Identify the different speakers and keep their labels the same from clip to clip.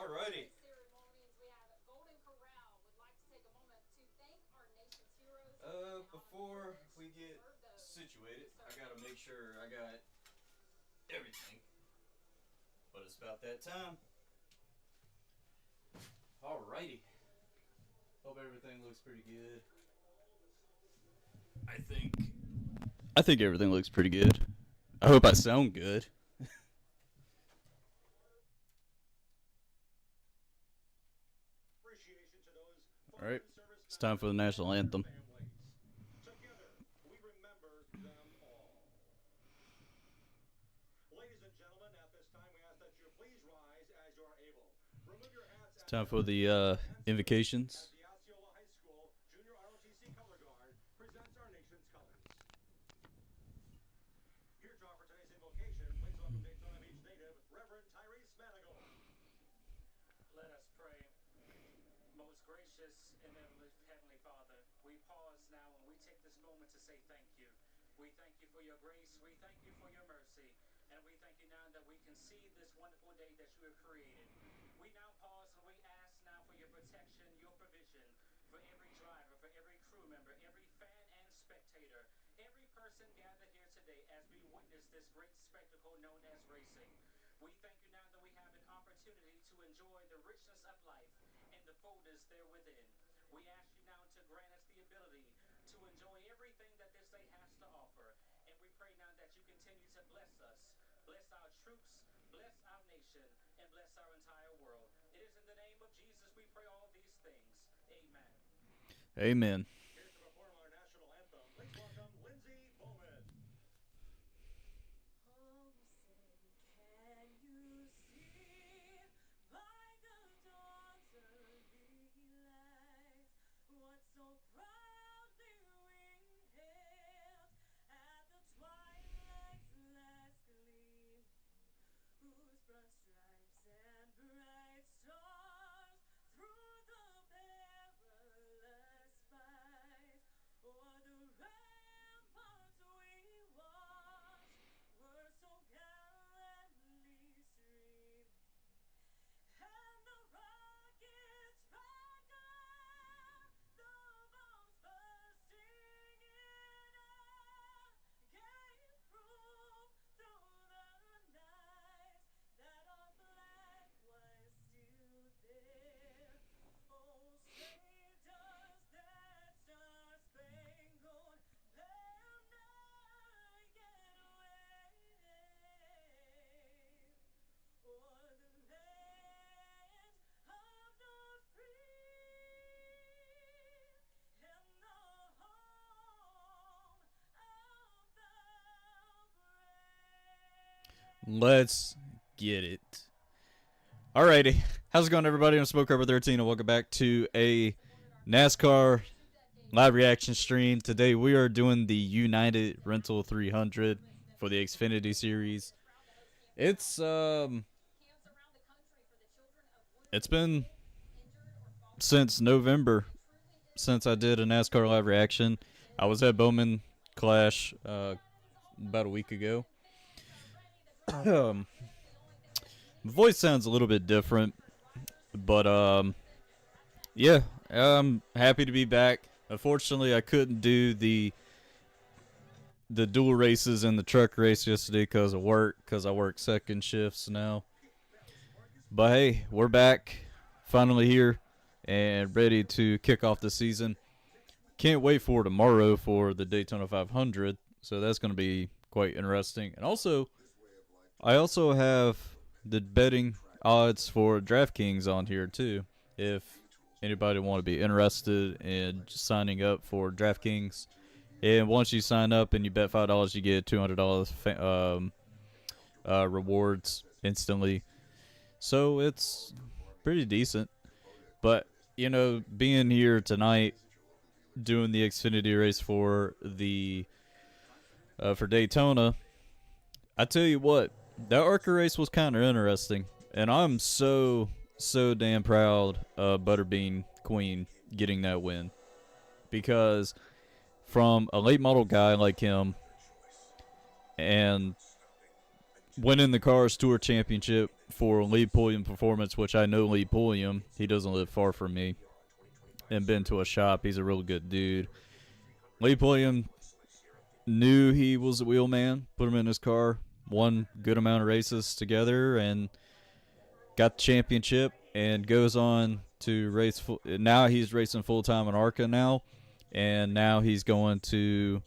Speaker 1: Alrighty. Before we get situated, I gotta make sure I got everything. But it's about that time. Alrighty. Hope everything looks pretty good. I think. I think everything looks pretty good. I hope I sound good. Alright. It's time for the national anthem. It's time for the invocations.
Speaker 2: Let us pray. Most gracious and heavenly Father, we pause now and we take this moment to say thank you. We thank you for your grace. We thank you for your mercy. And we thank you now that we can see this wonderful day that you have created. We now pause and we ask now for your protection, your provision for every driver, for every crew member, every fan and spectator, every person gathered here today as we witness this great spectacle known as racing. We thank you now that we have an opportunity to enjoy the richness of life and the fullness there within. We ask you now to grant us the ability to enjoy everything that this day has to offer. And we pray now that you continue to bless us, bless our troops, bless our nation, and bless our entire world. It is in the name of Jesus we pray all these things. Amen.
Speaker 1: Amen.
Speaker 2: Here to perform our national anthem, please welcome Lindsay Bowman. Oh, say, can you see by the dawn's early light what so proudly we hailed at the twilight's last gleaming, whose broad stripes and bright stars through the perilous fight o'er the ramparts we watched were so gallantly streaming, and the rockets' red glare, the bombs bursting in air, gave proof through the night that our flag was still there. Oh, say does that star-spangled banner yet wave o'er the land of the free and the home of the brave?
Speaker 1: Let's get it. Alrighty. How's it going, everybody? I'm Smoke Rubber 13, and welcome back to a NASCAR live reaction stream. Today we are doing the United Rental 300 for the Xfinity series. It's been since November since I did a NASCAR live reaction. I was at Bowman Clash about a week ago. My voice sounds a little bit different, but yeah, I'm happy to be back. Unfortunately, I couldn't do the dual races and the truck race yesterday because of work, because I work second shifts now. But hey, we're back, finally here, and ready to kick off the season. Can't wait for tomorrow for the Daytona 500, so that's going to be quite interesting. And also, I also have the betting odds for DraftKings on here too. If anybody want to be interested in signing up for DraftKings, and once you sign up and you bet $5, you get $200 rewards instantly. So it's pretty decent. But you know, being here tonight, doing the Xfinity race for the for Daytona, I tell you what, that ARCA race was kind of interesting, and I'm so damn proud of Butterbean Queen getting that win, because from a late model guy like him, and winning the Cars Tour Championship for Lee Pulliam Performance, which I know Lee Pulliam. He doesn't live far from me. And been to a shop. He's a real good dude. Lee Pulliam knew he was a wheelman, put him in his car, won good amount of races together, and got the championship. And goes on to race. Now he's racing full time in ARCA now, and now he's going to.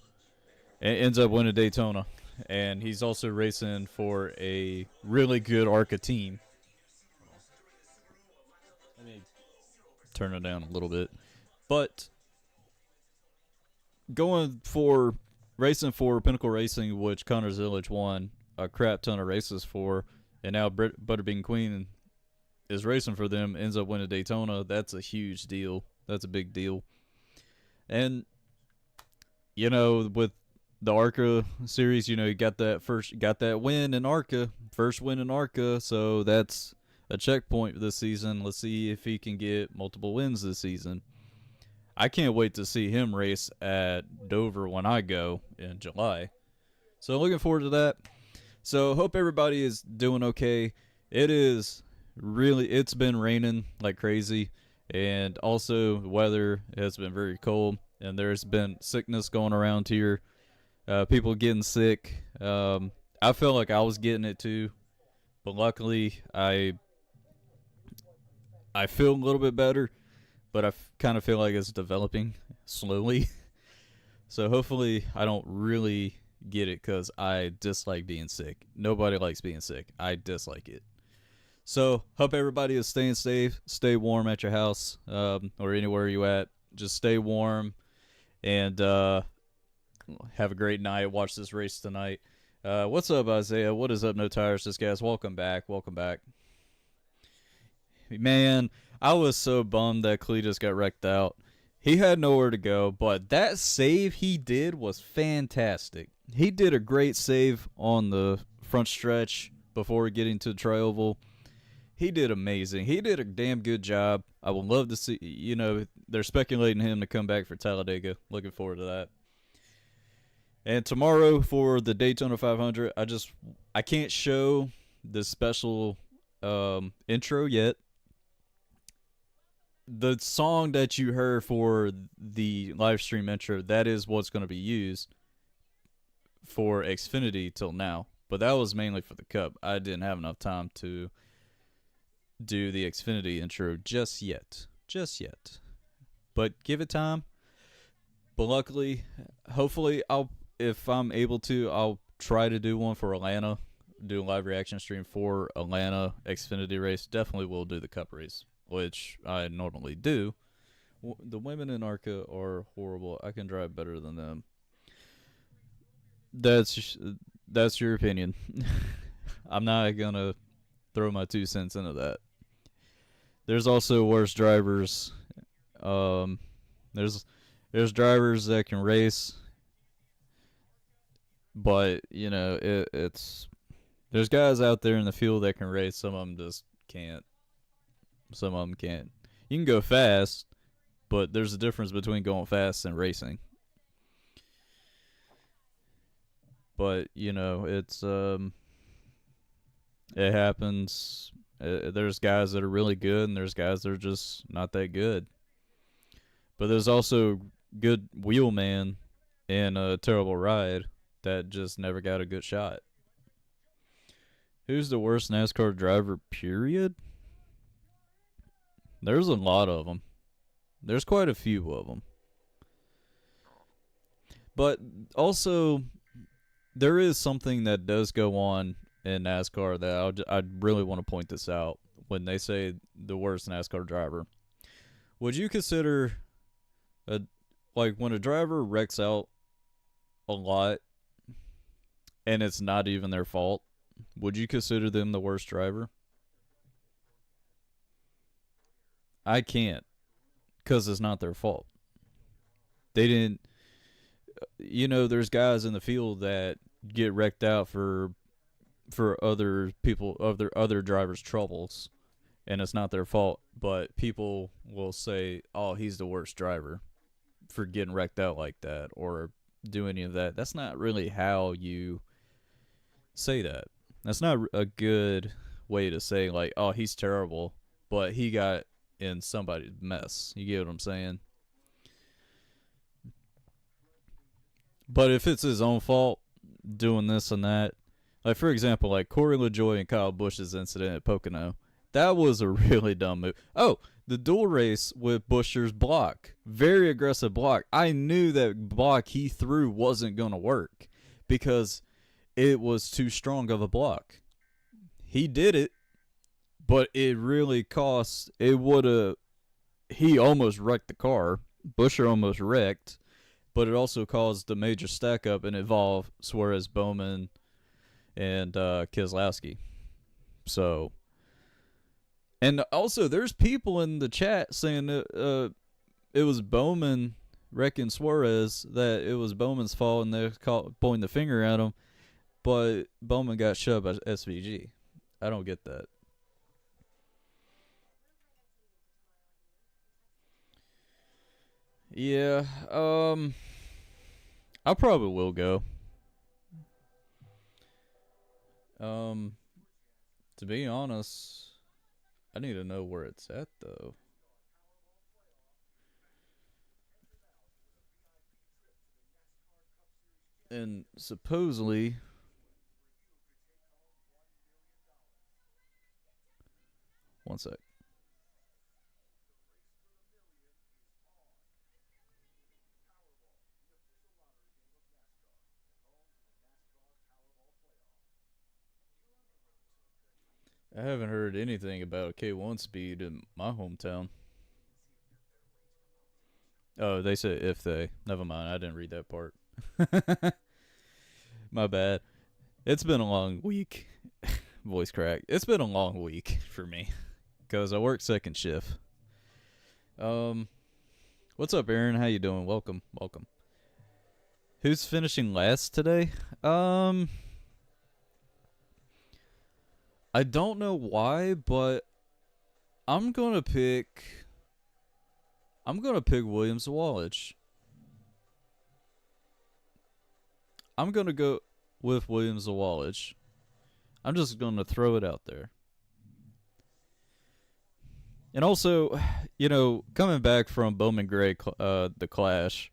Speaker 1: Ends up winning Daytona, and he's also racing for a really good ARCA team. Let me turn it down a little bit, but going for racing for Pinnacle Racing, which Connor Zillage won a crap ton of races for, and now Butterbean Queen is racing for them, ends up winning Daytona. That's a huge deal. That's a big deal. And with the ARCA series, you got that win in ARCA, first win in ARCA, so that's a checkpoint this season. Let's see if he can get multiple wins this season. I can't wait to see him race at Dover when I go in July. So looking forward to that. So hope everybody is doing okay. It's been raining like crazy, and also the weather has been very cold, and there's been sickness going around here. People getting sick. I felt like I was getting it too, but luckily I feel a little bit better, but I kind of feel like it's developing slowly. So hopefully I don't really get it, because I dislike being sick. Nobody likes being sick. I dislike it. So hope everybody is staying safe. Stay warm at your house, or anywhere you at. Just stay warm, and have a great night. Watch this race tonight. What's up, Isaiah? What is up, No Tires? This guys, welcome back. Welcome back. Man, I was so bummed that Cletus got wrecked out. He had nowhere to go, but that save he did was fantastic. He did a great save on the front stretch before getting to the tri-oval. He did amazing. He did a damn good job. I would love to see, they're speculating him to come back for Talladega. Looking forward to that. And tomorrow for the Daytona 500, I can't show the special intro yet. The song that you heard for the live stream intro, that is what's going to be used for Xfinity till now. But that was mainly for the Cup. I didn't have enough time to do the Xfinity intro just yet. But give it time. But luckily, hopefully, if I'm able to, I'll try to do one for Atlanta. Do a live reaction stream for Atlanta Xfinity race. Definitely will do the Cup race, which I normally do. The women in ARCA are horrible. I can drive better than them. That's your opinion. I'm not gonna throw my 2 cents into that. There's also worse drivers. There's drivers that can race, but it's there's guys out there in the field that can race. Some of them just can't. Some of them can't. You can go fast, but there's a difference between going fast and racing. But it's it happens. There's guys that are really good, and there's guys that are just not that good. But there's also good wheelman and a terrible ride that just never got a good shot. Who's the worst NASCAR driver, period? There's a lot of them. There's quite a few of them. But also, there is something that does go on in NASCAR that I really want to point this out when they say the worst NASCAR driver. Would you consider, when a driver wrecks out a lot and it's not even their fault, would you consider them the worst driver? I can't, because it's not their fault. They didn't, there's guys in the field that get wrecked out for other people, other drivers' troubles, and it's not their fault. But people will say, "Oh, he's the worst driver for getting wrecked out like that or do any of that." That's not really how you say that. That's not a good way to say like, oh, he's terrible, but he got in somebody's mess. You get what I'm saying? But if it's his own fault doing this and that, like for example, like Corey LaJoy and Kyle Busch's incident at Pocono, that was a really dumb move. Oh, the dual race with Buescher's block, very aggressive block. I knew that block he threw wasn't going to work because it was too strong of a block. He did it, but it really cost. It would have. He almost wrecked the car. Buescher almost wrecked, but it also caused a major stack up and involved Suarez, Bowman, and Keselowski. So, and also there's people in the chat saying that, it was Bowman wrecking Suarez, that it was Bowman's fault, and they're pointing the finger at him. But Bowman got shoved by SVG. I don't get that. Yeah, I probably will go. Um, to be honest, I need to know where it's at though. And supposedly, one sec. I haven't heard anything about a K1 speed in my hometown. Oh, they said if they. Never mind. I didn't read that part. My bad. It's been a long week. Voice crack. It's been a long week for me because I work second shift. Um, what's up, Aaron? How you doing? Welcome, welcome. Who's finishing last today? I don't know why, but I'm gonna pick. I'm gonna pick Williams Wallach. I'm gonna go with Williams Wallach. I'm just gonna throw it out there. And also, coming back from Bowman Gray, the Clash,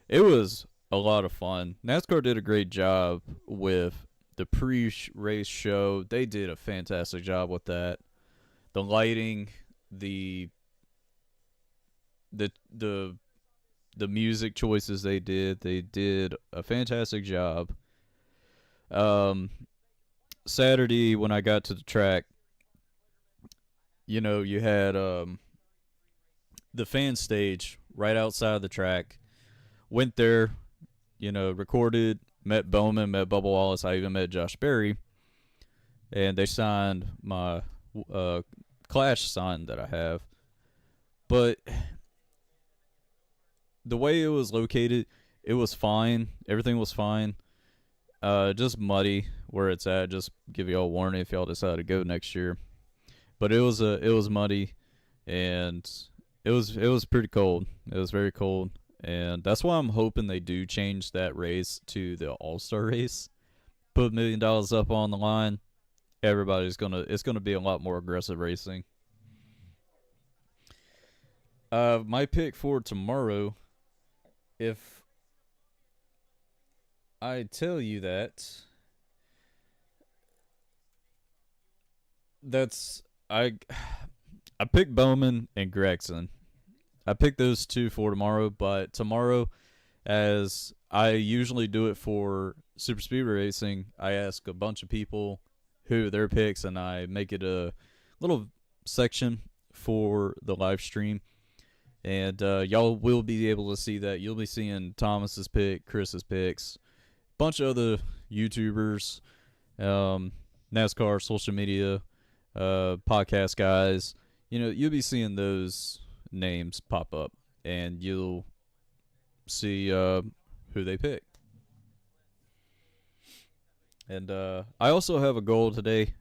Speaker 1: it was a lot of fun. NASCAR did a great job with the pre-race show. They did a fantastic job with that. The lighting, the the the the music choices they did a fantastic job. Um, Saturday when I got to the track, you had the fan stage right outside of the track. Went there, recorded, met Bowman, met Bubba Wallace. I even met Josh Berry, and they signed my Clash sign that I have. But the way it was located, it was fine. Everything was fine. Just muddy where it's at. Just give y'all a warning if y'all decide to go next year. But it was muddy, and it was pretty cold. It was very cold, and that's why I'm hoping they do change that race to the All Star race. Put $1 million up on the line. It's gonna be a lot more aggressive racing. My pick for tomorrow, if I tell you that's I picked Bowman and Gregson. I picked those two for tomorrow, but tomorrow, as I usually do it for Super Speedway Racing, I ask a bunch of people who their picks, and I make it a little section for the live stream. And y'all will be able to see that. You'll be seeing Thomas's pick, Chris's picks, bunch of other YouTubers, NASCAR, social media, podcast guys. You'll be seeing those names pop up, and you'll see who they pick. And I also have a goal today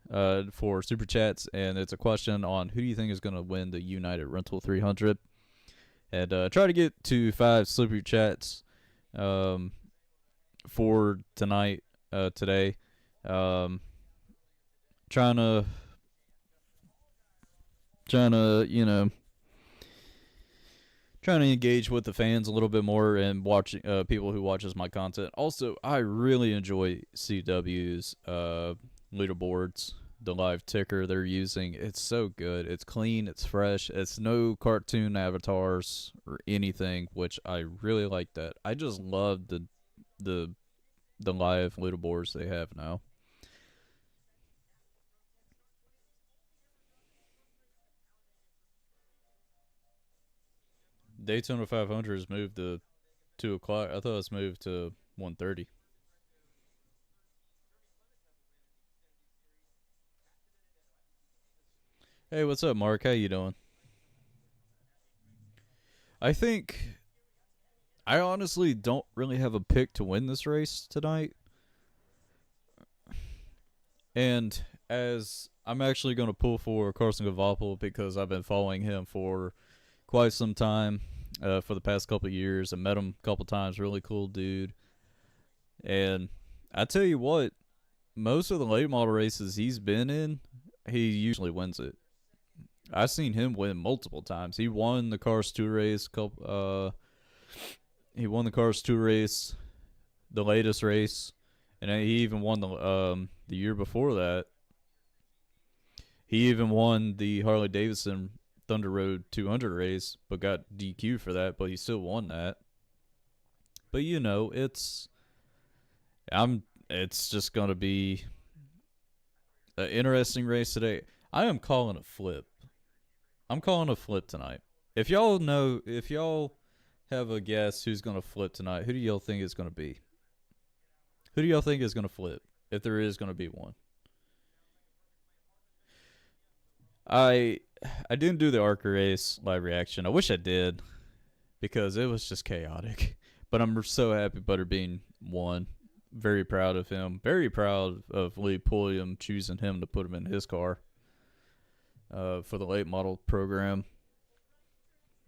Speaker 1: for Super Chats, and it's a question on who do you think is going to win the United Rental 300. And try to get to 5 Super Chats for tonight, today. trying to trying to engage with the fans a little bit more and watching people who watches my content. Also, I really enjoy CW's leaderboards, the live ticker they're using. It's so good. It's clean. It's fresh. It's no cartoon avatars or anything, which I really like that. I just love the the live leaderboards they have now. Daytona 500 has moved to 2 o'clock. I thought it's moved to 1:30. Hey, what's up, Mark? How you doing? I think I honestly don't really have a pick to win this race tonight. And as I'm actually going to pull for Carson Gavapel because I've been following him for quite some time, for the past couple of years. I met him a couple times. Really cool dude. And I tell you what, most of the late model races he's been in, he usually wins it. I've seen him win multiple times. He won the Cars 2 race. He won the Cars 2 race, the latest race, and he even won the year before that. He even won the Harley Davidson Thunder Road 200 race, but got DQ for that. But he still won that. But it's just gonna be an interesting race today. I am calling a flip. I'm calling a flip tonight. If y'all have a guess who's gonna flip tonight, who do y'all think is gonna be? Who do y'all think is gonna flip? If there is gonna be one. I I didn't do the Arca race live reaction. I wish I did because it was just chaotic. But I'm so happy Butterbean won. Very proud of him. Very proud of Lee Pulliam choosing him to put him in his car for the late model program.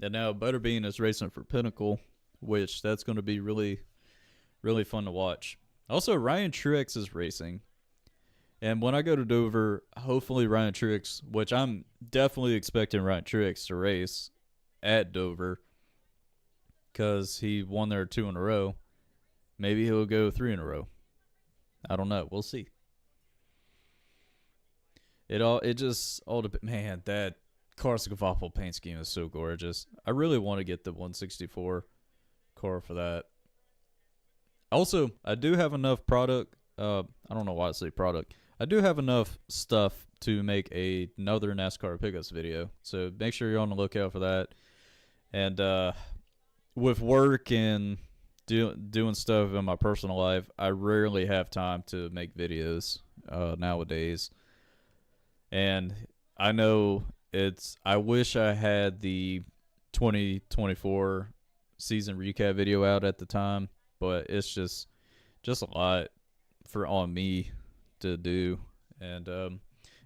Speaker 1: And now Butterbean is racing for Pinnacle, which that's going to be really, really fun to watch. Also, Ryan Truex is racing. And when I go to Dover, hopefully Ryan Truex, which I'm definitely expecting Ryan Truex to race at Dover because he won there 2 in a row. Maybe he'll go 3 in a row. I don't know. We'll see. It just all depends. Man, that Carson Gavapel paint scheme is so gorgeous. I really want to get the 164 car for that. Also, I do have enough product. I don't know why I say product. I do have enough stuff to make another NASCAR pickups video. So make sure you're on the lookout for that. And with work and doing stuff in my personal life, I rarely have time to make videos nowadays. And I know I wish I had the 2024 season recap video out at the time, but it's just a lot for on me to do. And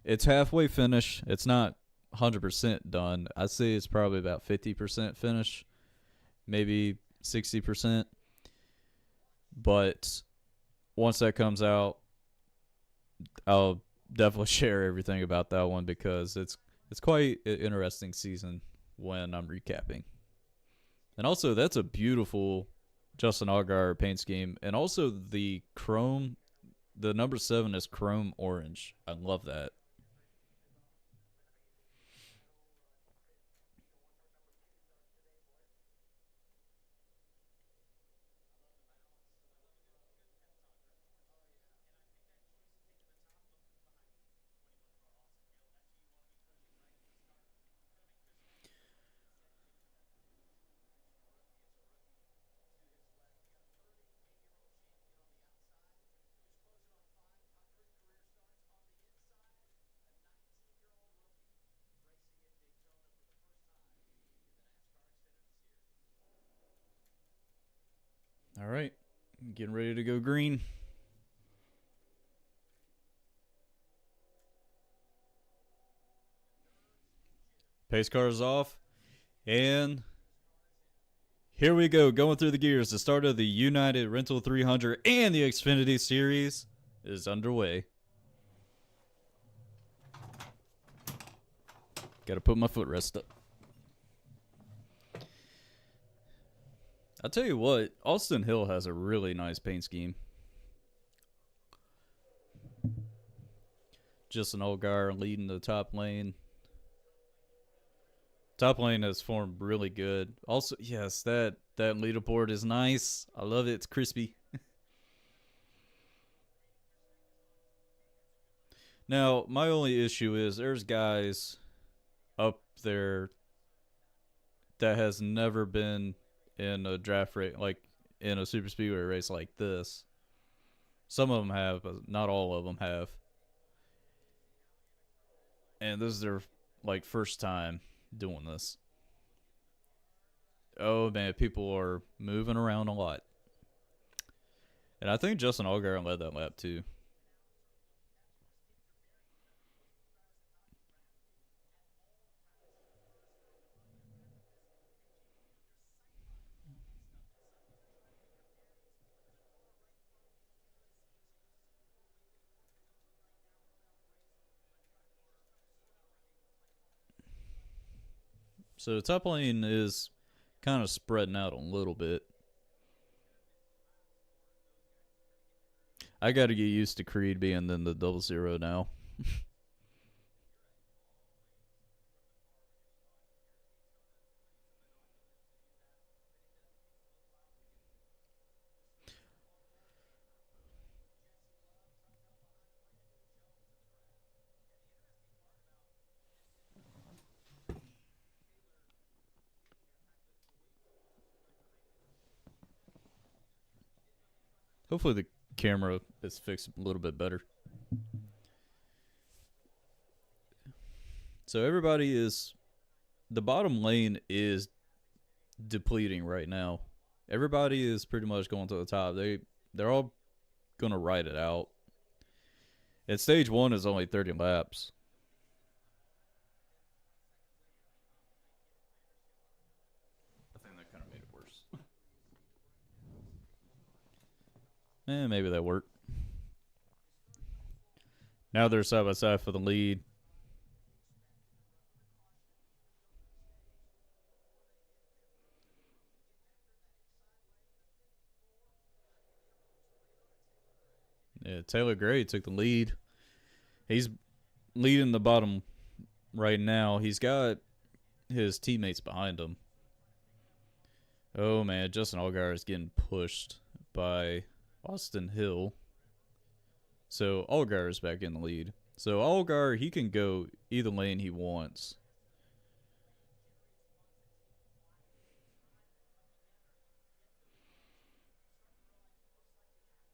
Speaker 1: it's halfway finished. It's not 100% done. I'd say it's probably about 50% finished, maybe 60%. But once that comes out, I'll definitely share everything about that one because it's quite an interesting season when I'm recapping. And also, that's a beautiful Justin Allgaier paint scheme. And also, the chrome, the number 7 is chrome orange. I love that. All right, getting ready to go green. Pace car is off, and here we go, going through the gears. The start of the United Rental 300 and the Xfinity Series is underway. Gotta put my footrest up. I'll tell you what, Austin Hill has a really nice paint scheme. Just an old guy leading the top lane. Top lane has formed really good. Also, yes, that leaderboard is nice. I love it. It's crispy. Now, my only issue is there's guys up there that has never been in a draft race, like in a super speedway race like this. Some of them have, but not all of them have. And this is their like first time doing this. Oh man, people are moving around a lot. And I think Justin Allgaier led that lap too. So the top lane is kind of spreading out a little bit. I got to get used to Creed being in the 00 now. Hopefully the camera is fixed a little bit better. So everybody is, the bottom lane is depleting right now. Everybody is pretty much going to the top. They're all gonna ride it out. And stage 1 is only 30 laps. I think that kind of made it worse. Maybe that worked. Now they're side by side for the lead. Yeah, Taylor Gray took the lead. He's leading the bottom right now. He's got his teammates behind him. Oh man, Justin Allgaier is getting pushed by Austin Hill. So Allgaier is back in the lead. So Allgaier, he can go either lane he wants.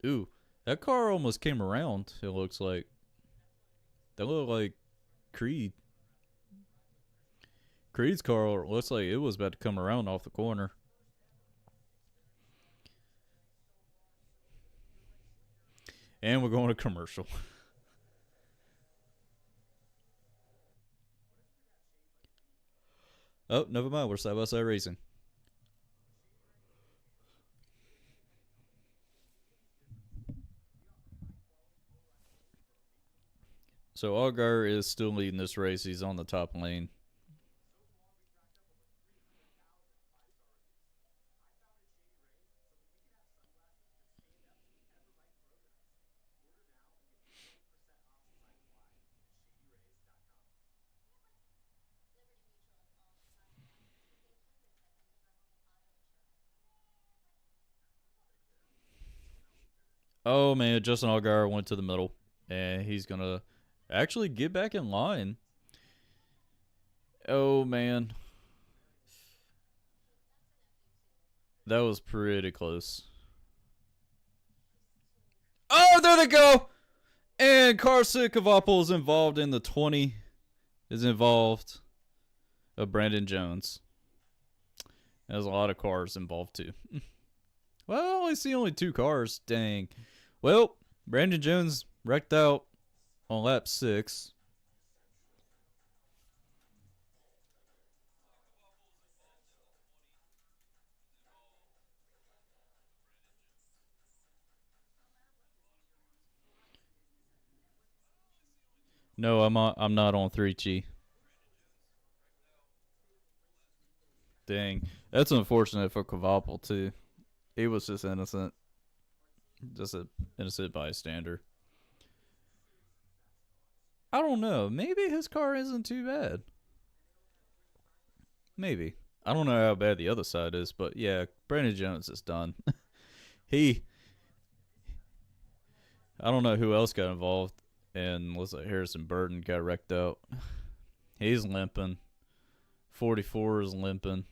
Speaker 1: Ooh, that car almost came around, it looks like. That looked like Creed. Creed's car looks like it was about to come around off the corner. And we're going to commercial. Oh, never mind. We're side by side racing. So Allgaier is still leading this race. He's on the top lane. Oh man, Justin Allgaier went to the middle, and he's gonna actually get back in line. Oh man, that was pretty close. Oh, there they go. And Karsa Kavapol is involved in the 20. Is involved of Brandon Jones. There's a lot of cars involved too. Well, I see only 2 cars. Dang. Well, Brandon Jones wrecked out on lap 6. No, I'm not on 3G. Dang, that's unfortunate for Kvapil too. He was just innocent, just an innocent bystander. I don't know. Maybe his car isn't too bad. Maybe. I don't know how bad the other side is, but yeah, Brandon Jones is done. he, I don't know who else got involved, and looks like Harrison Burton got wrecked out. He's limping. 44 is limping.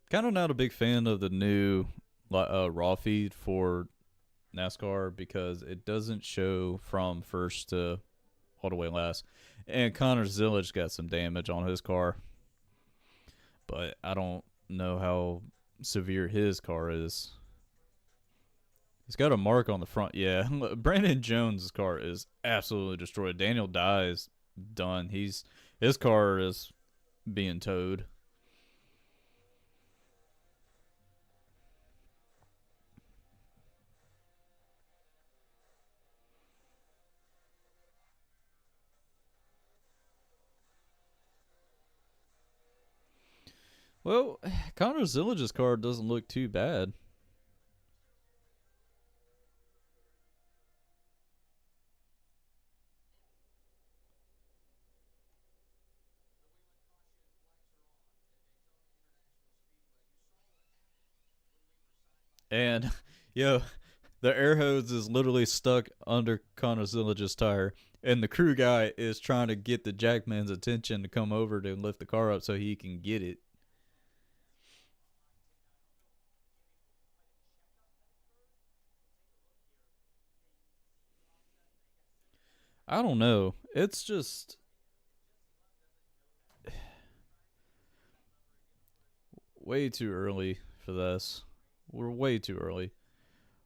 Speaker 1: Kind of not a big fan of the new raw feed for NASCAR because it doesn't show from first to all the way last. And Connor Zillage got some damage on his car, but I don't know how severe his car is. He's got a mark on the front. Yeah, Brandon Jones' car is absolutely destroyed. Daniel Dye's done. His car is being towed. Well, Connor Zillage's car doesn't look too bad. And yo, the air hose is literally stuck under Connor Zillage's tire, and the crew guy is trying to get the jackman's attention to come over to lift the car up so he can get it. I don't know. It's just way too early for this. We're way too early.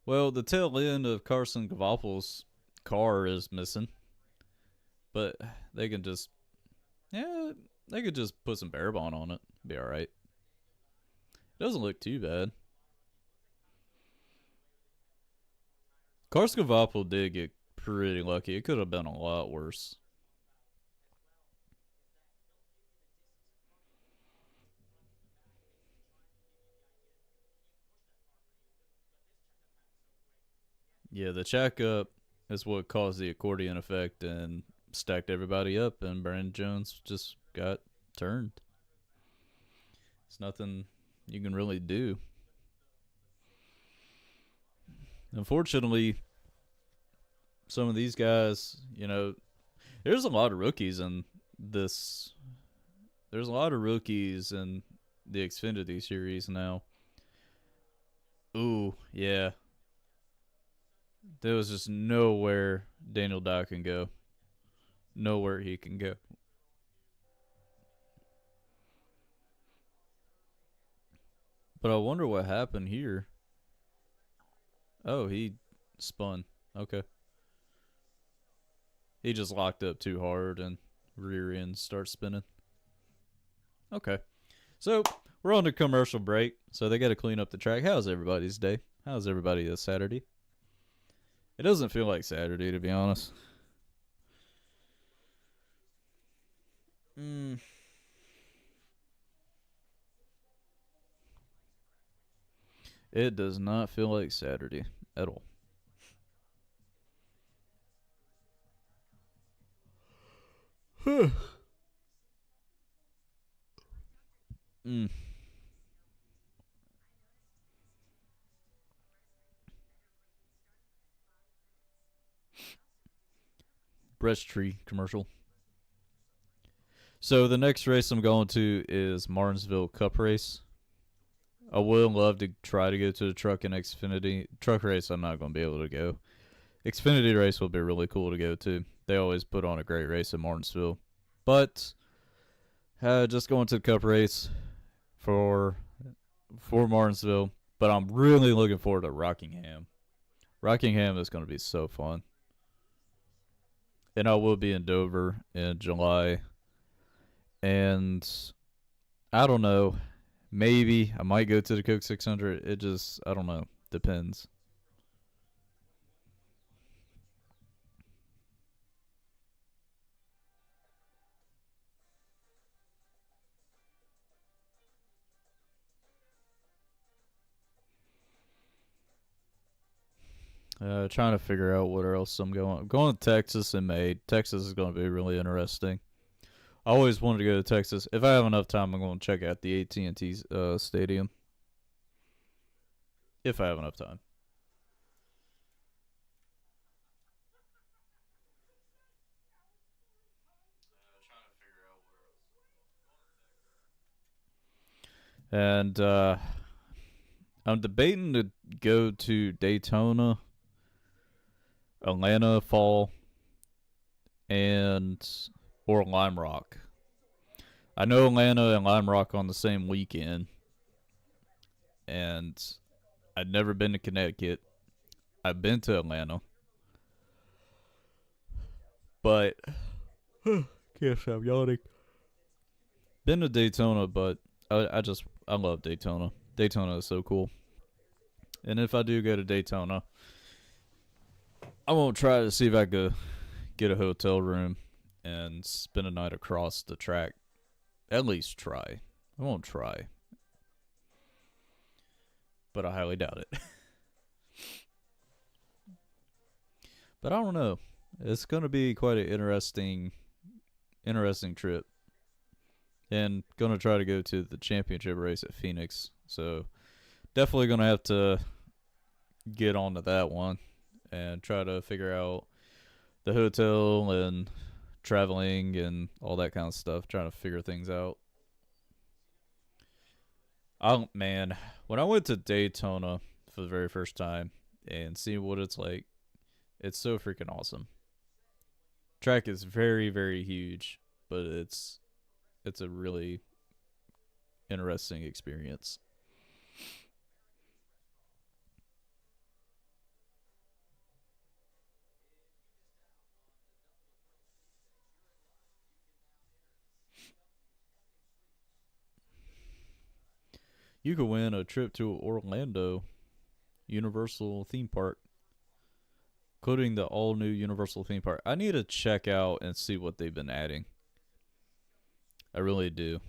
Speaker 1: Well, the tail end of Carson Kvapil's car is missing, but they can just yeah, they could just put some Barabon on it. Be all right. Doesn't look too bad. Carson Kvapil did get pretty lucky. It could have been a lot worse. Yeah, the checkup is what caused the accordion effect and stacked everybody up, and Brandon Jones just got turned. It's nothing you can really do. Unfortunately, some of these guys, there's a lot of rookies in this. There's a lot of rookies in the Xfinity series now. Ooh, yeah. There was just nowhere Daniel Dye can go. Nowhere he can go. But I wonder what happened here. Oh, he spun. Okay. He just locked up too hard and rear end starts spinning. Okay. So we're on the commercial break, so they got to clean up the track. How's everybody's day? How's everybody this Saturday? It doesn't feel like Saturday, to be honest. Mm. It does not feel like Saturday at all. mm. Breast tree commercial. So the next race I'm going to is Martinsville Cup race. I would love to try to go to the truck and Xfinity truck race. I'm not going to be able to go. Xfinity race will be really cool to go to. They always put on a great race in Martinsville. But just going to the Cup race for Martinsville. But I'm really looking forward to Rockingham. Rockingham is going to be so fun. And I will be in Dover in July. And I don't know. Maybe I might go to the Coke 600. It just, I don't know. Depends. Trying to figure out what else I'm going. I'm going to Texas in May. Texas is going to be really interesting. I always wanted to go to Texas. If I have enough time, I'm going to check out the AT&T stadium. If I have enough time. And I'm debating to go to Daytona, Atlanta Fall, and or Lime Rock. I know Atlanta and Lime Rock on the same weekend, and I've never been to Connecticut. I've been to Atlanta, but can't stop yawning. Been to Daytona, but I love Daytona. Daytona is so cool. And if I do go to Daytona, I won't try to see if I could get a hotel room and spend a night across the track. At least try. I won't try, but I highly doubt it. But I don't know. It's gonna be quite an interesting trip, and gonna try to go to the championship race at Phoenix. So definitely gonna have to get onto that one and try to figure out the hotel and traveling and all that kind of stuff. Trying to figure things out. Oh man, when I went to Daytona for the very first time and seeing what it's like, it's so freaking awesome. Track is very huge, but it's a really interesting experience. You could win a trip to Orlando Universal theme park, including the all new Universal theme park. I need to check out and see what they've been adding. I really do.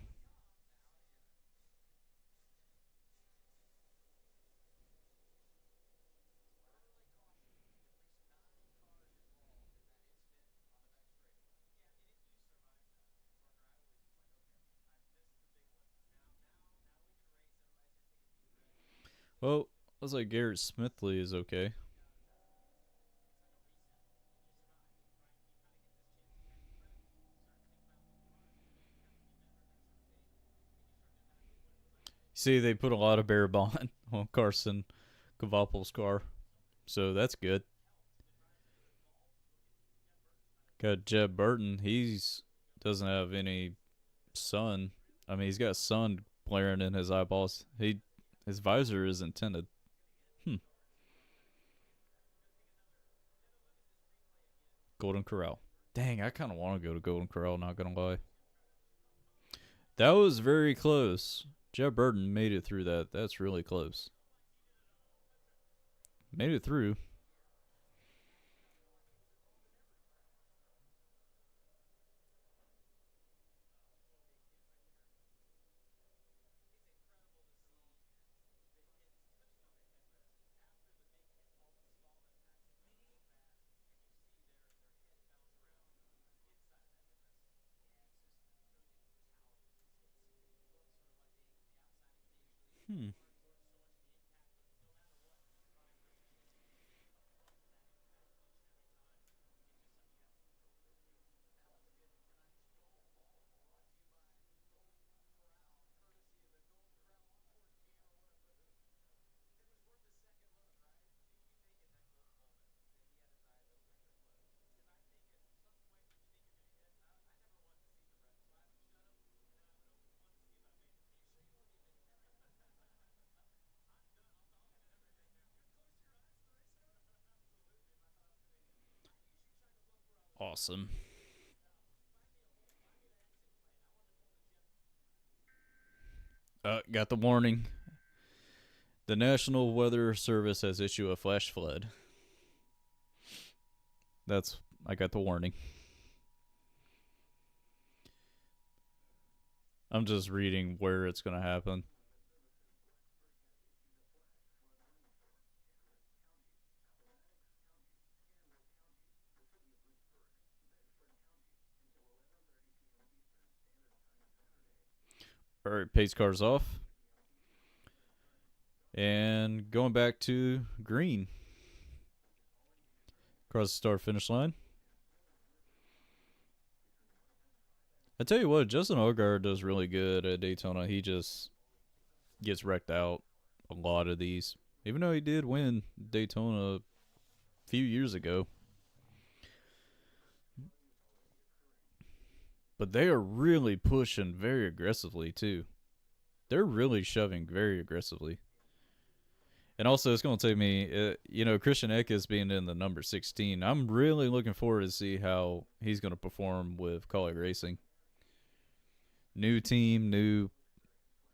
Speaker 1: Well, looks like Garrett Smithley is okay. See, they put a lot of bear bond on Carson Kavapol's car, so that's good. Got Jeb Burton. He's doesn't have any sun. I mean, he's got sun blaring in his eyeballs. His visor isn't tinted. Hmm. Golden Corral. Dang, I kind of want to go to Golden Corral. Not gonna lie. That was very close. Jeb Burton made it through that. That's really close. Made it through. Hmm. Awesome. Got the warning. The National Weather Service has issued a flash flood. That's I got the warning. I'm just reading where it's gonna happen. All right, pace cars off. And going back to green. Across the start finish line. I tell you what, Justin Allgaier does really good at Daytona. He just gets wrecked out a lot of these. Even though he did win Daytona a few years ago. But they are really pushing very aggressively, too. They're really shoving very aggressively. And also, it's going to take me, Christian Eckes being in the number 16. I'm really looking forward to see how he's going to perform with Kaulig Racing. New team, new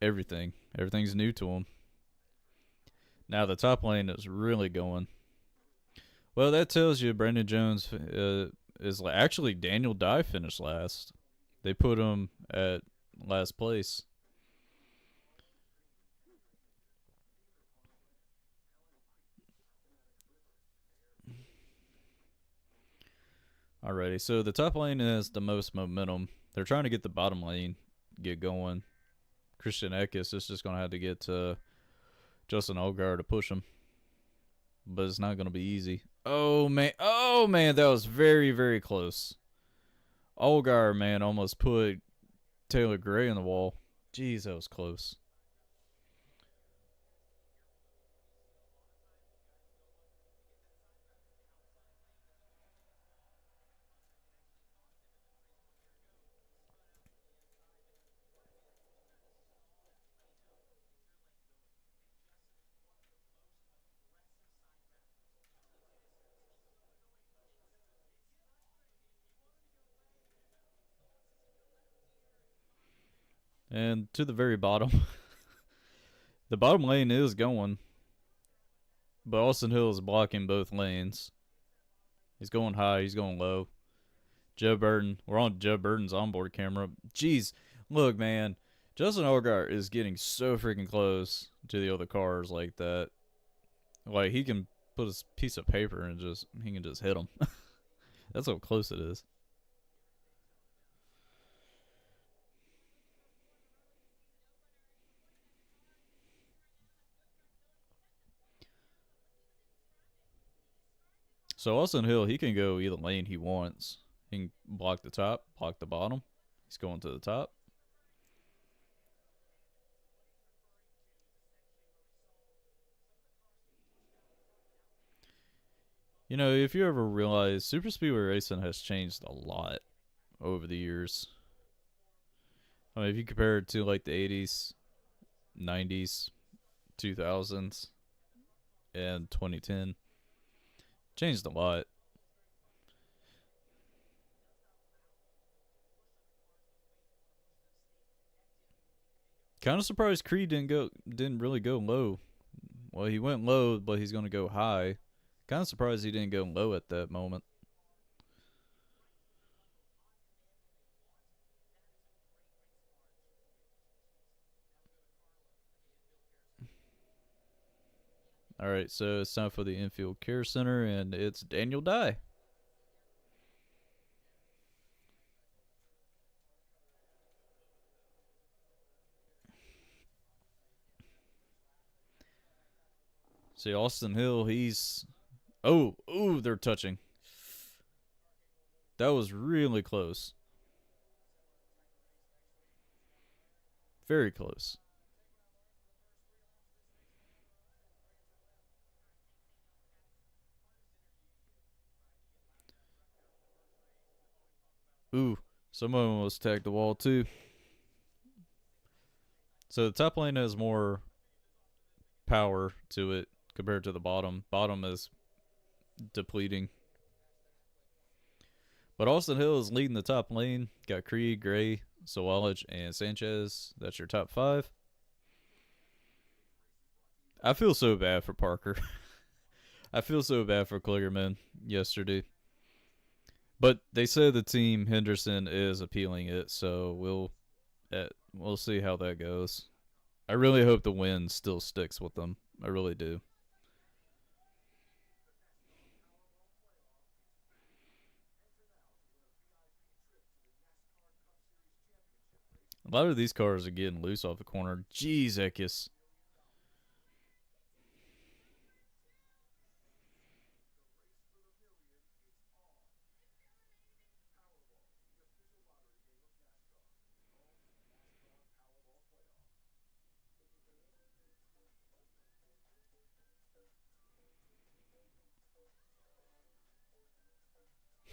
Speaker 1: everything. Everything's new to him. Now the top lane is really going. Well, that tells you Brandon Jones is actually Daniel Dye finished last. They put him at last place. Alrighty, so the top lane has the most momentum. They're trying to get the bottom lane get going. Christian Eckes is just going to have to get Justin Allgaier to push him. But it's not going to be easy. Oh, man, that was very, very close. Allgaier, man, almost put Taylor Gray in the wall. Jeez, that was close. And to the very bottom. The bottom lane is going. But Austin Hill is blocking both lanes. He's going high, he's going low. Joe Burton. We're on Joe Burton's onboard camera. Jeez, look, man. Justin Allgaier is getting so freaking close to the other cars like that. Like, he can put a piece of paper and he can just hit them. That's how close it is. So Austin Hill, he can go either lane he wants. He can block the top, block the bottom. He's going to the top. If you ever realize, super speedway racing has changed a lot over the years. I mean, if you compare it to like the 80s, 90s, 2000s, and 2010, changed a lot. Kind of surprised Creed didn't really go low. Well, he went low, but he's going to go high. Kind of surprised he didn't go low at that moment. All right, so it's time for the infield care center, and it's Daniel Dye. See, Austin Hill, he's. Oh, they're touching. That was really close. Very close. Ooh, someone almost tagged the wall too. So the top lane has more power to it compared to the bottom. Bottom is depleting. But Austin Hill is leading the top lane. Got Creed, Gray, Sawalich, and Sanchez. That's your top five. I feel so bad for Parker. I feel so bad for Kligerman yesterday. But they said the team Henderson is appealing it, so we'll see how that goes. I really hope the win still sticks with them. I really do. A lot of these cars are getting loose off the corner. Jeez, Ekis.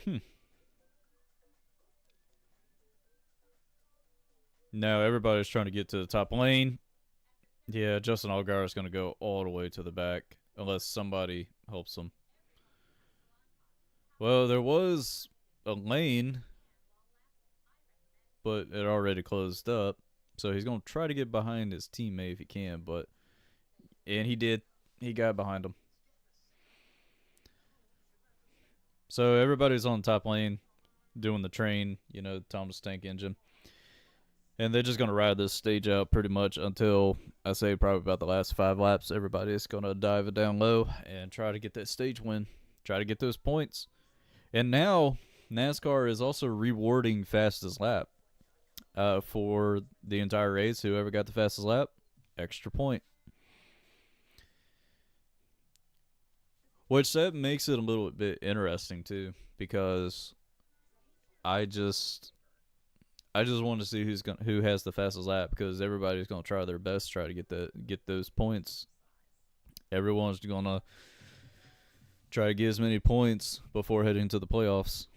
Speaker 1: Hmm. Now everybody's trying to get to the top lane. Yeah, Justin Allgaier is going to go all the way to the back unless somebody helps him. Well, there was a lane, but it already closed up. So he's going to try to get behind his teammate if he can, and he did. He got behind him. So everybody's on the top lane doing the train, Thomas Tank Engine. And they're just going to ride this stage out pretty much until I say probably about the last 5 laps. Everybody's going to dive it down low and try to get that stage win, try to get those points. And now NASCAR is also rewarding fastest lap for the entire race. Whoever got the fastest lap, extra point. Which that makes it a little bit interesting too, because I just want to see who has the fastest lap, because everybody's going to try their best to try to get those points. Everyone's going to try to get as many points before heading to the playoffs.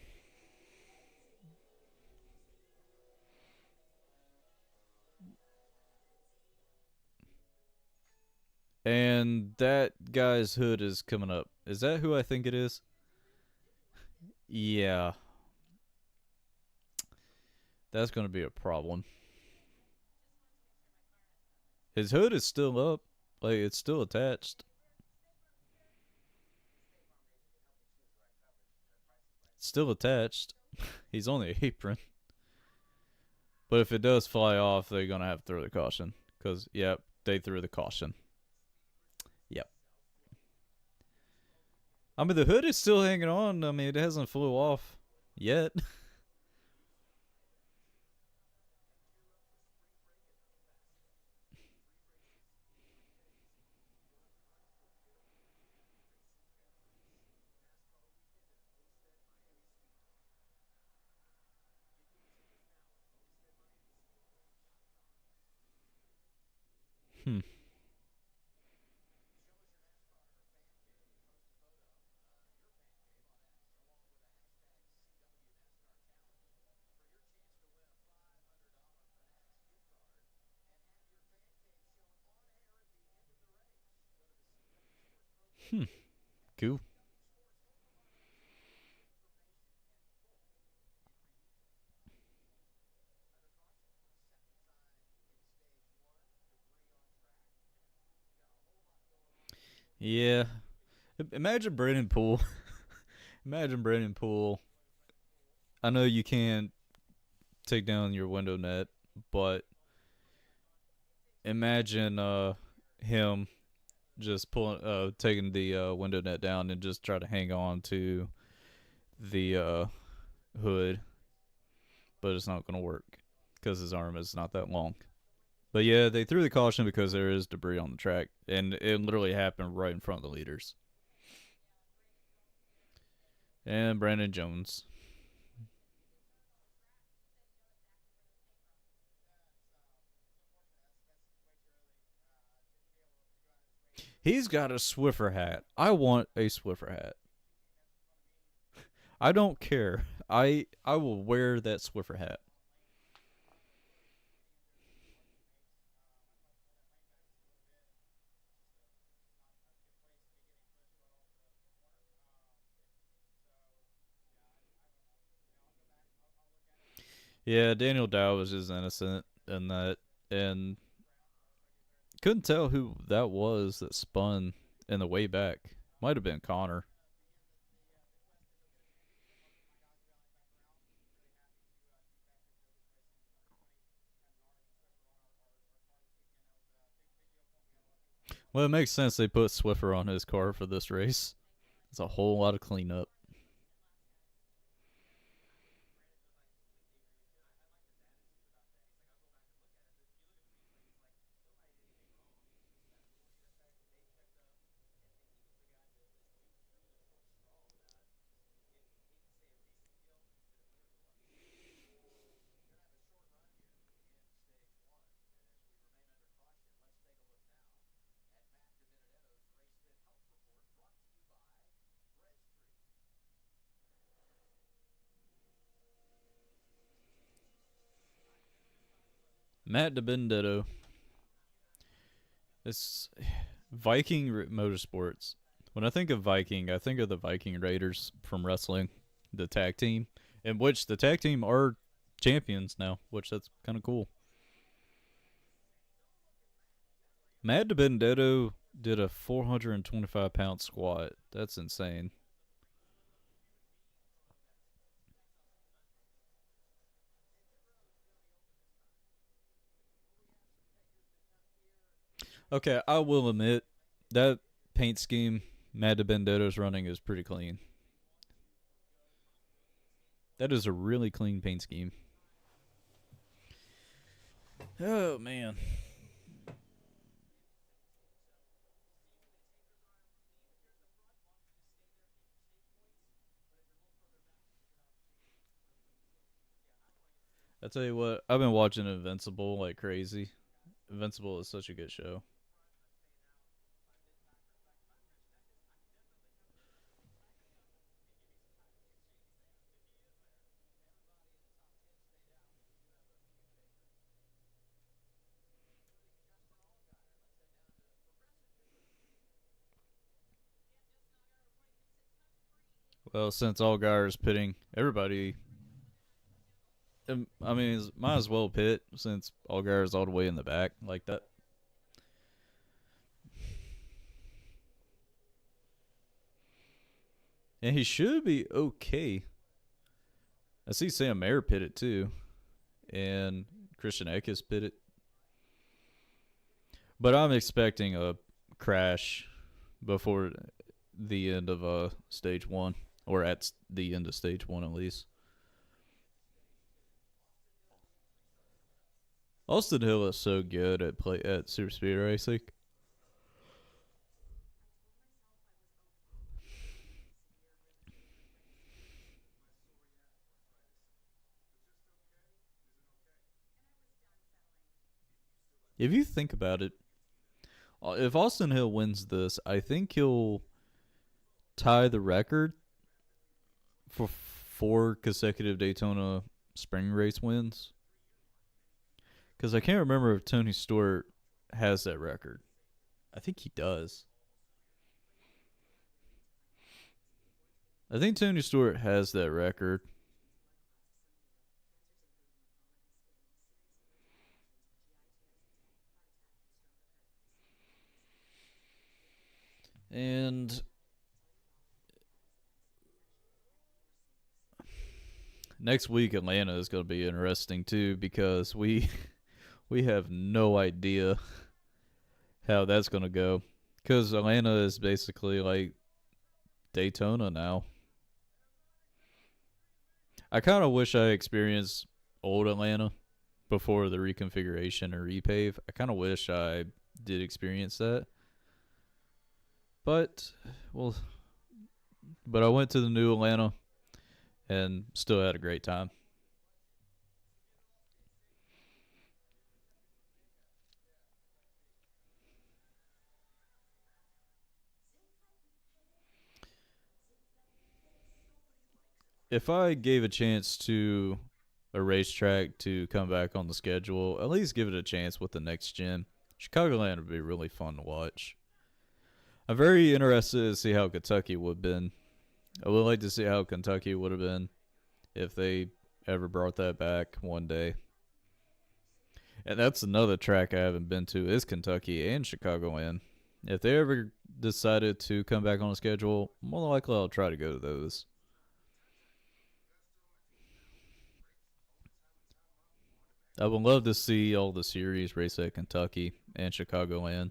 Speaker 1: And that guy's hood is coming up. Is that who I think it is? Yeah. That's going to be a problem. His hood is still up. Like, it's still attached. It's still attached. He's on the apron. But if it does fly off, they're going to have to throw the caution. Because, yep, they threw the caution. Yep. I mean, the hood is still hanging on. I mean, it hasn't flew off yet. Hmm. Hmm. Cool. Yeah. Imagine Brandon Poole. Imagine Brandon Poole. I know you can't take down your window net, but imagine him just taking the window net down and just try to hang on to the hood, but it's not going to work because his arm is not that long. But yeah, they threw the caution because there is debris on the track, and it literally happened right in front of the leaders. And Brandon Jones. He's got a Swiffer hat. I want a Swiffer hat. I don't care. I will wear that Swiffer hat. Yeah, Daniel Dow was just innocent in that, and couldn't tell who that was that spun in the way back. Might have been Connor. Well, it makes sense they put Swiffer on his car for this race. It's a whole lot of cleanup. Matt DiBenedetto. It's Viking Motorsports. When I think of Viking, I think of the Viking Raiders from wrestling, the tag team, in which the tag team are champions now, which that's kind of cool. Matt DiBenedetto did a 425-pound squat. That's insane. Okay, I will admit that paint scheme Matt DiBenedetto's running is pretty clean. That is a really clean paint scheme. Oh man. I tell you what, I've been watching Invincible like crazy. Invincible is such a good show. Well, since Allgaier is pitting everybody, I mean, might as well pit since Allgaier is all the way in the back like that. And he should be okay. I see Sam Mayer pitted too, and Christian Eckes pitted. But I'm expecting a crash before the end of stage one, or at the end of stage one at least. Austin Hill is so good at play at super speed racing. If you think about it, if Austin Hill wins this, I think he'll tie the record for 4 consecutive Daytona spring race wins. Because I can't remember if Tony Stewart has that record. I think he does. I think Tony Stewart has that record. And next week Atlanta is going to be interesting too because we have no idea how that's going to go because Atlanta is basically like Daytona now. I kind of wish I experienced old Atlanta before the reconfiguration or repave. I kind of wish I did experience that. But well, but I went to the new Atlanta and still had a great time. If I gave a chance to a racetrack to come back on the schedule, at least give it a chance with the next gen. Chicagoland would be really fun to watch. I'm very interested to see how Kentucky would have been. I would like to see how Kentucky would have been if they ever brought that back one day. And that's another track I haven't been to is Kentucky and Chicagoland. If they ever decided to come back on the schedule, more than likely I'll try to go to those. I would love to see all the series race at Kentucky and Chicagoland.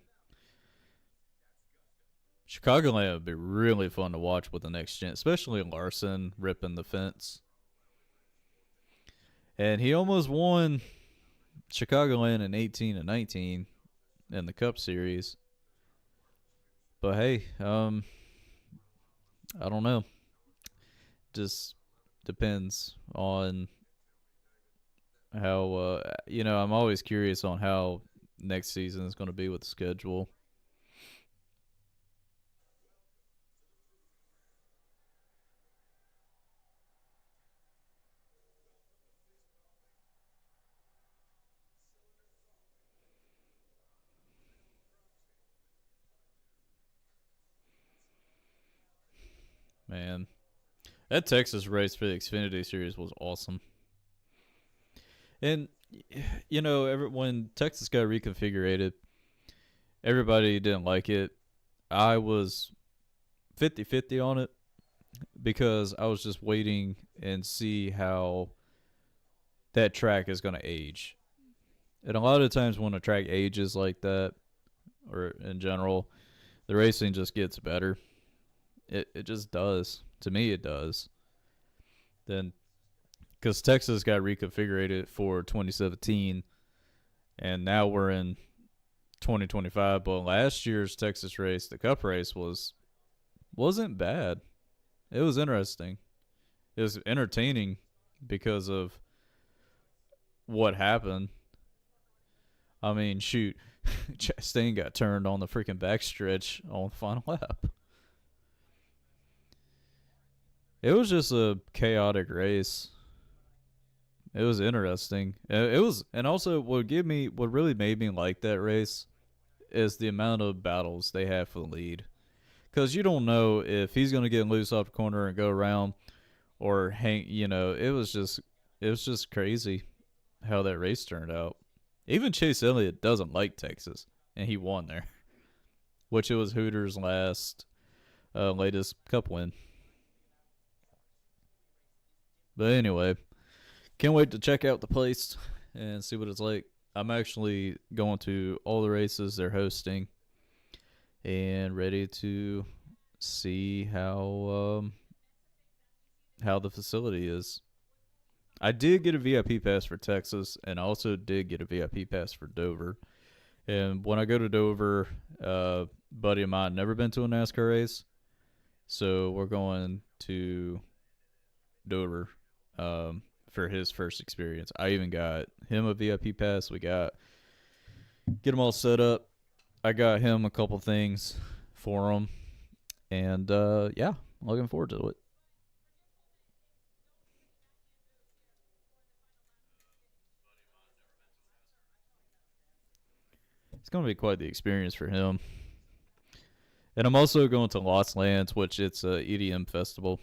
Speaker 1: Chicagoland would be really fun to watch with the next gen, especially Larson ripping the fence. And he almost won Chicagoland in 18 and 19 in the Cup Series. But hey, I don't know. Just depends on how I'm always curious on how next season is going to be with the schedule. Man, that Texas race for the Xfinity series was awesome. And when Texas got reconfigured, everybody didn't like it. I was 50-50 on it because I was just waiting and see how that track is going to age. And a lot of times when a track ages like that, or in general, the racing just gets better. It just does. To me, it does. Then, because Texas got reconfigured for 2017, and now we're in 2025. But last year's Texas race, the Cup race, wasn't bad. It was interesting. It was entertaining because of what happened. I mean, shoot, Chastain got turned on the freaking backstretch on the final lap. It was just a chaotic race. It was interesting. It was, and also what really made me like that race is the amount of battles they have for the lead. Because you don't know if he's going to get loose off the corner and go around or hang. It was just crazy how that race turned out. Even Chase Elliott doesn't like Texas, and he won there, which it was Hooters' latest Cup win. But anyway, can't wait to check out the place and see what it's like. I'm actually going to all the races they're hosting and ready to see how the facility is. I did get a VIP pass for Texas, and I also did get a VIP pass for Dover. And when I go to Dover, buddy of mine never been to a NASCAR race, so we're going to Dover for his first experience. I even got him a VIP pass. We got get him all set up. I got him a couple things for him, and yeah, looking forward to it. It's going to be quite the experience for him. And I'm also going to Lost Lands, which it's a EDM festival.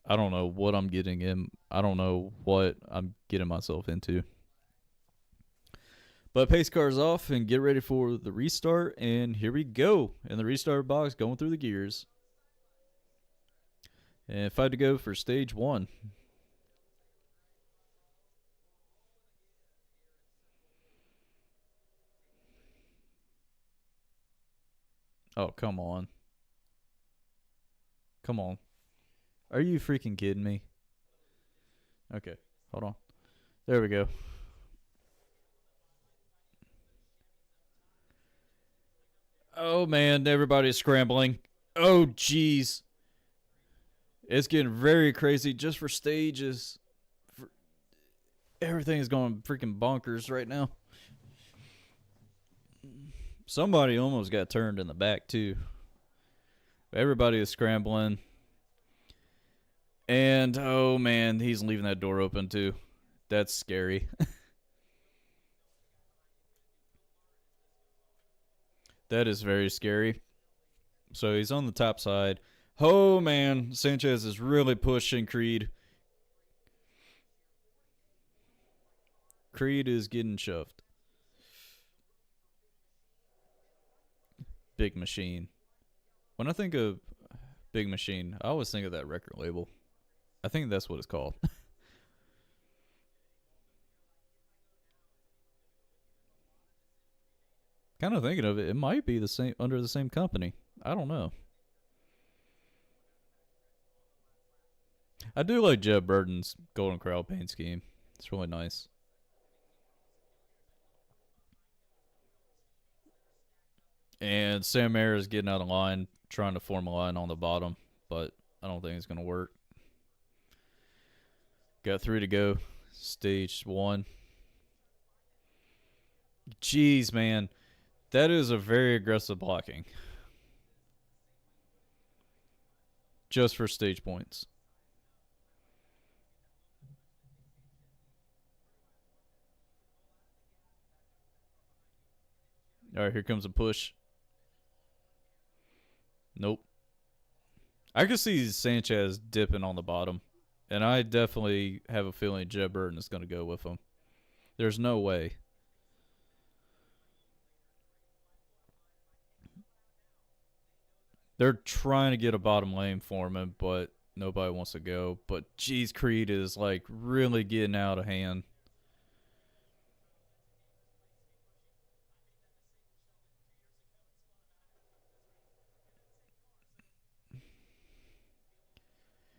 Speaker 1: I don't know what I'm getting in. I don't know what I'm getting myself into. But pace car's off and get ready for the restart. And here we go in the restart box, going through the gears. And if I had to go for stage one. Oh, come on. Come on. Are you freaking kidding me? Okay, hold on. There we go. Oh, man, everybody's scrambling. Oh, jeez. It's getting very crazy just for stages. For, everything is going freaking bonkers right now. Somebody almost got turned in the back, too. Everybody is scrambling. And, oh, man, he's leaving that door open, too. That's scary. That is very scary. So he's on the top side. Oh, man, Sanchez is really pushing Creed. Creed is getting shoved. Big Machine. When I think of Big Machine, I always think of that record label. I think that's what it's called. Kind of thinking of it, it might be the same under the same company. I don't know. I do like Jeb Burton's Golden Corral paint scheme. It's really nice. And Sam Mayer is getting out of line, trying to form a line on the bottom, but I don't think it's going to work. Got three to go. Stage one. Jeez, man. That is a very aggressive blocking. Just for stage points. All right, here comes a push. Nope. I could see Sanchez dipping on the bottom, and I definitely have a feeling Jeb Burton is going to go with him. There's no way. They're trying to get a bottom lane for him, but nobody wants to go. But geez, Creed is like really getting out of hand.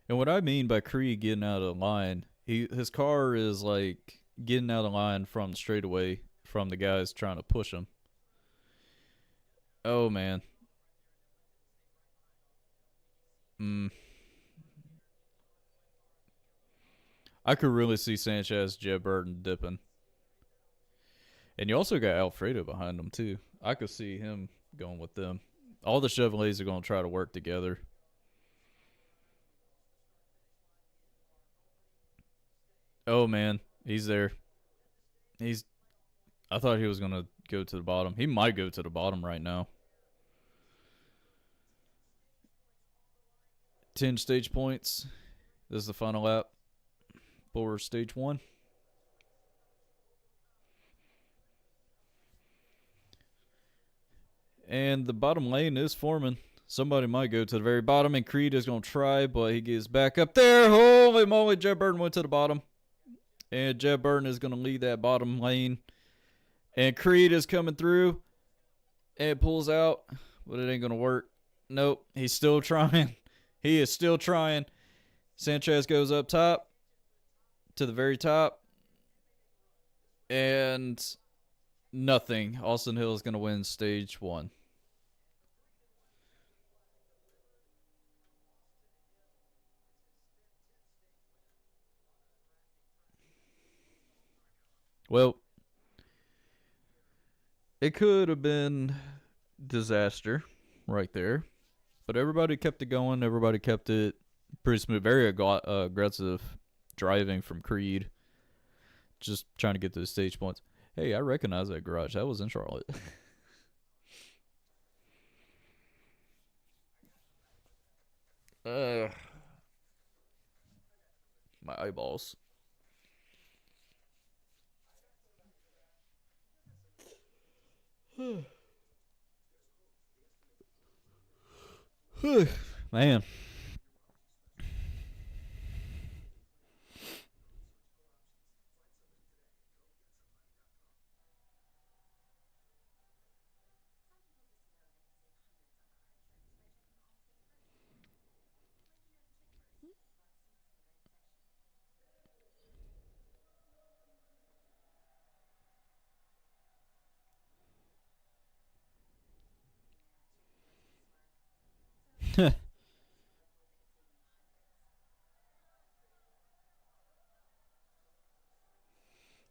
Speaker 1: And what I mean by Creed getting out of line, his car is like getting out of line from the straightaway from the guys trying to push him. Oh man. Mm. I could really see Sanchez, Jeb Burton dipping. And you also got Alfredo behind him too. I could see him going with them. All the Chevrolets are going to try to work together. Oh man, he's there. He's. I thought he was going to go to the bottom. He might go to the bottom right now. 10 stage points. This is the final lap for stage one. And the bottom lane is forming. Somebody might go to the very bottom, and Creed is going to try, but he gets back up there. Holy moly, Jeb Burton went to the bottom. And Jeb Burton is going to lead that bottom lane. And Creed is coming through and pulls out, but it ain't going to work. Nope, he's still trying. He is still trying. Sanchez goes up top to the very top. And nothing. Austin Hill is going to win stage one. Well, it could have been disaster right there, but everybody kept it going. Everybody kept it pretty smooth. Very aggressive driving from Creed. Just trying to get those stage points. Hey, I recognize that garage. That was in Charlotte. uh, my eyeballs. Man.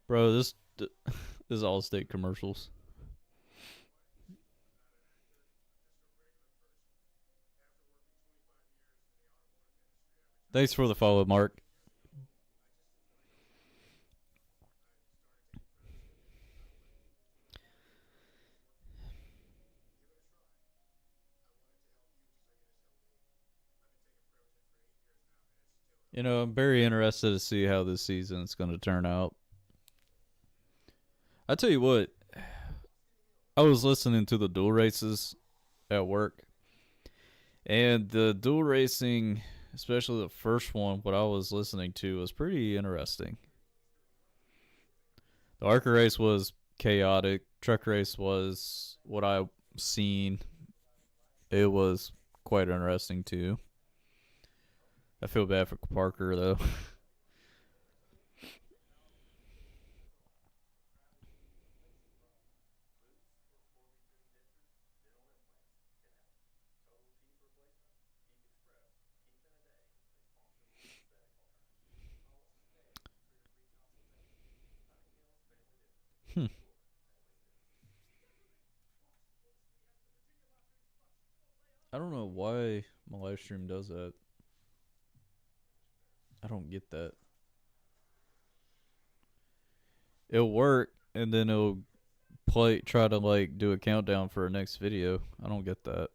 Speaker 1: Bro, this is all state commercials. Thanks for the follow, Mark. You know, I'm very interested to see how this season is going to turn out. I tell you what, I was listening to the dual races at work, and the dual racing, especially the first one, what I was listening to was pretty interesting. The ARCA race was chaotic. Truck race was what I seen. It was quite interesting too. I feel bad for Parker though. Hmm. I don't know why my live stream does that. I don't get that. It'll work and then it'll try to like do a countdown for a next video. I don't get that.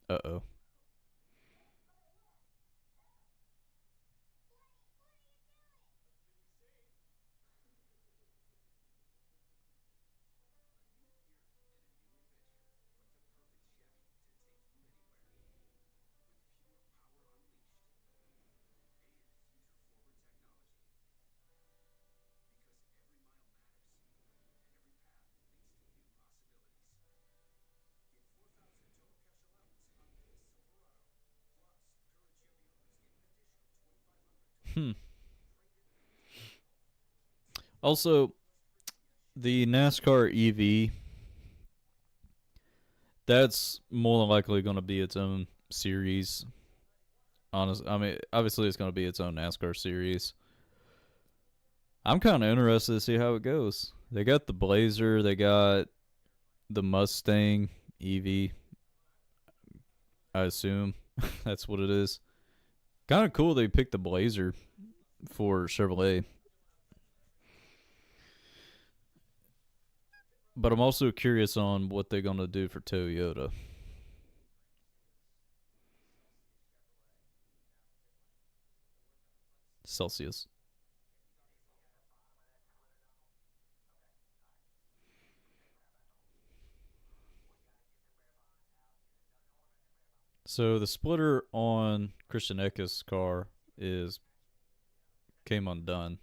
Speaker 1: Uh oh. Hmm. Also, the NASCAR EV, that's more than likely going to be its own series. Honest, I mean, obviously it's going to be its own NASCAR series. I'm kind of interested to see how it goes. They got the Blazer, they got the Mustang EV. I assume that's what it is. Kind of cool they picked the Blazer for Chevrolet, but I'm also curious on what they're gonna do for Toyota. Celsius. So the splitter on Christian Eckes' car is came undone.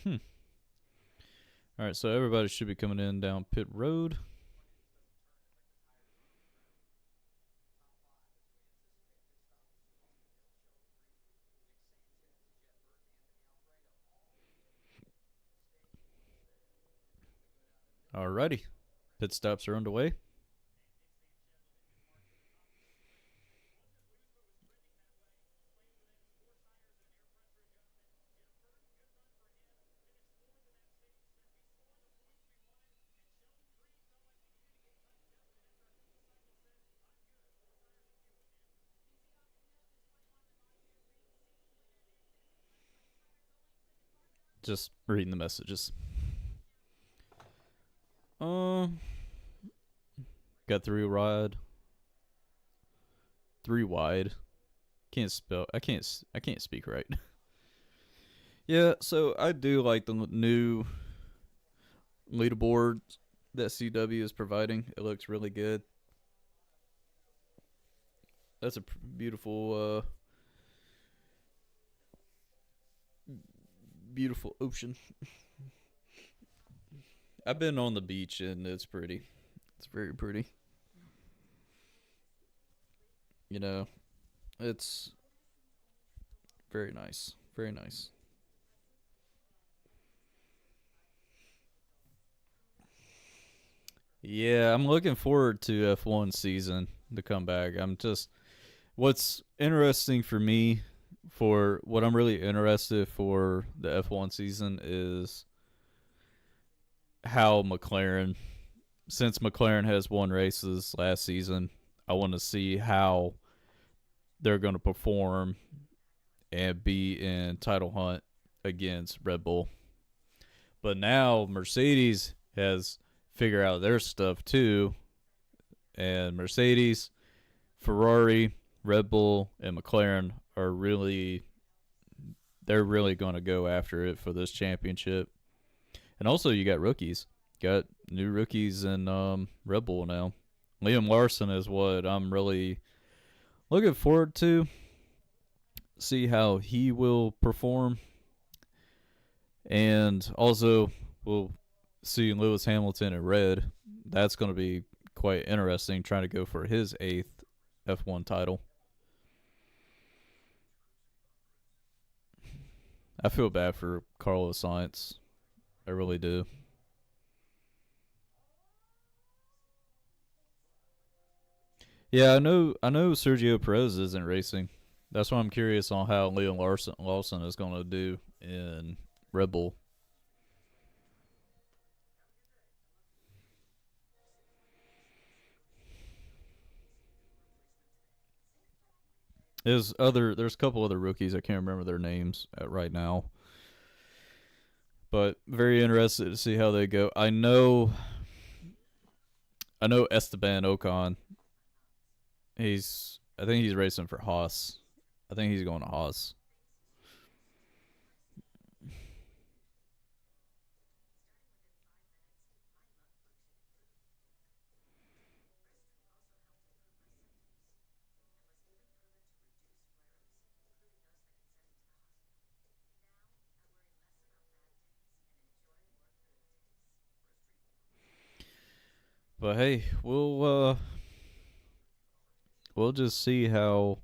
Speaker 1: Hmm. All right, so everybody should be coming in down pit road. Alrighty, pit stops are underway. Just reading the messages. Um, got three wide. Can't spell. I can't. I can't speak right. Yeah, so I do like the new leaderboard that CW is providing. It looks really good. That's a beautiful ocean. I've been on the beach and it's pretty. It's very pretty. You know, it's very nice. Very nice. Yeah, I'm looking forward to F1 season to come back. I'm just what's interesting for me for what I'm really interested for the F1 season is how McLaren, since McLaren has won races last season, I want to see how they're going to perform and be in title hunt against Red Bull. But now Mercedes has figured out their stuff too, and Mercedes, Ferrari, Red Bull, and McLaren are really they're really going to go after it for this championship. And also, you got rookies. Got new rookies in Red Bull now. Liam Larson is what I'm really looking forward to. See how he will perform. And also, we'll see Lewis Hamilton in red. That's going to be quite interesting trying to go for his eighth F1 title. I feel bad for Carlos Sainz. I really do. Yeah, I know Sergio Perez isn't racing. That's why I'm curious on how Leon Lawson is going to do in Red Bull. There's a couple other rookies I can't remember their names right now, but very interested to see how they go. I know Esteban Ocon. I think he's racing for Haas. I think he's going to Haas. But hey, we'll just see how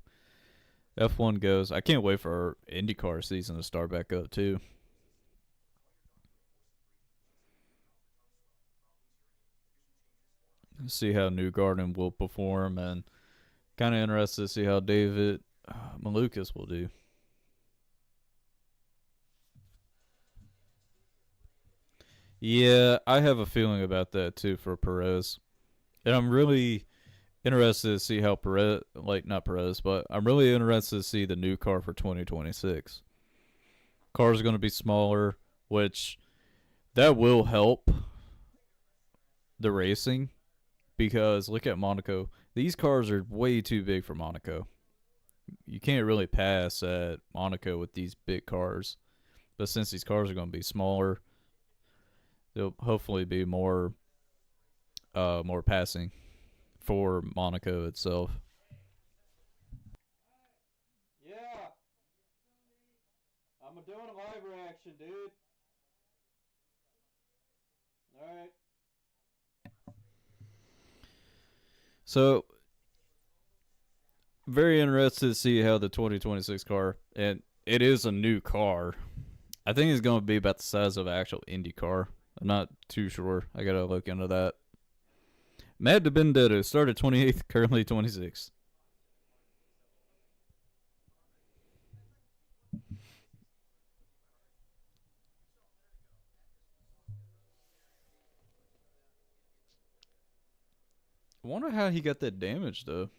Speaker 1: F1 goes. I can't wait for our IndyCar season to start back up too. See how Newgarden will perform, and kind of interested to see how David Malukas will do. Yeah, I have a feeling about that too for Perez, and I'm really interested to see how Perez, like not Perez, but I'm really interested to see the new car for 2026. Car's going to be smaller, which that will help the racing because look at Monaco. These cars are way too big for Monaco. You can't really pass at Monaco with these big cars. But since these cars are going to be smaller, there'll hopefully be more passing for Monaco itself. Yeah, I'm doing a live reaction, dude. All right. So very interested to see how the 2026 car, and it is a new car. I think it's going to be about the size of an actual Indy car. I'm not too sure. I got to look into that. Matt DiBenedetto started 28th, currently 26th. I wonder how he got that damage, though.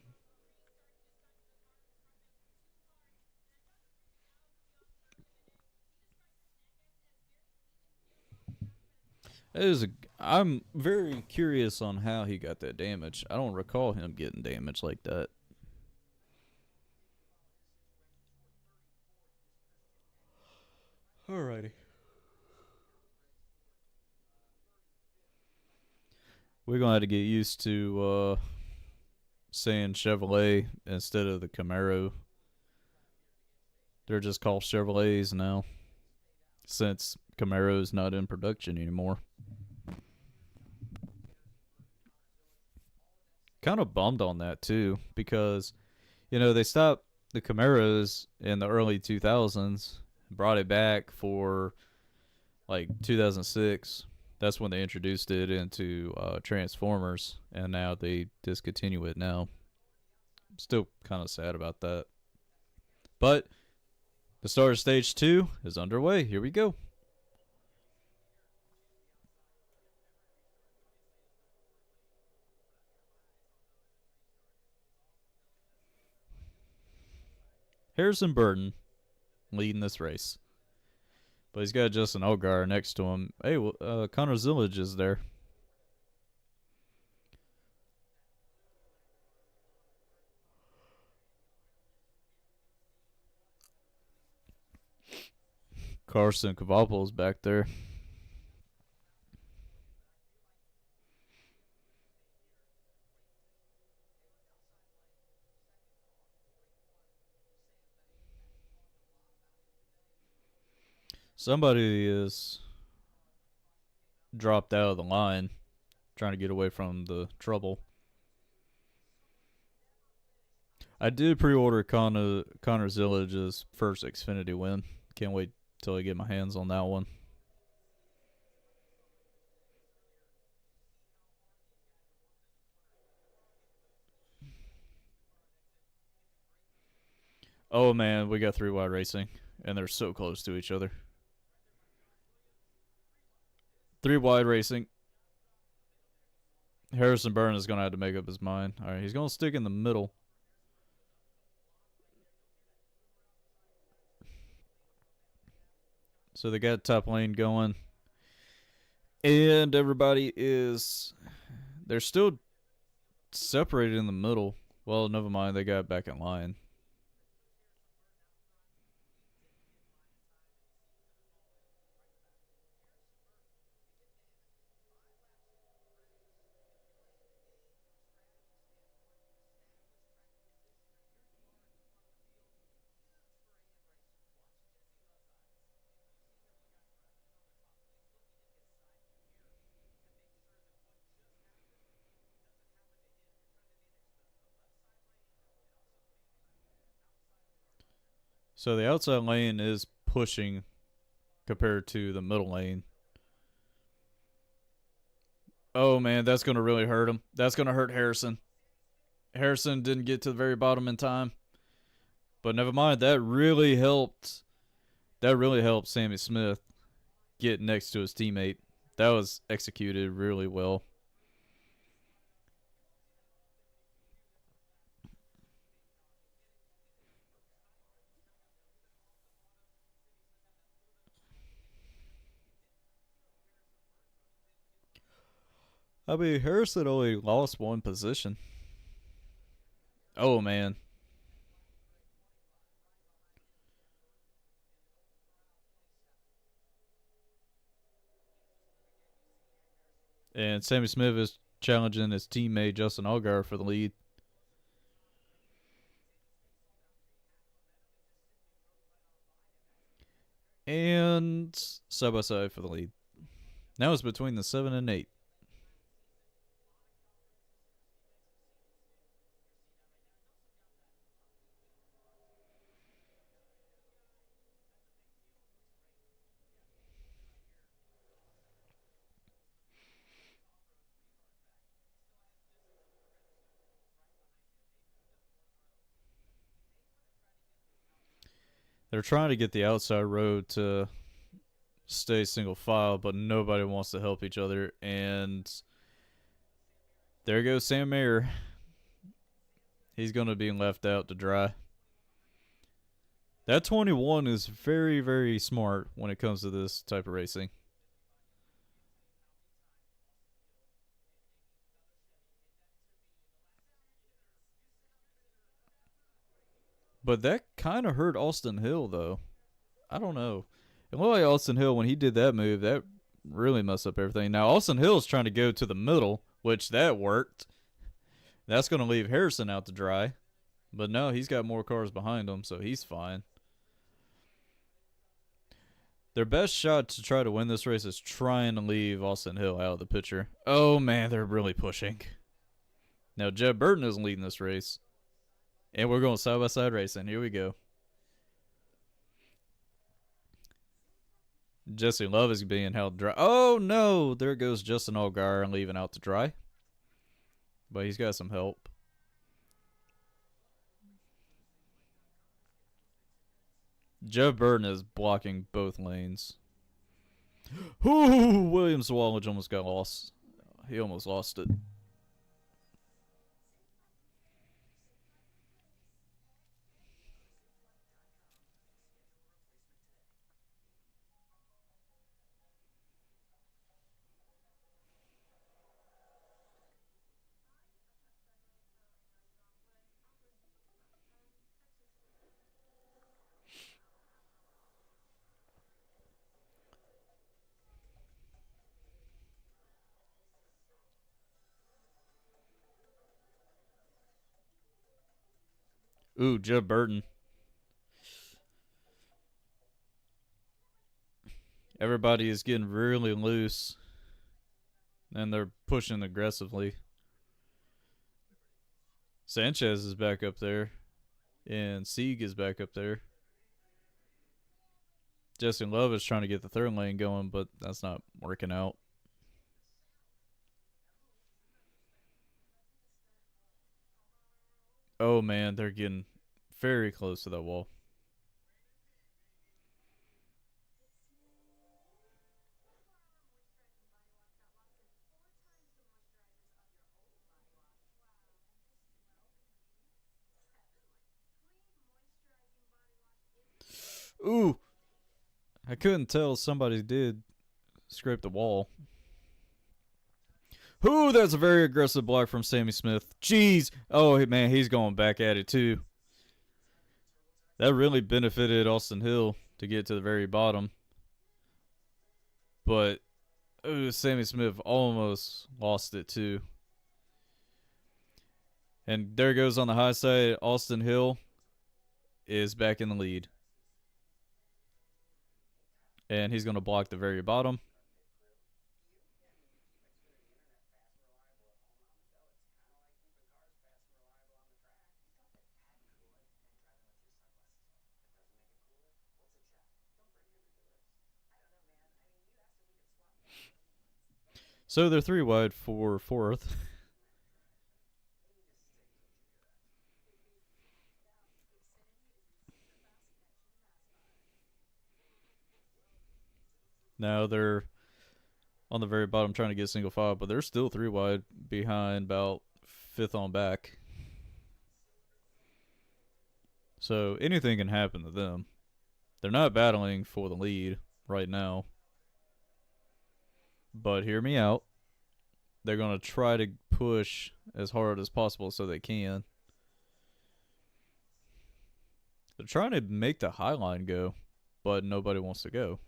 Speaker 1: It is a, I'm very curious on how he got that damage. I don't recall him getting damaged like that. Alrighty. We're going to have to get used to saying Chevrolet instead of the Camaro. They're just called Chevrolets now since Camaro's not in production anymore. Kind of bummed on that too because they stopped the Camaros in the early 2000s, brought it back for like 2006. That's when they introduced it into Transformers, and now they discontinue it now. Still kind of sad about that. But the start of stage 2 is underway. Here we go. Harrison Burton leading this race. But he's got Justin Allgaier next to him. Hey, Connor Zillage is there. Carson Cavapos back there. Somebody is dropped out of the line, trying to get away from the trouble. I did pre-order Connor Zillage's first Xfinity win. Can't wait till I get my hands on that one. Oh man, we got 3 wide racing, and they're so close to each other. 3 wide racing. Harrison Burton is gonna have to make up his mind. All right, he's gonna stick in the middle. So they got top lane going, and everybody is they're still separated in the middle. Well, never mind, they got back in line. So the outside lane is pushing compared to the middle lane. Oh man, that's going to really hurt him. That's going to hurt Harrison. Harrison didn't get to the very bottom in time. But never mind, that really helped. That really helped Sammy Smith get next to his teammate. That was executed really well. I mean, Harrison only lost one position. Oh man. And Sammy Smith is challenging his teammate Justin Allgaier for the lead. And side by side for the lead. Now it's between the 7 and 8. They're trying to get the outside road to stay single file, but nobody wants to help each other. And there goes Sam Mayer. He's going to be left out to dry. That 21 is very, very smart when it comes to this type of racing. But that kind of hurt Austin Hill, though. I don't know. It looked like Austin Hill, when he did that move, that really messed up everything. Now, Austin Hill's trying to go to the middle, which that worked. That's going to leave Harrison out to dry. But no, he's got more cars behind him, so he's fine. Their best shot to try to win this race is trying to leave Austin Hill out of the picture. Oh, man, they're really pushing. Now, Jeb Burton is leading this race. And we're going side by side racing. Here we go. Jesse Love is being held dry. Oh, no. There goes Justin Allgaier and leaving out to dry. But he's got some help. Jeff Burton is blocking both lanes. Ooh, Williams Wallage almost got lost. He almost lost it. Ooh, Jeff Burton. Everybody is getting really loose. And they're pushing aggressively. Sanchez is back up there. And Sieg is back up there. Justin Love is trying to get the third lane going, but that's not working out. Oh man, they're getting very close to that wall. Ooh, I couldn't tell somebody did scrape the wall. Ooh, that's a very aggressive block from Sammy Smith. Jeez. Oh, man, he's going back at it, too. That really benefited Austin Hill to get to the very bottom. But Sammy Smith almost lost it, too. And there goes on the high side. Austin Hill is back in the lead. And he's going to block the very bottom. So they're three wide for fourth. Now they're on the very bottom trying to get single file, but they're still three wide behind about fifth on back. So anything can happen to them. They're not battling for the lead right now, but hear me out. They're going to try to push as hard as possible so they can. They're trying to make the high line go, but nobody wants to go.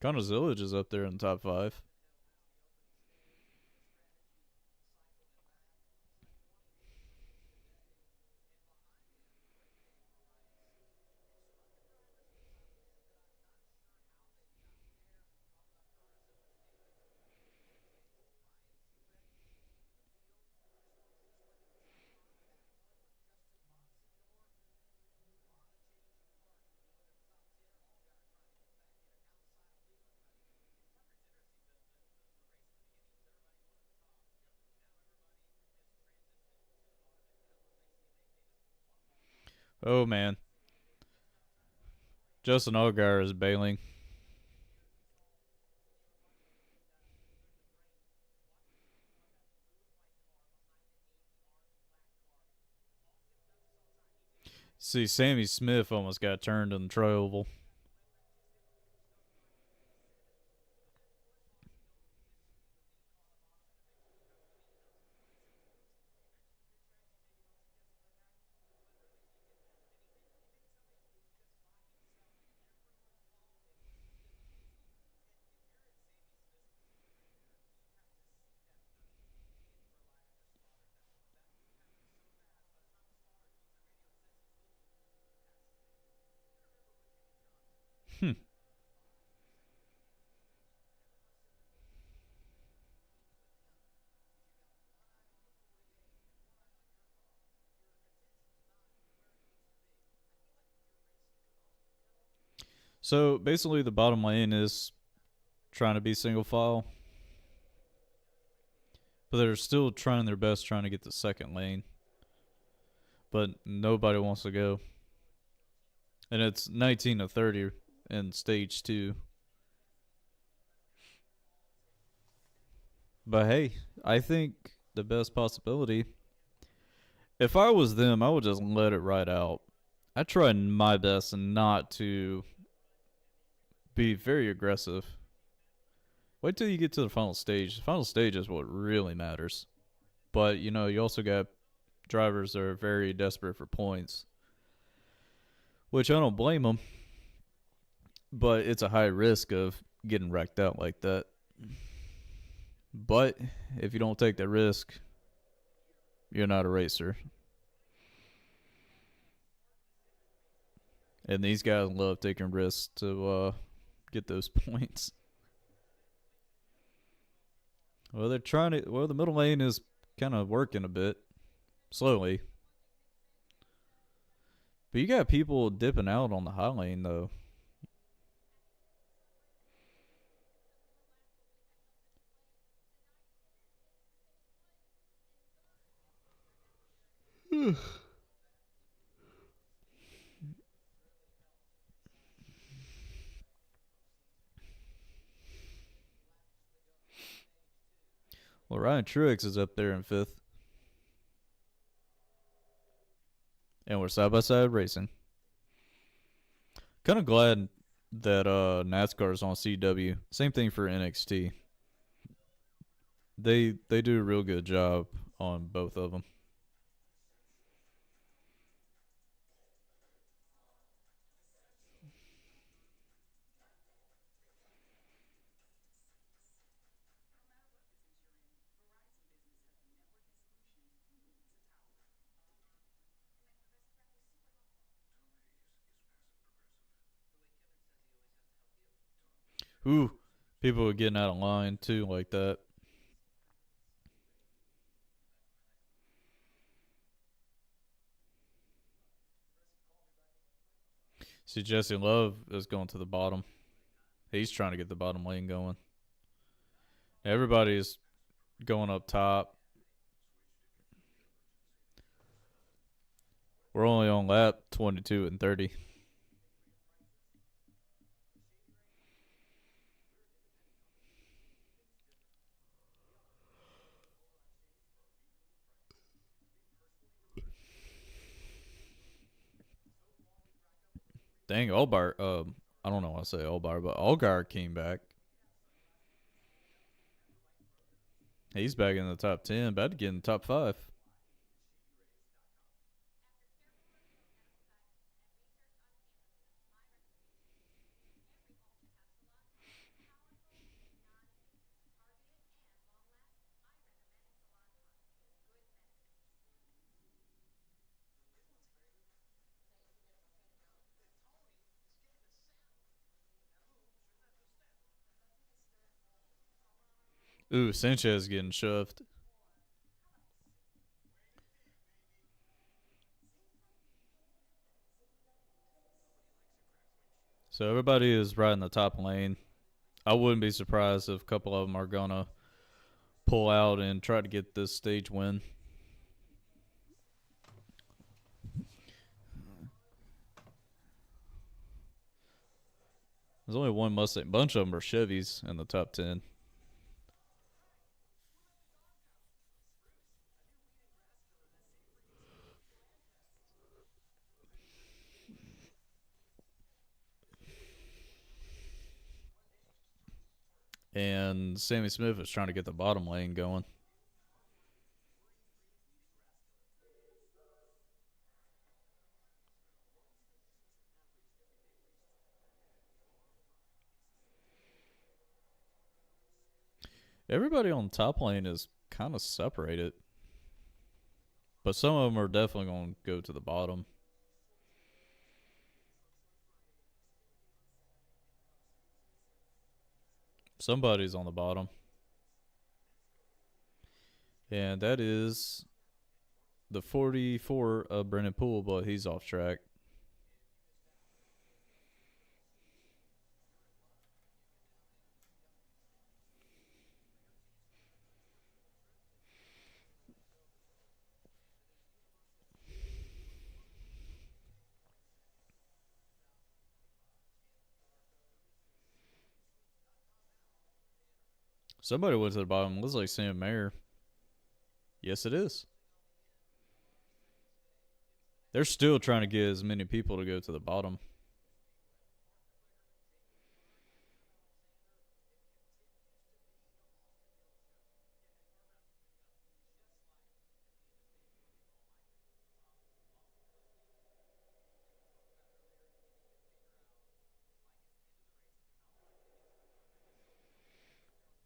Speaker 1: Connor Zillage is up there in the top five. Oh man, Justin Allgaier is bailing. See, Sammy Smith almost got turned in the Troy Hmm. So basically, the bottom lane is trying to be single file, but they're still trying their best trying to get the second lane, but nobody wants to go. And it's 19 to 30 in stage two. But hey, I think the best possibility, if I was them, I would just let it ride out. I try my best not to be very aggressive. Wait till you get to the final stage. The final stage is what really matters. But, you also got drivers that are very desperate for points, which I don't blame them, but it's a high risk of getting wrecked out like that. But if you don't take that risk, you're not a racer. And these guys love taking risks to get those points. Well, they're trying to. Well, the middle lane is kind of working a bit slowly, but you got people dipping out on the high lane though. Well, Ryan Truex is up there in fifth, and we're side by side racing. Kind of glad that NASCAR is on CW. Same thing for NXT. They do a real good job on both of them. Ooh, people are getting out of line too like that. See, Jesse Love is going to the bottom. He's trying to get the bottom lane going. Everybody's going up top. We're only on lap 22 and 30. Dang, Allbar. I don't know why I say Allbar, but Allgar came back. He's back in the top 10, about to get in the top 5. Ooh, Sanchez getting shoved. So everybody is right in the top lane. I wouldn't be surprised if a couple of them are going to pull out and try to get this stage win. There's only one Mustang. Bunch of them are Chevys in the top 10. And Sammy Smith is trying to get the bottom lane going. Everybody on the top lane is kind of separated. But some of them are definitely going to go to the bottom. Somebody's on the bottom. And that is the 44 of Brennan Poole, but he's off track. Somebody went to the bottom. Looks like Sam Mayer. Yes, it is. They're still trying to get as many people to go to the bottom.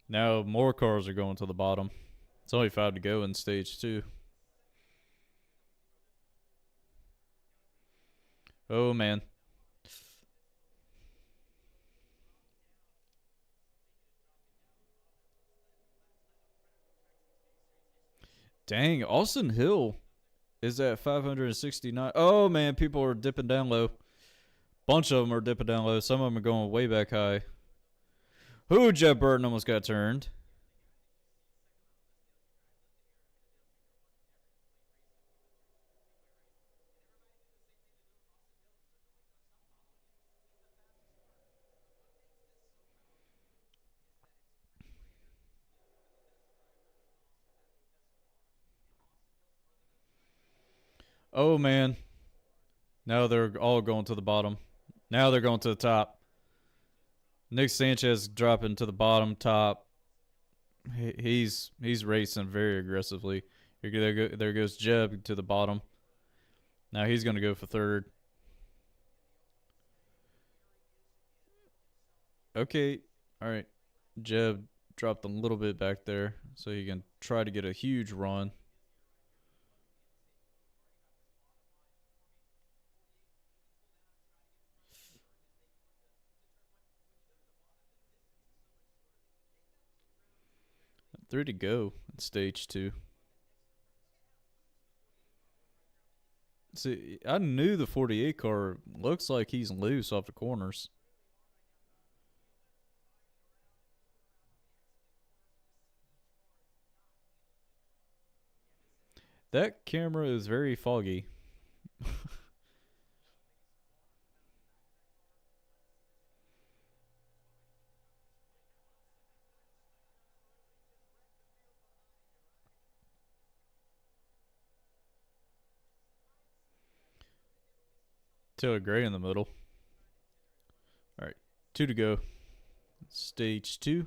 Speaker 1: Now more cars are going to the bottom. It's only 5 to go in stage 2. Oh, man. Dang, Austin Hill is at 569. Oh, man, people are dipping down low. Bunch of them are dipping down low. Some of them are going way back high. Who? Jeff Burton almost got turned. Oh, man. Now they're all going to the bottom. Now they're going to the top. Nick Sanchez dropping to the bottom top. He's racing very aggressively. There goes Jeb to the bottom. Now he's going to go for third. Okay, all right. Jeb dropped a little bit back there so he can try to get a huge run. Three to go in stage 2. See, I knew the 48 car looks like he's loose off the corners. That camera is very foggy. Taylor Gray in the middle. All right, 2 to go. Stage 2.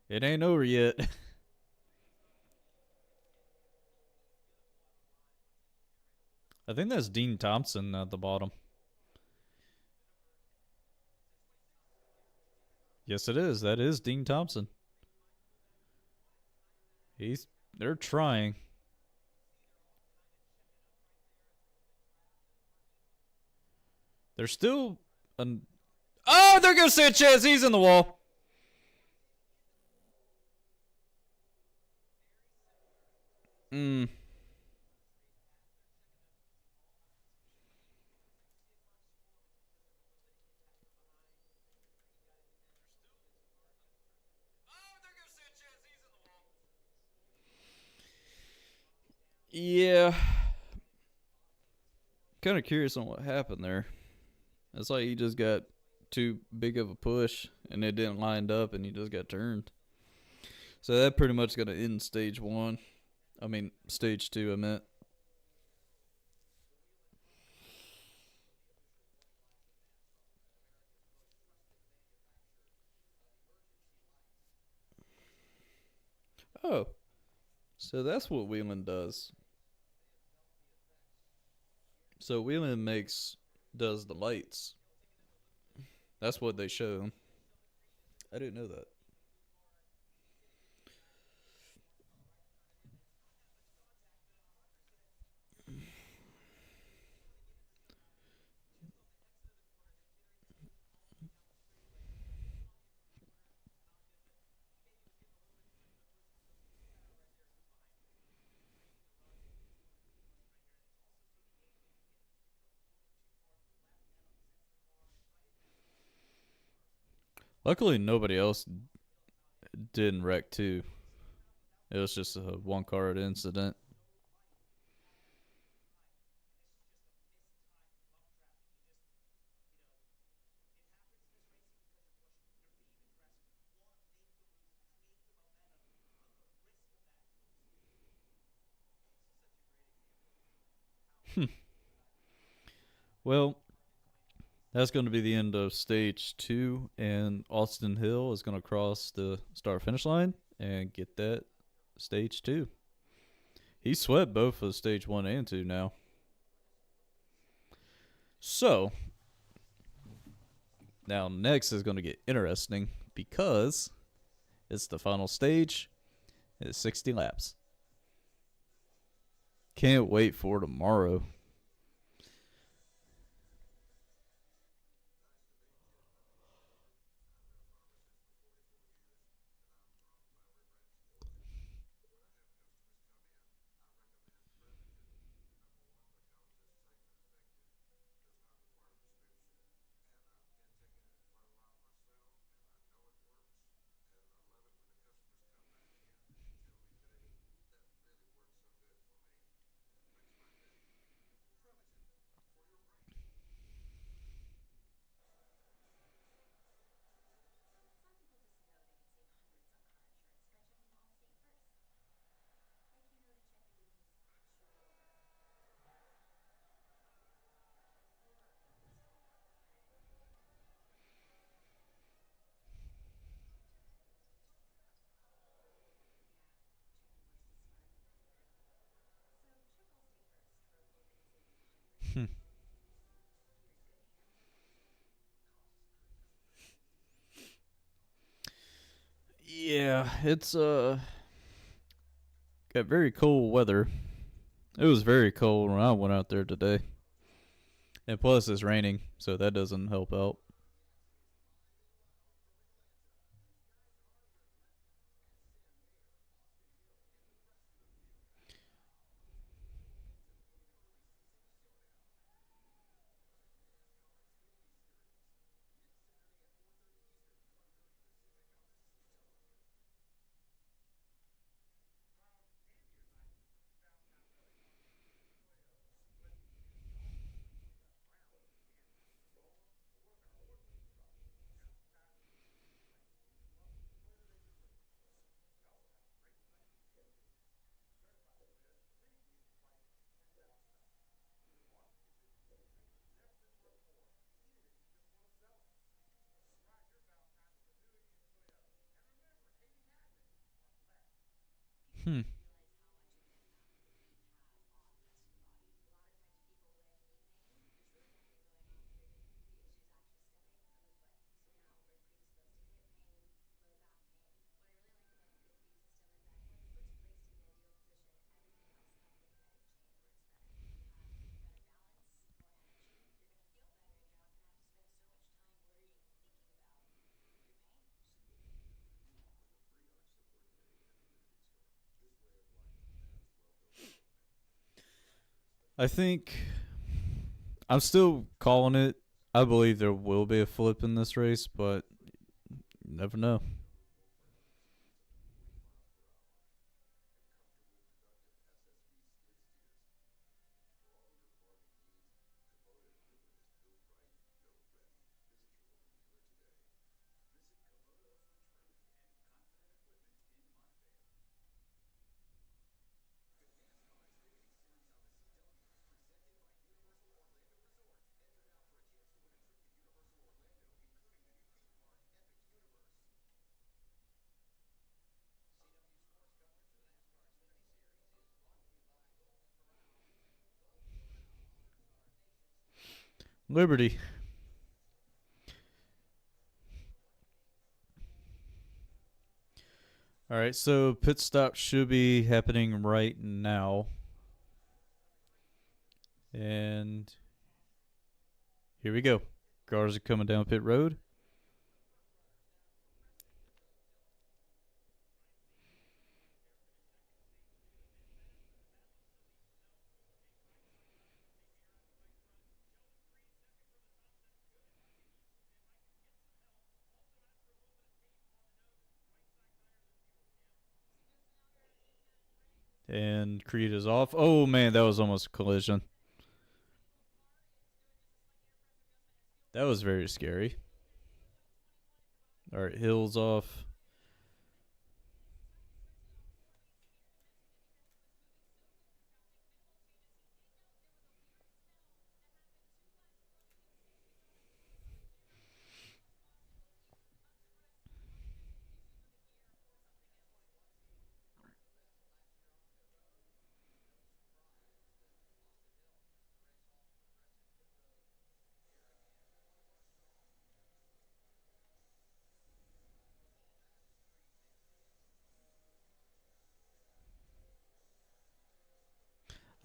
Speaker 1: It ain't over yet. I think that's Dean Thompson at the bottom. Yes, it is. That is Dean Thompson. He's they're trying. They're still an oh, there goes Sanchez. He's in the wall. Mm. Yeah, kind of curious on what happened there. It's like he just got too big of a push and it didn't line up and he just got turned. So that pretty much going to end stage 1. I mean, stage 2, I meant. Oh, so that's what Wheeling does. So Wheeling does the lights. That's what they show. I didn't know that. Luckily, nobody else didn't wreck too. It was just a one car incident. Well, that's going to be the end of stage 2, and Austin Hill is going to cross the start finish line and get that stage 2. He swept both of stage 1 and 2 now. So, now next is going to get interesting because it's the final stage. It's 60 laps. Can't wait for tomorrow. Yeah, it's got very cold weather. It was very cold when I went out there today. And plus it's raining, so that doesn't help out. Hmm. I think I'm still calling it. I believe there will be a flip in this race, but you never know. Liberty. All right, so pit stop should be happening right now. And here we go. Cars are coming down pit road. And Creed is off. Oh man, that was almost a collision. That was very scary. All right, Hill's off.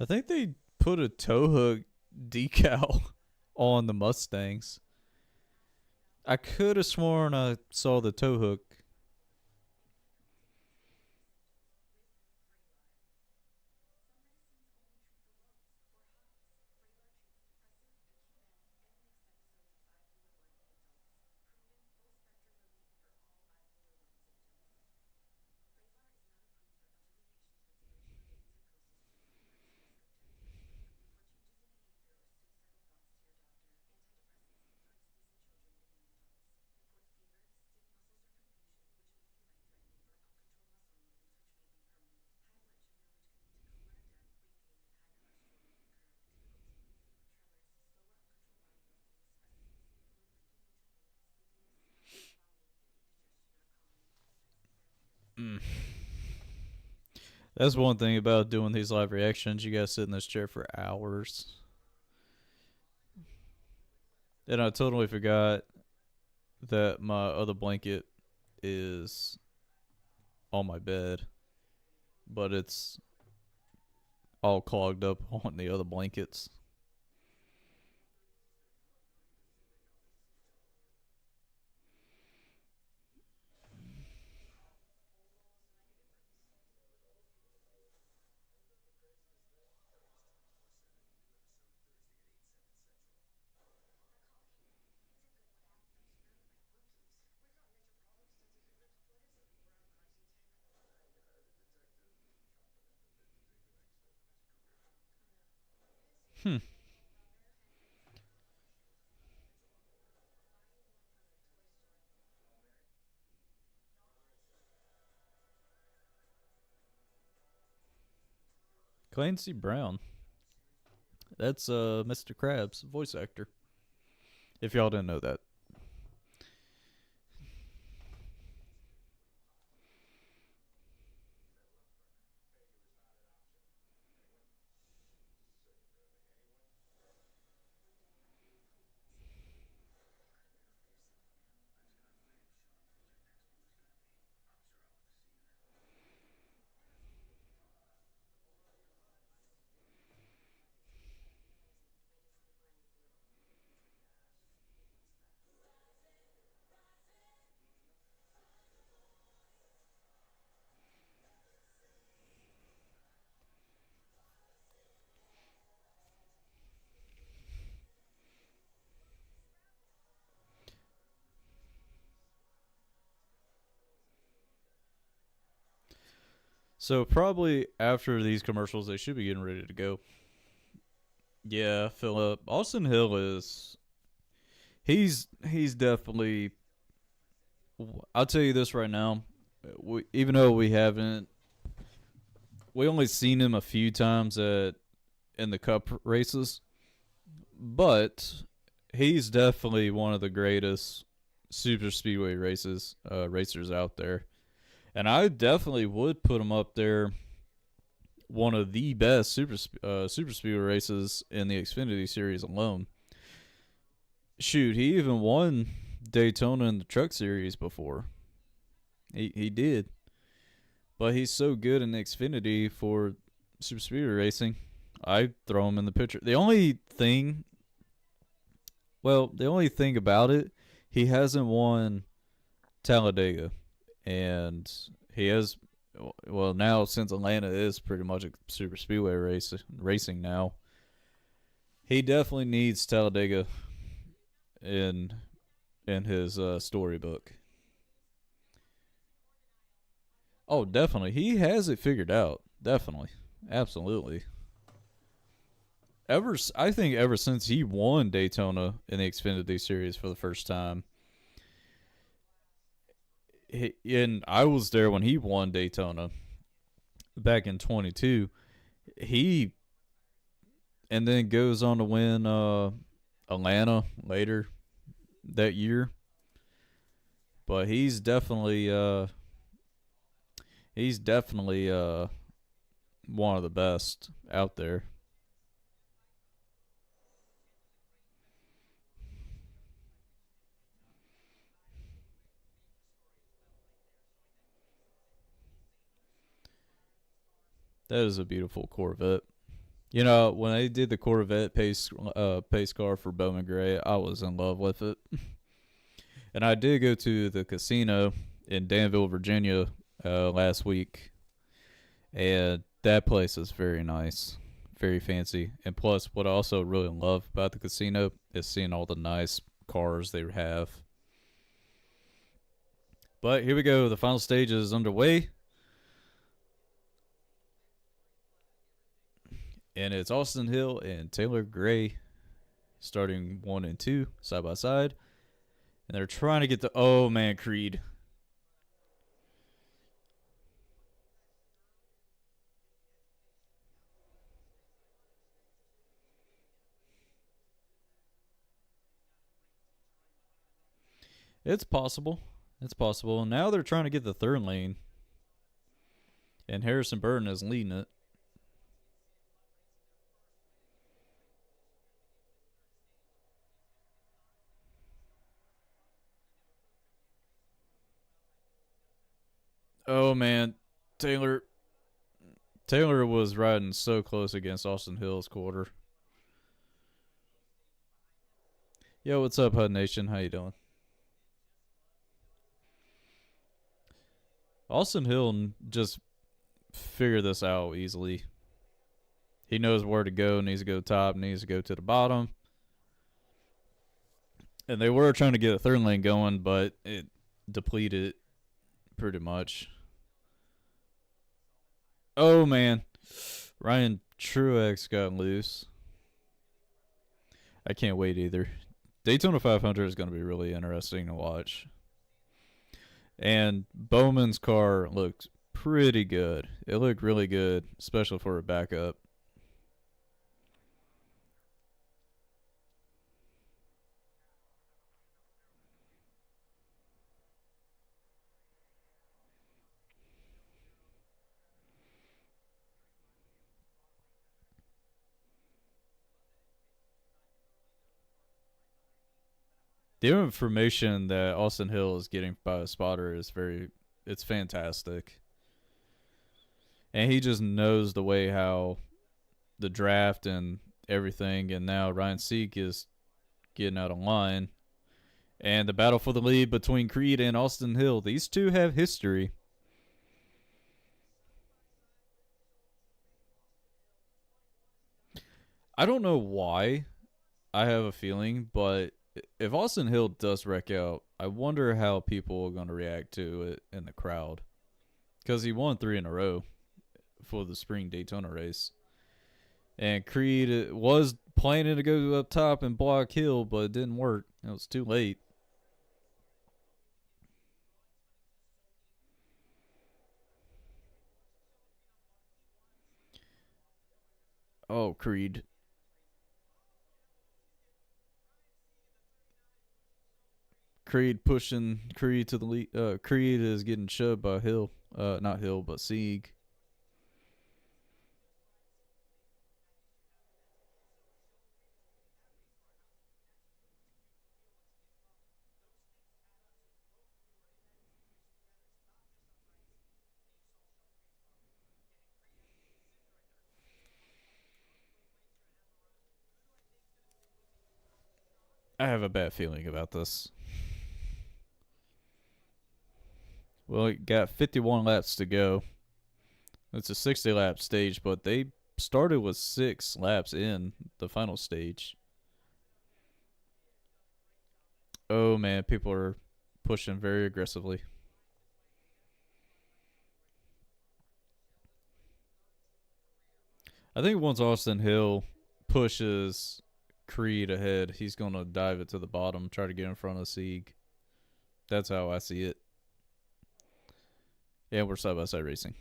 Speaker 1: I think they put a tow hook decal on the Mustangs. I could have sworn I saw the tow hook. Mm. That's one thing about doing these live reactions. You gotta sit in this chair for hours. And I totally forgot that my other blanket is on my bed, but it's all clogged up on the other blankets. Hmm. Clancy Brown. That's Mr. Krabs, voice actor. If y'all didn't know that. So probably after these commercials, they should be getting ready to go. Yeah, Philip. Austin Hill is he's definitely. I'll tell you this right now. Even though we only seen him a few times in the Cup races, but he's definitely one of the greatest super speedway racers out there, and I definitely would put him up there. One of the best super speedway races in the Xfinity series alone. Shoot, he even won Daytona in the Truck Series before. He did, but he's so good in the Xfinity for super speedway racing. I throw him in the picture. The only thing about it, he hasn't won Talladega, and he has. Well, now since Atlanta is pretty much a super speedway racing now, he definitely needs Talladega in his storybook. Oh, definitely, he has it figured out. Definitely, absolutely. I think ever since he won Daytona in the Xfinity Series for the first time, and I was there when he won Daytona back in 22. He and then goes on to win Atlanta later that year. But he's definitely one of the best out there. That is a beautiful Corvette. You know, when they did the Corvette pace car for Bowman Gray, I was in love with it. And I did go to the casino in Danville, Virginia, last week, and that place is very nice, very fancy. And plus, what I also really love about the casino is seeing all the nice cars they have. But here we go. The final stage is underway, and it's Austin Hill and Taylor Gray starting 1 and 2 side by side, and they're trying to get the oh man Creed. It's possible. It's possible. And now they're trying to get the third lane, and Harrison Burton is leading it. Oh man, Taylor Taylor was riding so close against Austin Hill's quarter. Yo, what's up, HUD Nation? How you doing? Austin Hill just figured this out easily. He knows where to go. Needs to go top. Needs to go to the bottom. And they were trying to get a third lane going, but it depleted pretty much. Oh man, Ryan Truex got loose. I can't wait either. Daytona 500 is going to be really interesting to watch. And Bowman's car looked pretty good. It looked really good, especially for a backup. The information that Austin Hill is getting by a spotter is it's fantastic. And he just knows the way how the draft and everything. And now Ryan Seek is getting out of line. And the battle for the lead between Creed and Austin Hill. These two have history. I don't know why. I have a feeling, but if Austin Hill does wreck out, I wonder how people are going to react to it in the crowd. Because he won 3 in a row. for the spring Daytona race. And Creed was planning to go up top and block Hill, but it didn't work. It was too late. Oh, Creed. Creed pushing Creed to the lead. Creed is getting shoved by Hill. Not Hill, but Sieg. I have a bad feeling about this. Well, it got 51 laps to go. It's a 60 lap stage, but they started with 6 laps in the final stage. Oh man, people are pushing very aggressively. I think once Austin Hill pushes Creed ahead, he's going to dive it to the bottom, try to get in front of Sieg. That's how I see it. Yeah, we're side by side racing.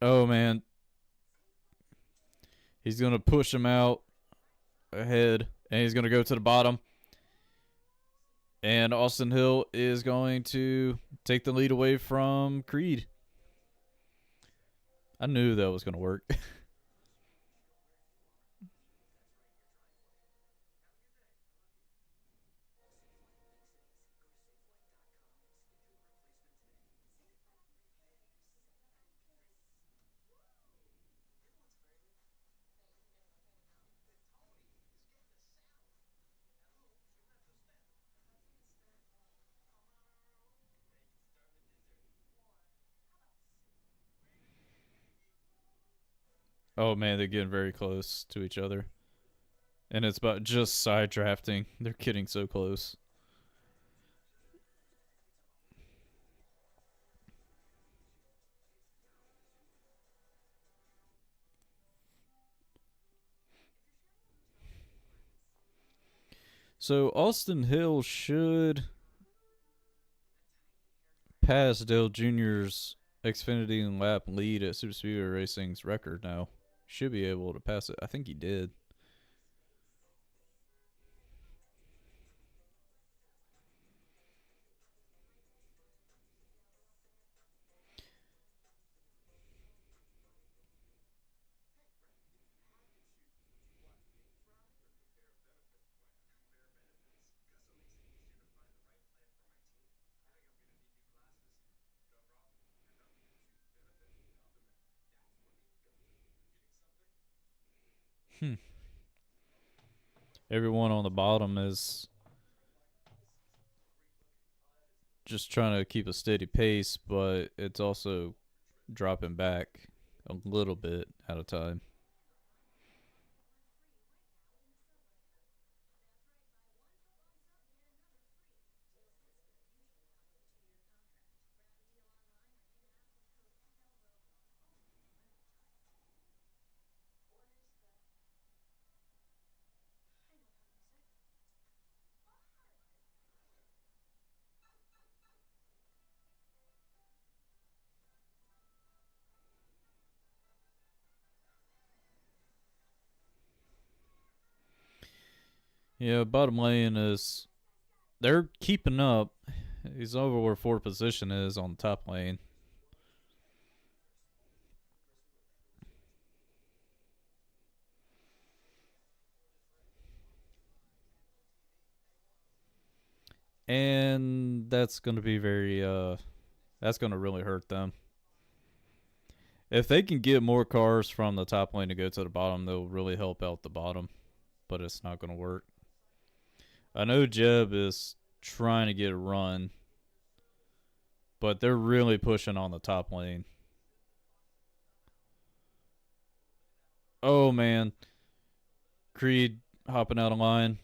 Speaker 1: Oh man, he's going to push him out ahead, and he's going to go to the bottom. And Austin Hill is going to take the lead away from Creed. I knew that was going to work. Oh man, they're getting very close to each other. And it's about just side drafting. They're getting so close. So Austin Hill should pass Dale Jr.'s Xfinity and lap lead at Super Speedway Racing's record now. Should be able to pass it. I think he did. Hmm. Everyone on the bottom is just trying to keep a steady pace, but it's also dropping back a little bit at a time. Yeah, bottom lane is they're keeping up. He's over where fourth position is on the top lane. And that's going to be very that's going to really hurt them. If they can get more cars from the top lane to go to the bottom, they'll really help out the bottom. But it's not going to work. I know Jeb is trying to get a run, but they're really pushing on the top lane. Oh man, Creed hopping out of line.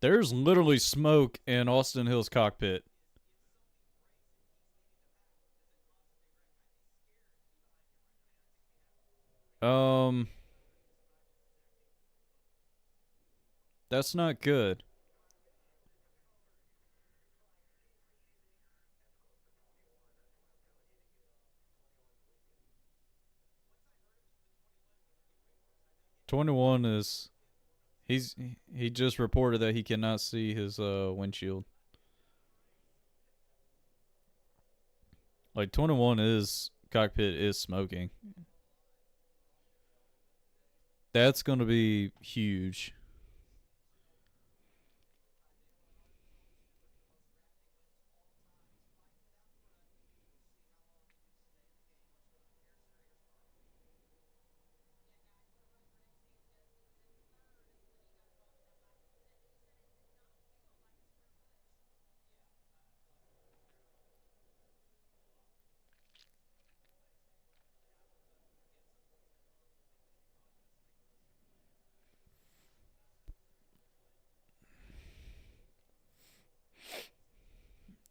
Speaker 1: There's literally smoke in Austin Hill's cockpit. Um, that's not good. .21 is he's he just reported that he cannot see his windshield. Like 21 is cockpit is smoking. That's going to be huge.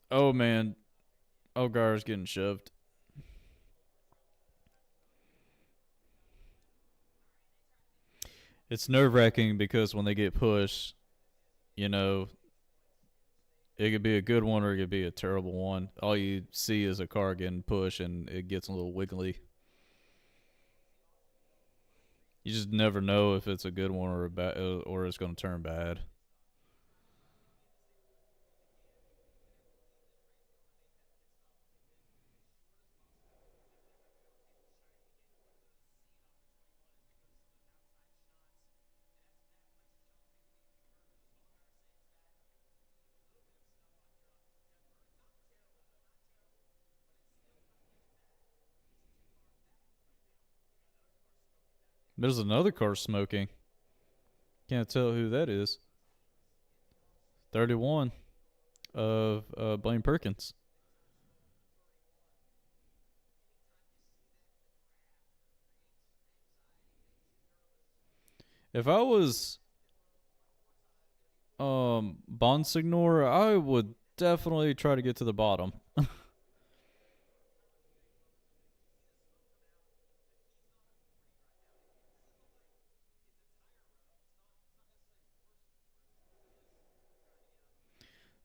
Speaker 1: Oh man, Elgar's getting shoved. It's nerve wracking because when they get pushed, you know, it could be a good one or it could be a terrible one. All you see is a car getting pushed and it gets a little wiggly. You just never know if it's a good one or a bad, or it's going to turn bad. There's another car smoking. Can't tell who that is. 31 of Blaine Perkins. If I was Bonsignor, I would definitely try to get to the bottom.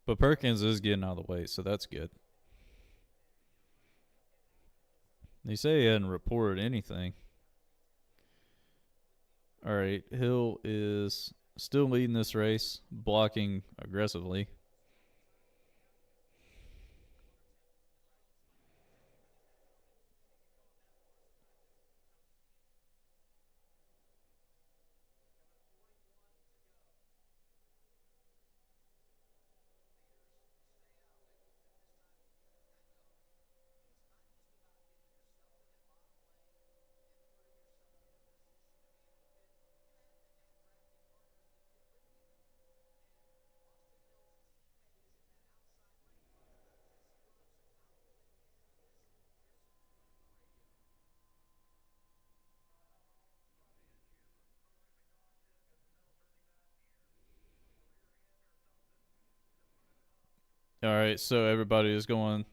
Speaker 1: But Perkins is getting out of the way, so that's good. They say he hadn't reported anything. All right, Hill is still leading this race, blocking aggressively. All right, so everybody is going,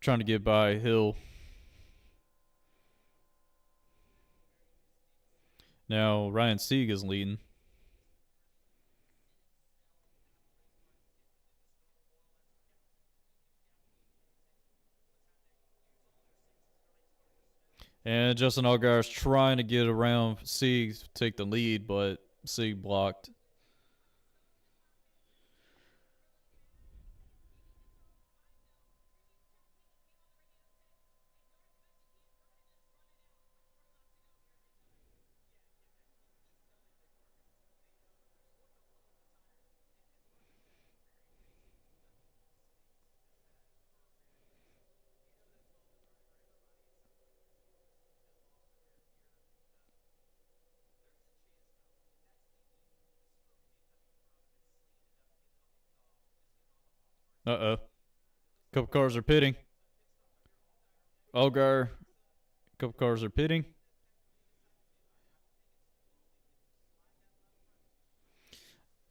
Speaker 1: trying to get by Hill. Now Ryan Sieg is leading. And Justin Allgaier is trying to get around Sieg, take the lead, but Sieg blocked. Uh-oh. Couple cars are pitting. Allgaier. Couple cars are pitting.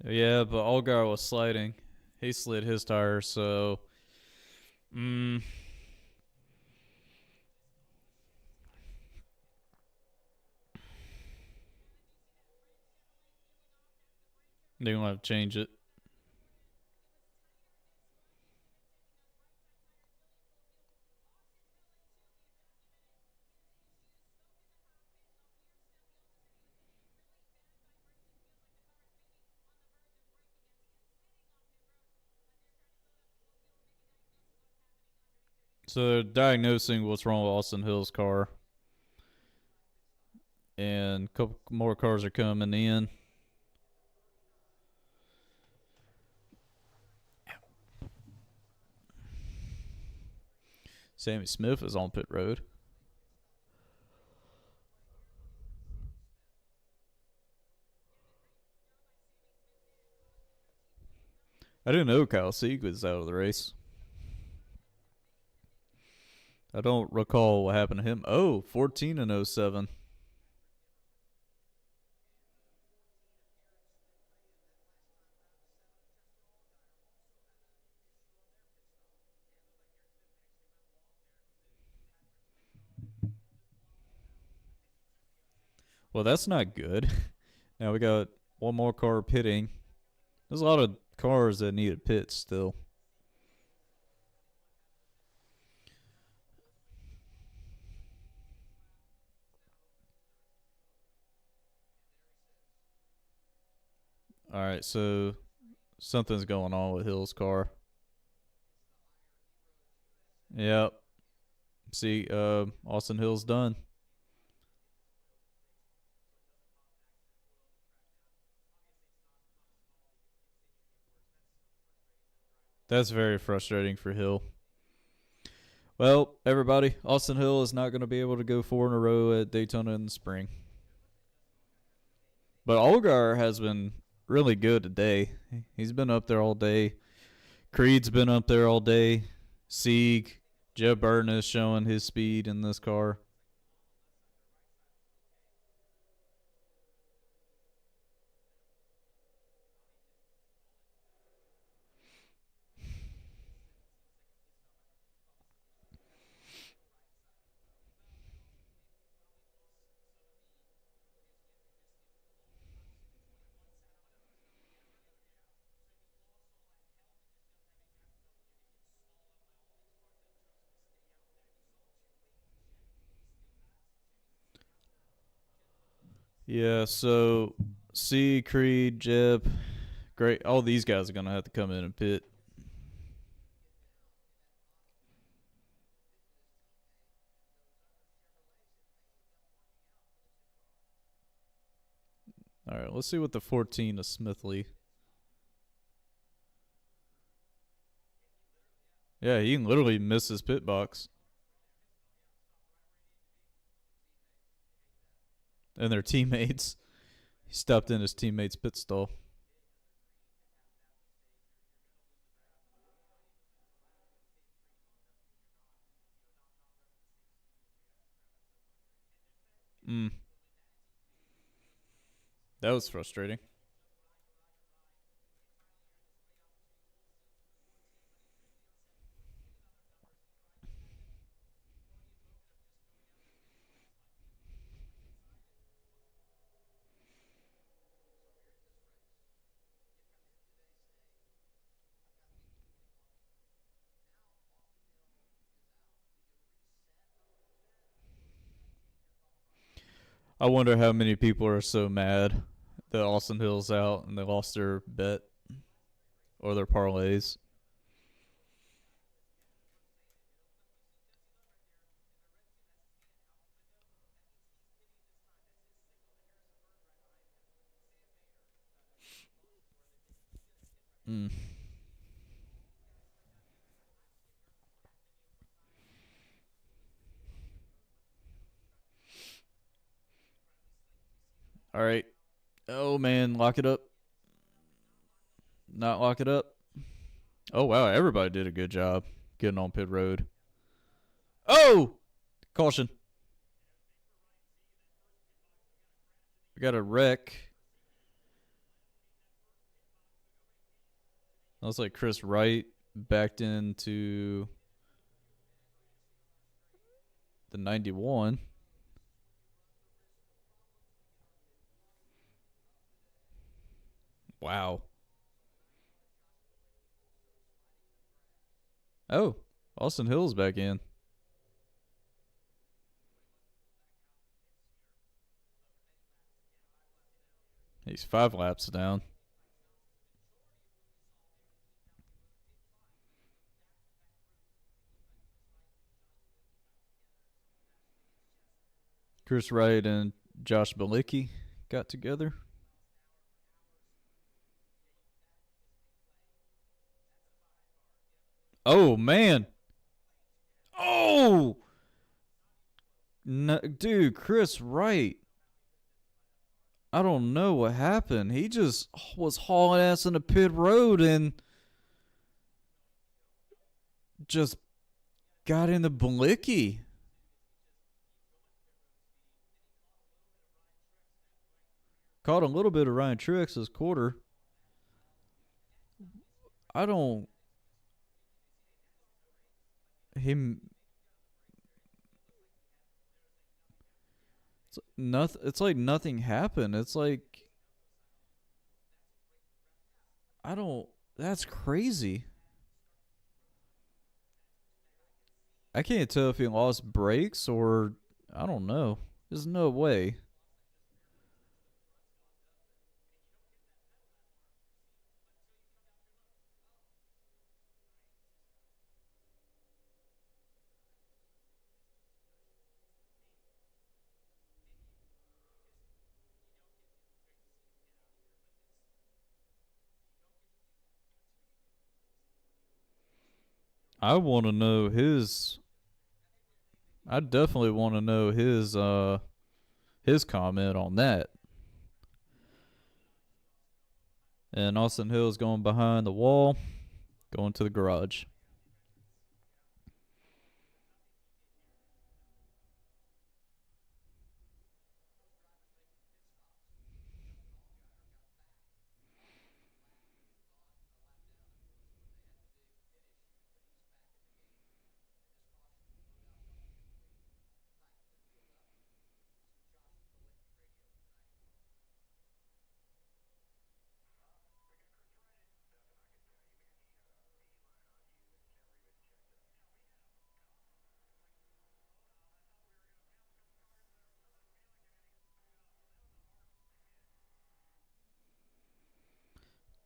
Speaker 1: Yeah, but Allgaier was sliding. He slid his tire, so mm, they're gonna have to change it. So they're diagnosing what's wrong with Austin Hill's car, and a couple more cars are coming in. Sammy Smith is on pit road. I didn't know Kyle Sieg was out of the race. I don't recall what happened to him. Oh, 14 and 07. Well, that's not good. Now we got one more car pitting. There's a lot of cars that needed pits still. All right, so something's going on with Hill's car. Yep. See, Austin Hill's done. That's very frustrating for Hill. Well, everybody, Austin Hill is not going to be able to go 4 in a row at Daytona in the spring. But Allgaier has been really good today. He's been up there all day. Creed's been up there all day. Sieg, Joe Burton is showing his speed in this car. Yeah, so C, Creed, Jeb, great. All these guys are going to have to come in and pit. All right, let's see what the 14 of Smithley. Yeah, he can literally miss his pit box. And their teammates. He stopped in his teammate's pit stall. Mm, that was frustrating. I wonder how many people are so mad that Austin Hill's out and they lost their bet or their parlays. Mm. All right. Oh man, lock it up. Not lock it up. Oh wow, everybody did a good job getting on pit road. Oh, caution! We got a wreck. Looks like Chris Wright backed into the 91. Wow. Oh, Austin Hill's back in. He's 5 laps down. Chris Wright and Josh Balicki got together. Oh man. Oh, no, dude, Chris Wright. I don't know what happened. He just was hauling ass in the pit road and just got into Balicki. Caught a little bit of Ryan Truex this quarter. I don't. Him. It's nothing. It's like nothing happened. It's like I don't. That's crazy. I can't tell if he lost brakes or I don't know. There's no way. I want to know his. I definitely want to know his comment on that. And Austin Hill's going behind the wall, going to the garage.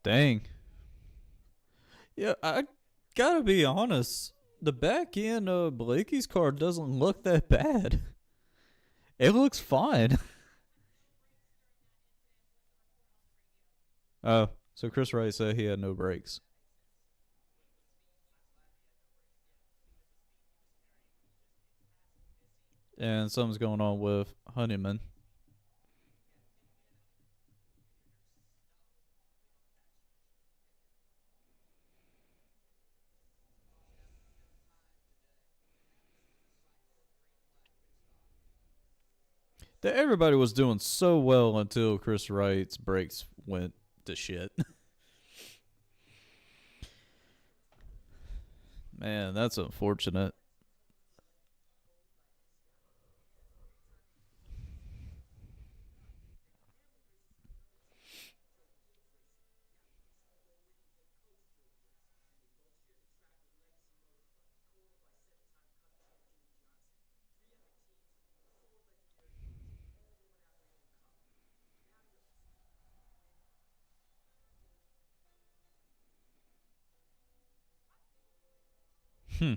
Speaker 1: Dang. Yeah, I gotta be honest. The back end of Blakey's car doesn't look that bad. It looks fine. Oh, so Chris Wright said he had no brakes. And something's going on with Honeyman. That everybody was doing so well until Chris Wright's brakes went to shit. Man, that's unfortunate. Hmm.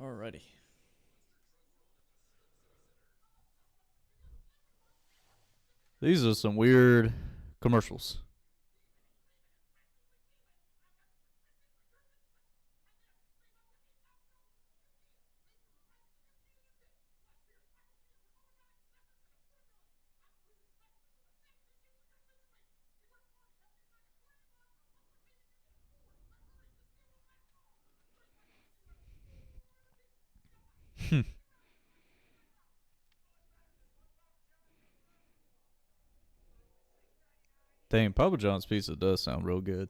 Speaker 1: Alrighty. These are some weird commercials. Dang, Papa John's pizza does sound real good.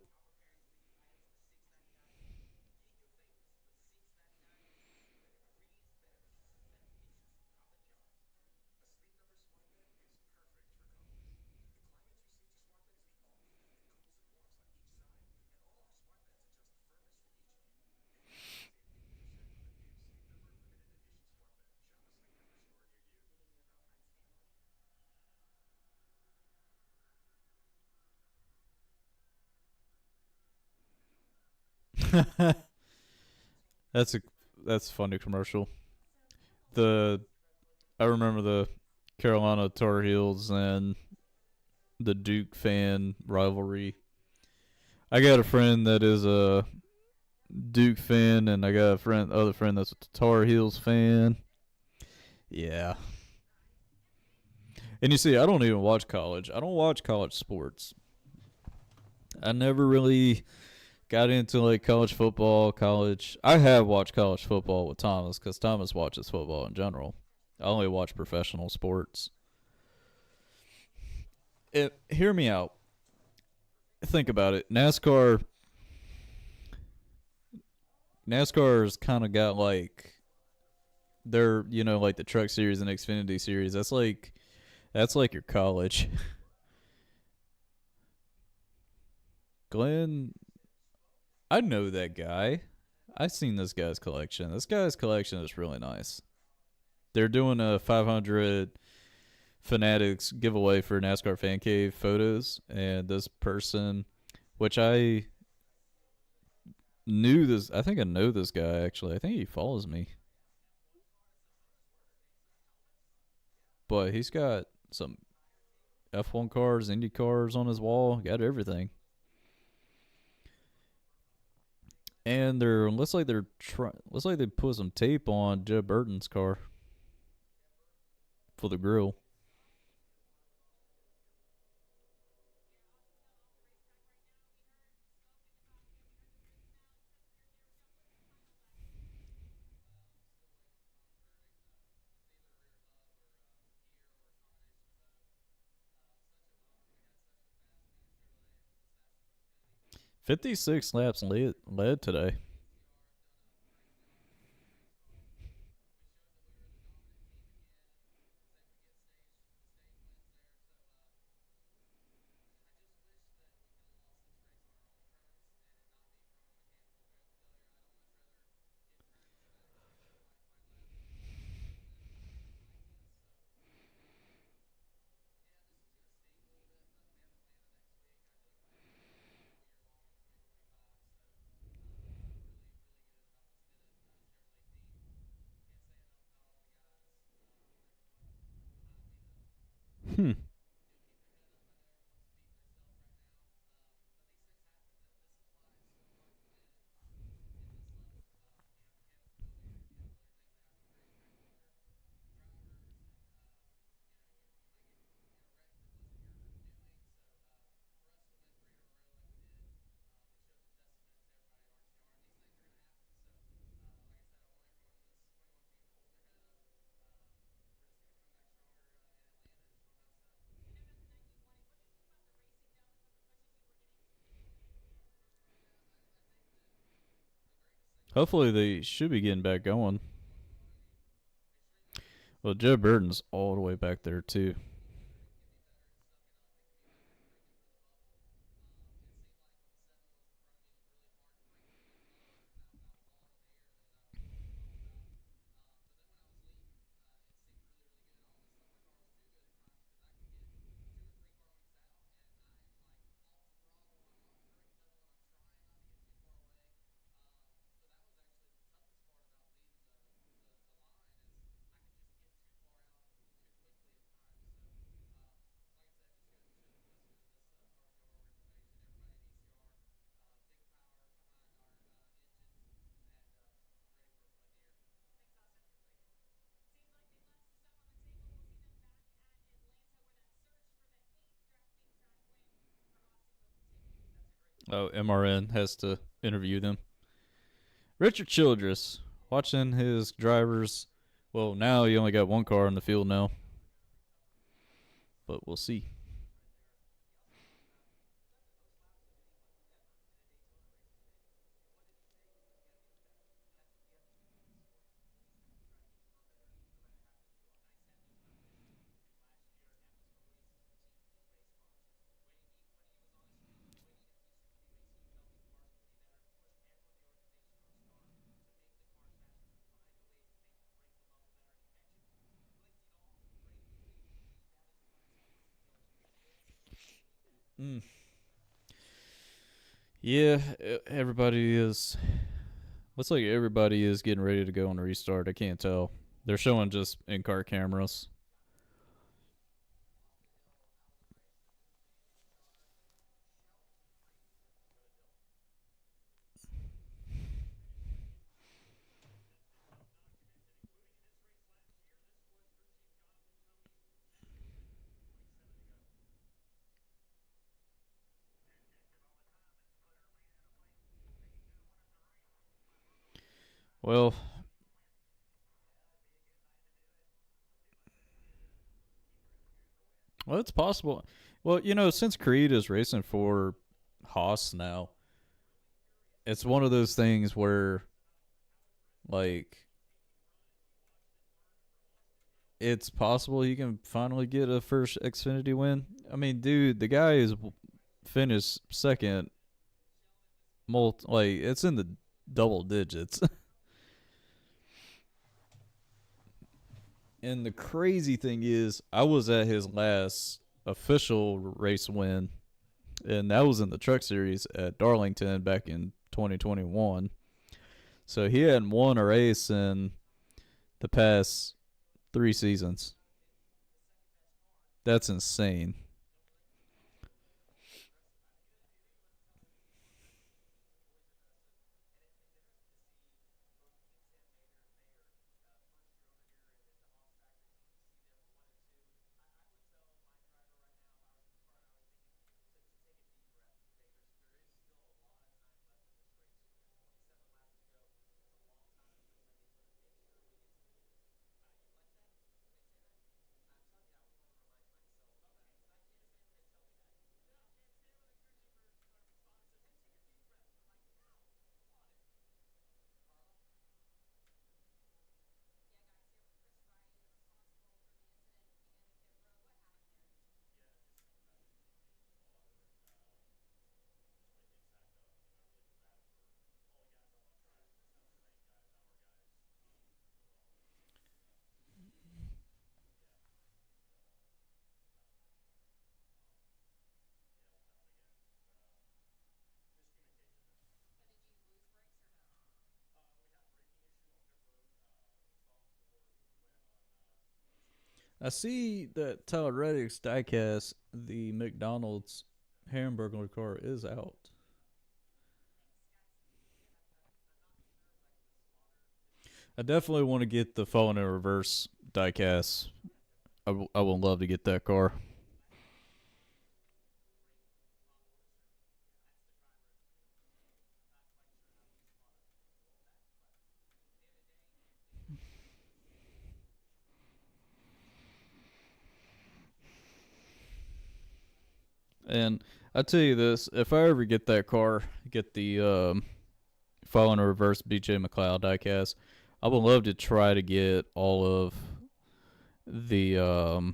Speaker 1: that's a that's a funny commercial. The I remember the Carolina Tar Heels and the Duke fan rivalry. I got a friend that is a Duke fan, and I got a other friend that's a Tar Heels fan. Yeah, and you see, I don't even watch college. I don't watch college sports. I never really got into like college football, college. I have watched college football with Thomas because Thomas watches football in general. I only watch professional sports. Hear me out. Think about it. NASCAR's kind of got like they're like the Truck Series and Xfinity Series. That's like your college. Glenn, I know that guy. I've seen this guy's collection. This guy's collection is really nice. They're doing a 500 Fanatics giveaway for NASCAR Fan Cave photos, and this person, which I think I know this guy actually. I think he follows me, but he's got some F1 cars, Indy cars on his wall. Got everything, and looks like they put some tape on Joe Burton's car for the grill. 56 laps led today. Hmm. Hopefully they should be getting back going. Well, Joe Burton's all the way back there too. Oh, MRN has to interview them. Richard Childress, watching his drivers. Well, now he only got one car in the field now, but we'll see. Mm. Yeah, everybody is. Looks like everybody is getting ready to go on a restart. I can't tell. They're showing just in-car cameras. Well, well, it's possible. Well, since Creed is racing for Haas now, it's one of those things where, like, it's possible he can finally get a first Xfinity win. I mean, dude, the guy is finished second, like it's in the double digits. And the crazy thing is, I was at his last official race win, and that was in the Truck Series at Darlington back in 2021. So he hadn't won a race in the past 3 seasons. That's insane. I see that Tyler Reddick's diecast, the McDonald's hamburger car, is out. I definitely want to get the phone in reverse diecast. I would love to get that car. And I tell you this: if I ever get that car, get the phone in reverse BJ McLeod diecast, I would love to try to get all of the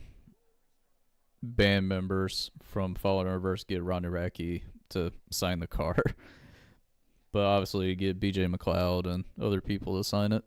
Speaker 1: band members from Fallen in Reverse, get Ronnie Radke to sign the car. But obviously, get BJ McLeod and other people to sign it.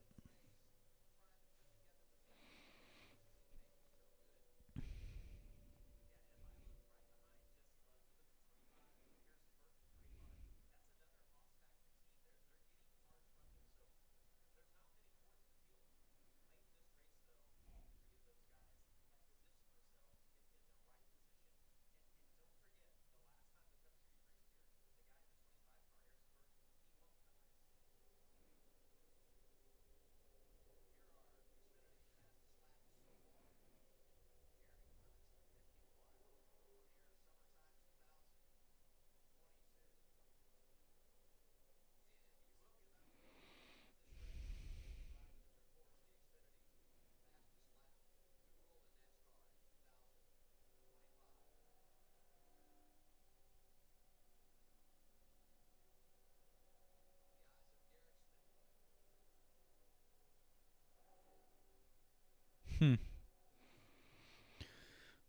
Speaker 1: Hmm.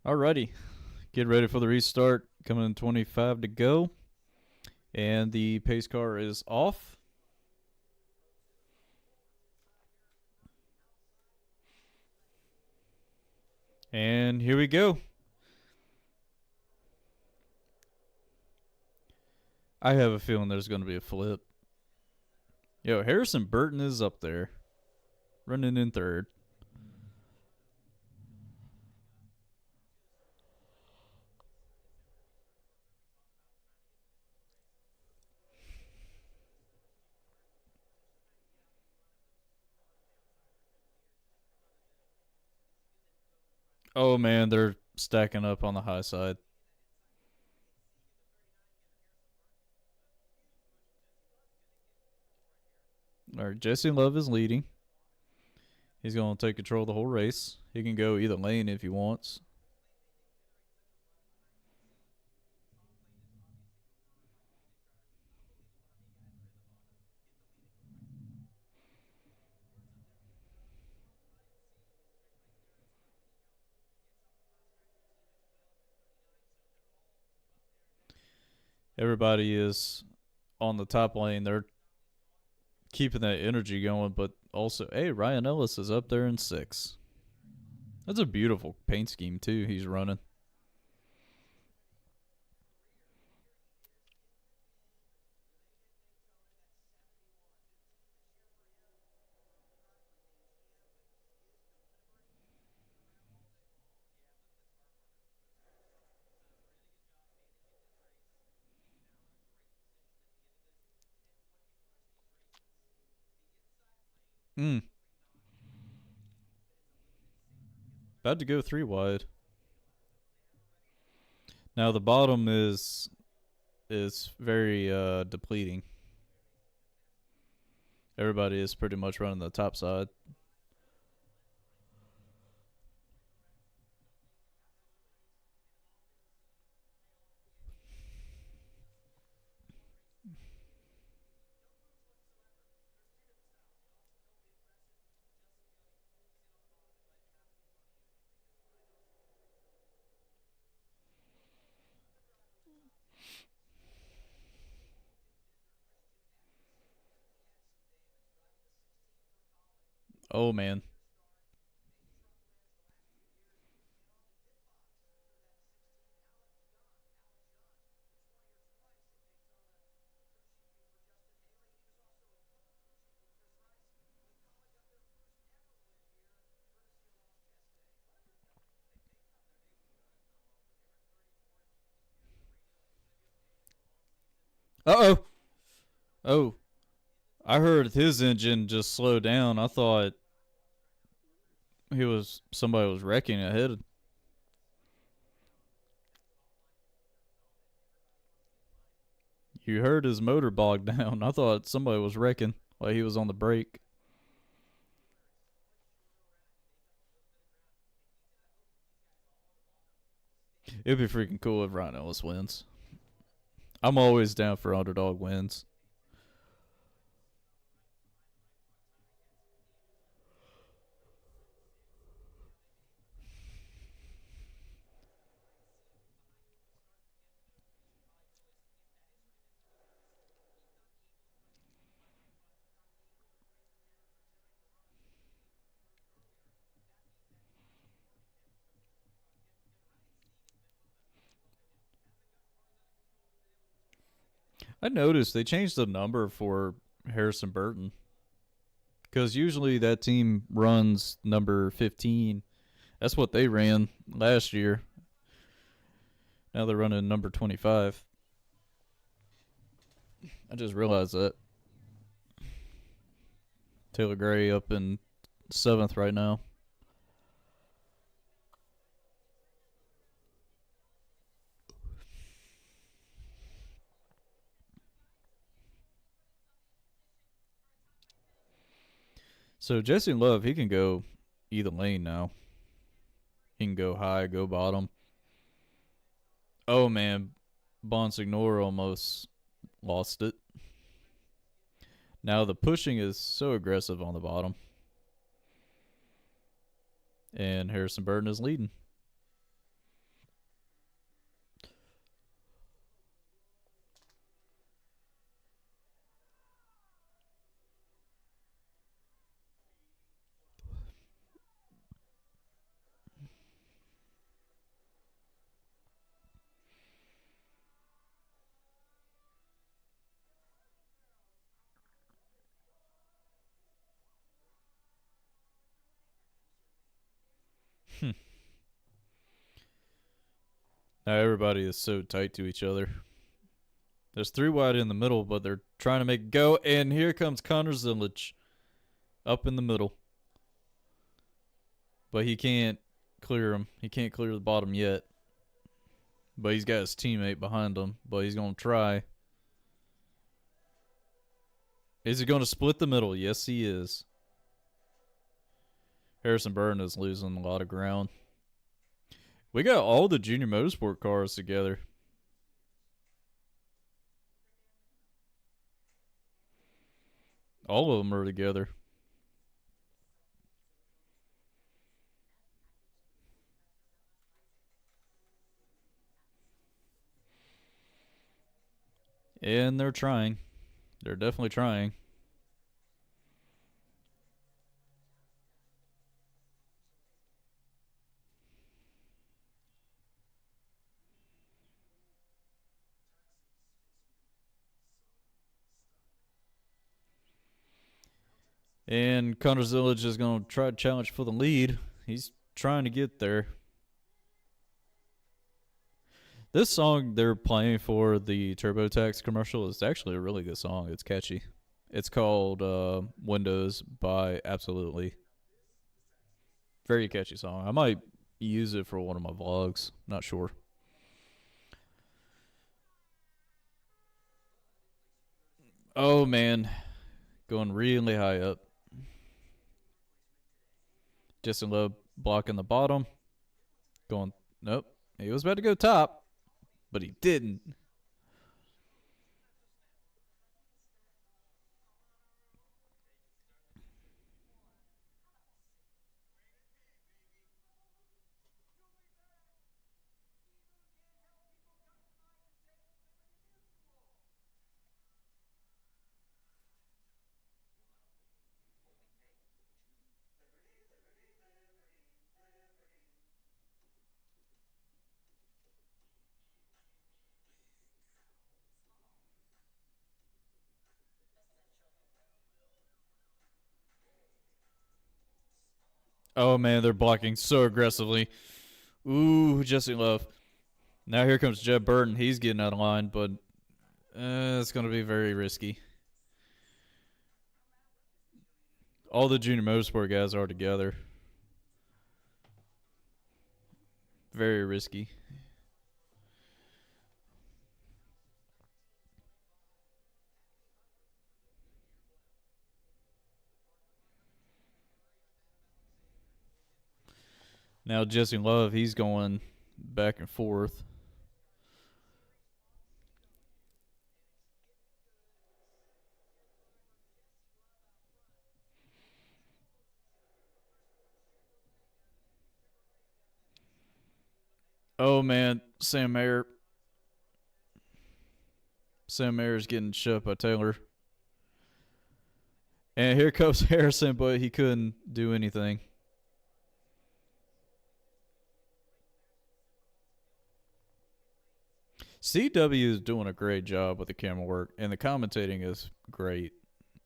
Speaker 1: Alrighty. Get ready for the restart. Coming in 25 to go. And the pace car is off. And here we go. I have a feeling there's going to be a flip. Yo, Harrison Burton is up there, running in third. Oh man, they're stacking up on the high side. All right, Jesse Love is leading. He's going to take control of the whole race. He can go either lane if he wants. Everybody is on the top lane. They're keeping that energy going, but also, hey, Ryan Ellis is up there in six. That's a beautiful paint scheme, too, he's running. Hmm. About to go three wide. Now the bottom is very depleting. Everybody is pretty much running the top side. Oh man. Uh oh. Oh, I heard his engine just slow down. I thought somebody was wrecking ahead. You heard his motor bogged down. I thought somebody was wrecking while he was on the brake. It'd be freaking cool if Ryan Ellis wins. I'm always down for underdog wins. I noticed they changed the number for Harrison Burton because usually that team runs number 15. That's what they ran last year. Now they're running number 25. I just realized that. Taylor Gray up in seventh right now. So Jesse Love, he can go either lane now. He can go high, go bottom. Oh man, Bonsignor almost lost it. Now the pushing is so aggressive on the bottom. And Harrison Burton is leading. Now everybody is so tight to each other. There's 3 wide in the middle, but they're trying to make it go. And here comes Connor Zilic up in the middle. But he can't clear him. He can't clear the bottom yet. But he's got his teammate behind him. But he's going to try. Is he going to split the middle? Yes, he is. Harrison Burton is losing a lot of ground. We got all the junior motorsport cars together. All of them are together. And they're trying. They're definitely trying. And Connor Zilic is going to try to challenge for the lead. He's trying to get there. This song they're playing for the TurboTax commercial is actually a really good song. It's catchy. It's called Windows by Absolutely. Very catchy song. I might use it for one of my vlogs. Not sure. Oh, man. Going really high up. Justin Love blocking the bottom. Going, nope. He was about to go top, but he didn't. Oh, man, they're blocking so aggressively. Ooh, Justin Love. Now here comes Jeb Burton. He's getting out of line, but it's going to be very risky. All the junior motorsport guys are together. Very risky. Now Jesse Love, he's going back and forth. Oh man, Sam Mayer. Sam Mayer's getting shut by Taylor. And here comes Harrison, but he couldn't do anything. CW is doing a great job with the camera work, and the commentating is great.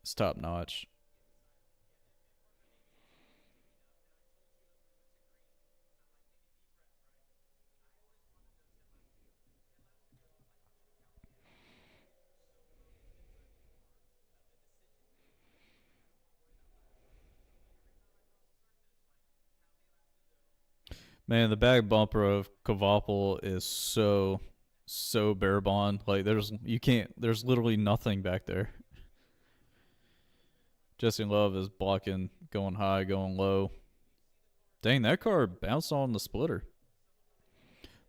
Speaker 1: It's top notch. Man, the back bumper of Kavapel is so bare bond. Like there's literally nothing back there. Jesse Love is blocking, going high, going low. Dang, that car bounced on the splitter.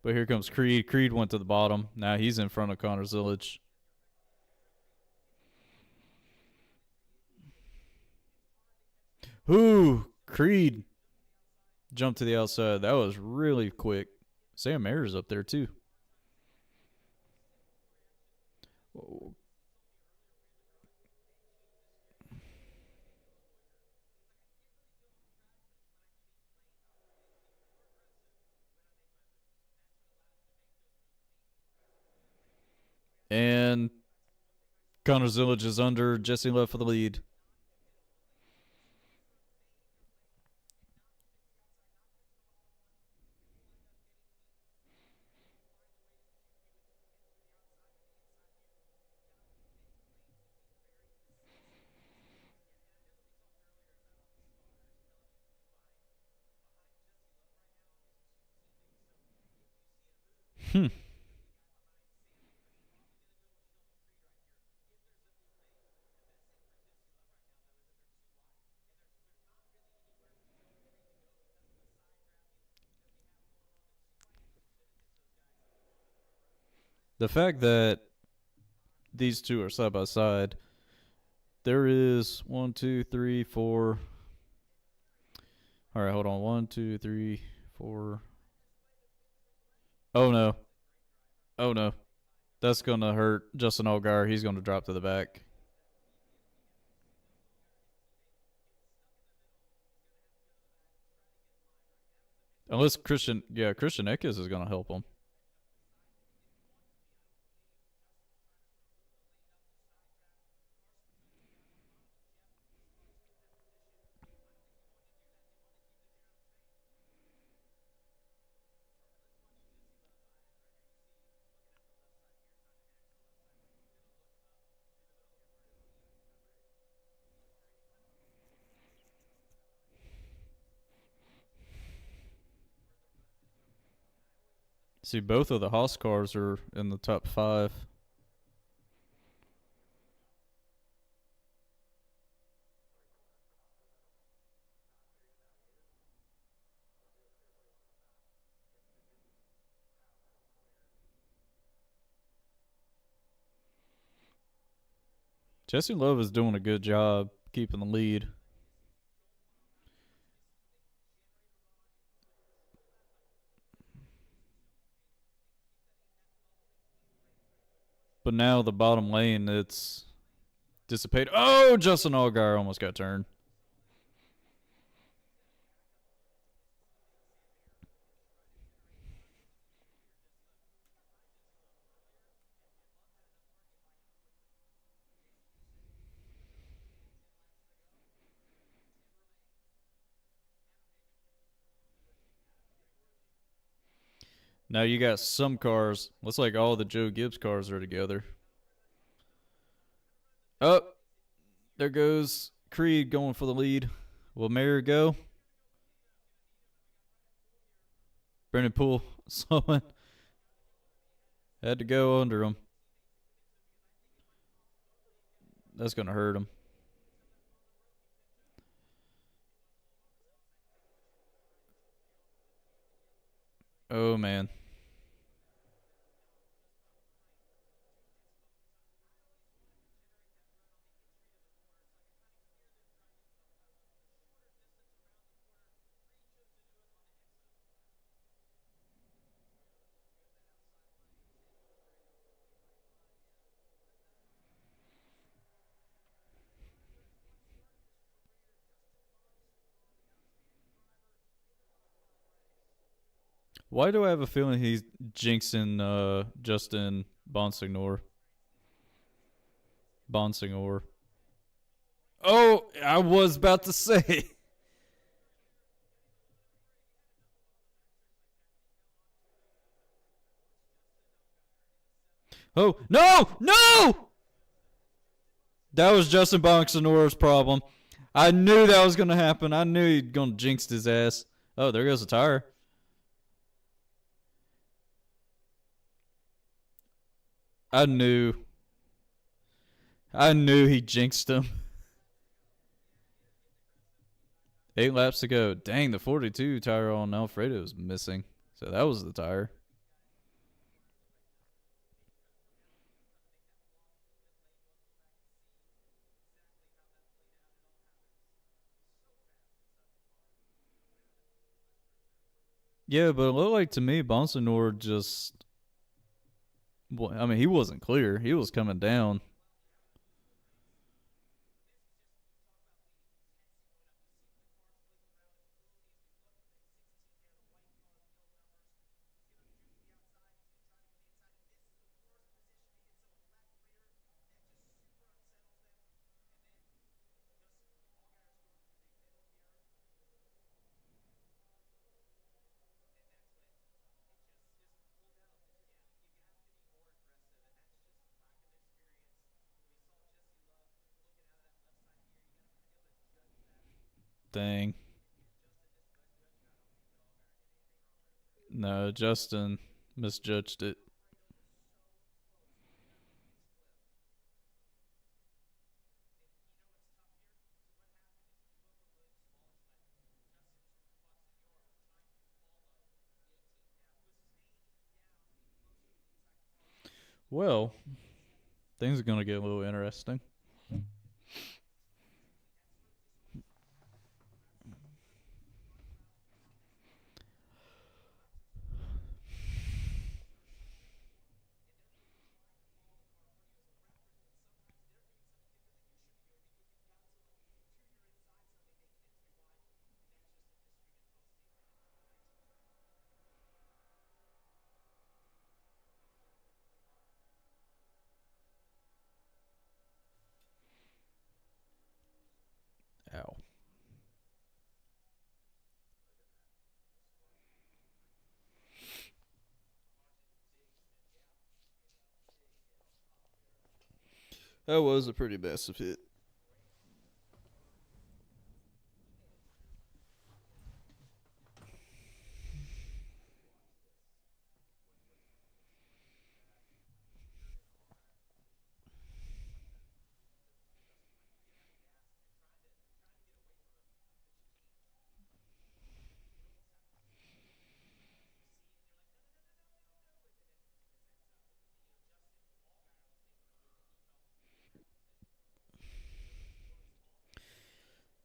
Speaker 1: But here comes Creed. Creed went to the bottom. Now he's in front of Connor Zilic. Ooh, Creed. Jump to the outside. That was really quick. Sam Ayer's up there too. And Connor Zillage is under. Jesse Love for the lead. Hmm. The fact that these two are side by side, there is one, two, three, four. All right, hold on. One, two, three, four. Oh no. Oh no. That's going to hurt Justin Allgaier. He's going to drop to the back. Unless Christian Eckes is going to help him. See, both of the Haas cars are in the top five. Jesse Love is doing a good job keeping the lead. But now the bottom lane, it's dissipated. Oh, Justin Allgaier almost got turned. Now you got some cars. Looks like all the Joe Gibbs cars are together. Oh, there goes Creed going for the lead. Will Mayer go? Brendan Poole slowing. Had to go under him. That's going to hurt him. Oh, man. Why do I have a feeling he's jinxing Justin Bonsignor? Bonsignor. Oh, I was about to say. Oh, no! No! That was Justin Bonsignor's problem. I knew that was going to happen. I knew he'd going to jinx his ass. Oh, there goes the tire. I knew. I knew he jinxed him. 8 laps to go. Dang, the 42 tire on Alfredo is missing. So that was the tire. Yeah, but it looked like to me Bonsanor just. Well, I mean, he wasn't clear. He was coming down. Dang. No, Justin misjudged it. Well, things are going to get a little interesting. Ow. That was a pretty massive hit.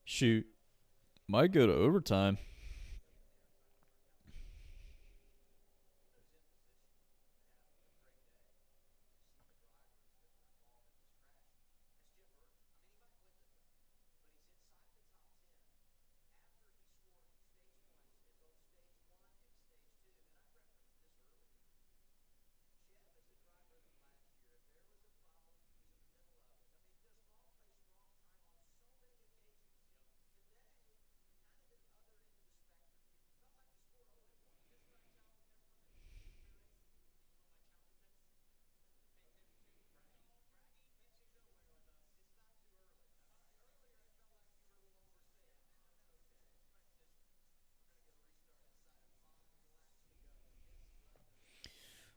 Speaker 1: Shoot. Might go to overtime.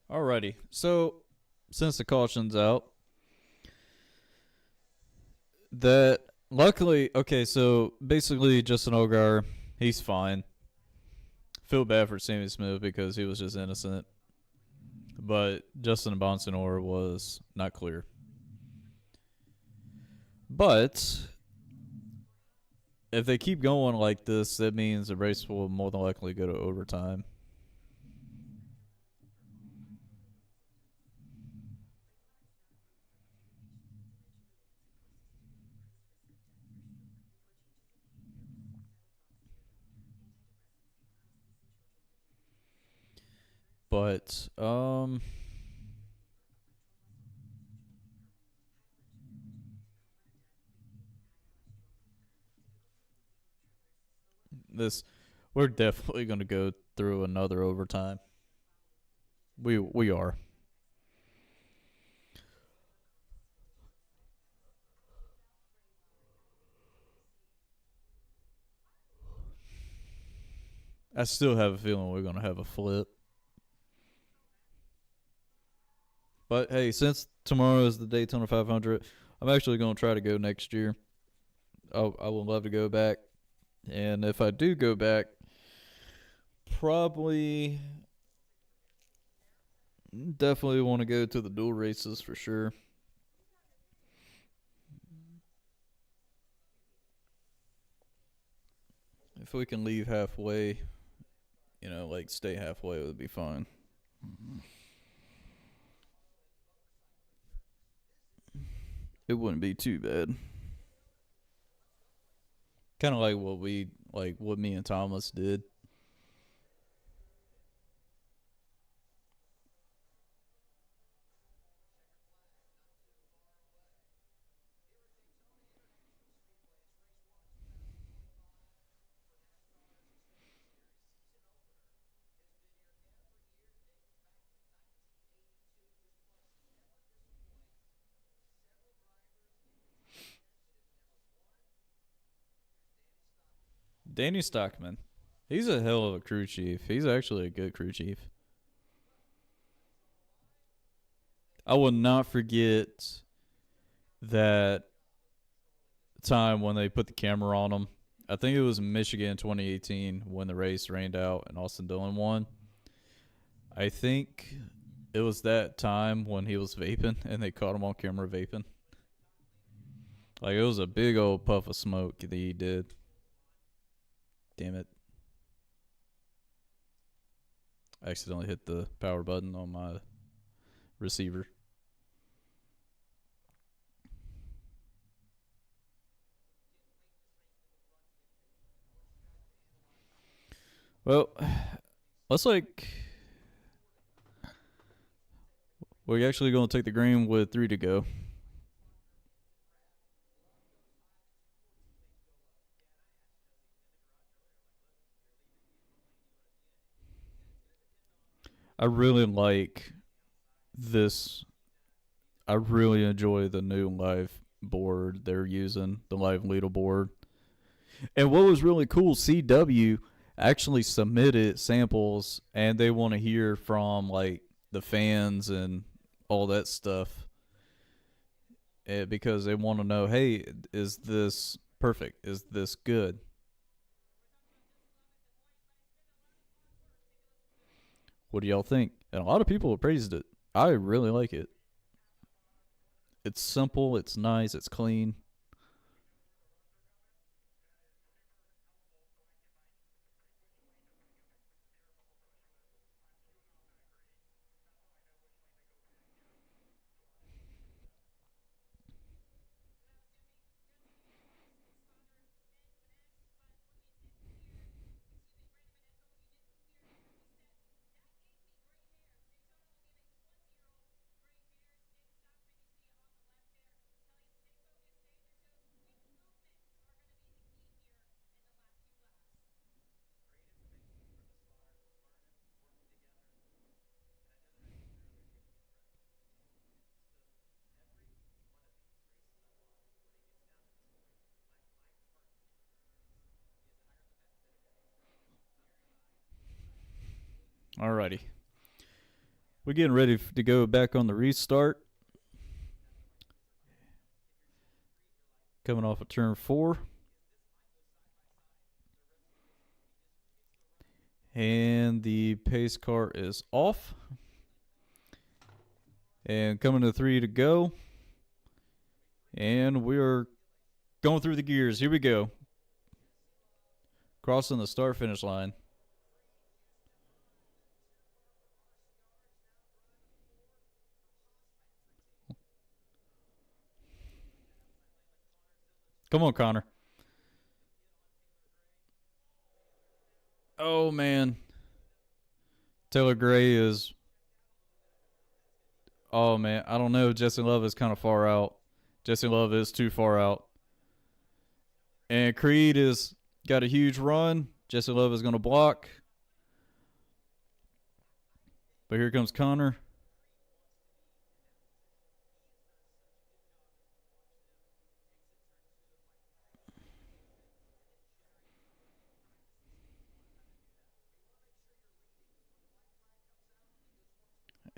Speaker 1: Alrighty. So, since the caution's out, that luckily, okay, so basically Justin Ogar, he's fine. Feel bad for Sammy Smith because he was just innocent. But Justin Bonsanor was not clear. But if they keep going like this, that means the race will more than likely go to overtime. But this we're definitely going to go through another overtime. We are. I still have a feeling we're going to have a flip. But hey, since tomorrow is the Daytona 500, I'm actually going to try to go next year. I would love to go back. And if I do go back, probably definitely want to go to the dual races for sure. If we can leave halfway like stay halfway would be fine. It wouldn't be too bad. Kind of like what me and Thomas did. Danny Stockman. He's a hell of a crew chief. He's actually a good crew chief. I will not forget that time when they put the camera on him. I think it was Michigan 2018 when the race rained out and Austin Dillon won. I think it was that time when he was vaping and they caught him on camera vaping. Like it was a big old puff of smoke that he did. Damn it. I accidentally hit the power button on my receiver. Well, let's like we're actually going to take the green with 3 to go. I really like this. I really enjoy the new live board they're using, the live leaderboard. And what was really cool, CW actually submitted samples and they want to hear from like the fans and all that stuff because they want to know, hey, is this perfect? Is this good? What do y'all think? And a lot of people have praised it. I really like it. It's simple, it's nice, it's clean. Alrighty. We're getting ready to go back on the restart. Coming off of turn 4. And the pace car is off. And coming to 3 to go. And we're going through the gears. Here we go. Crossing the start finish line. Come on, Connor. Oh, man. Taylor Gray is. Oh, man. I don't know. Jesse Love is kind of far out. Jesse Love is too far out. And Creed is got a huge run. Jesse Love is going to block. But here comes Connor.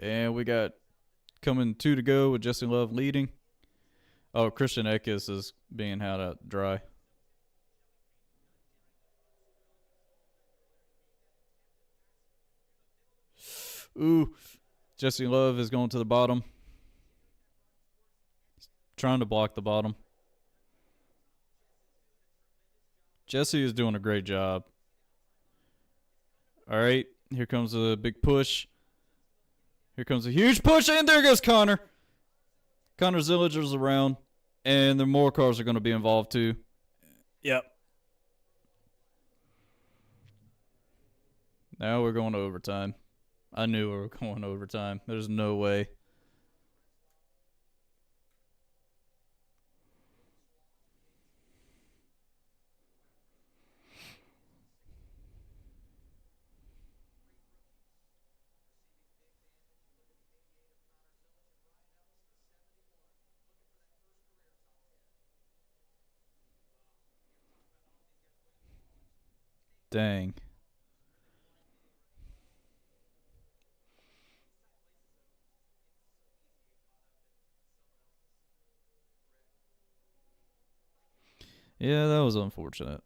Speaker 1: And we got coming 2 to go with Jesse Love leading. Oh, Christian Eckes is being held out dry. Ooh, Jesse Love is going to the bottom. Trying to block the bottom. Jesse is doing a great job. All right, here comes a big push. Here comes a huge push, and there goes Connor. Connor Zilliger's around, and the more cars are going to be involved too. Yep. Now we're going to overtime. I knew we were going to overtime. There's no way. Dang. Yeah, that was unfortunate.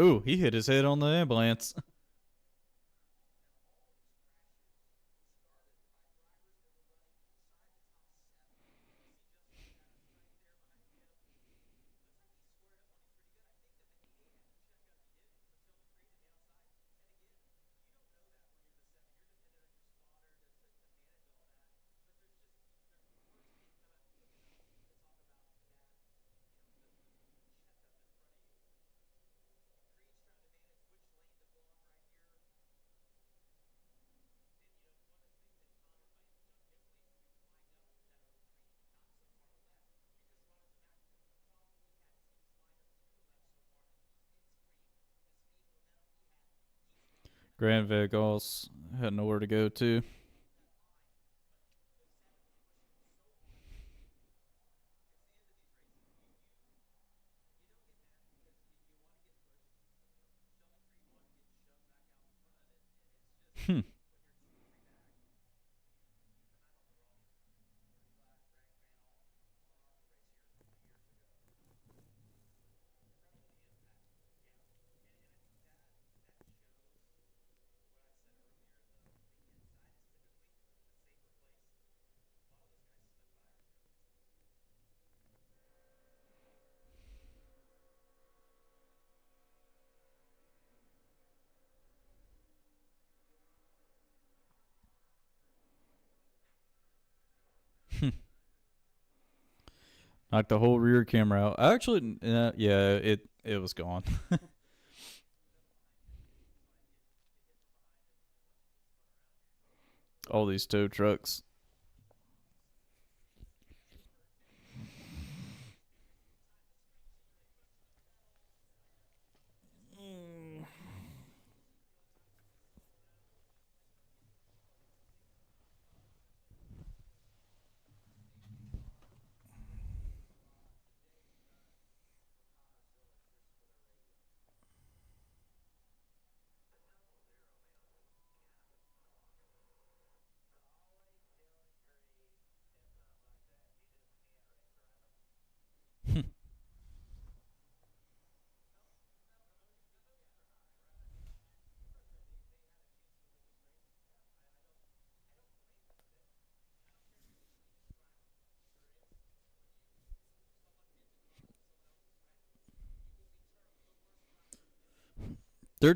Speaker 1: Ooh, he hit his head on the ambulance. Grand Vegas had nowhere to go to. Hmm. 'Knocked the whole rear camera out. Actually, yeah, it was gone. All these tow trucks.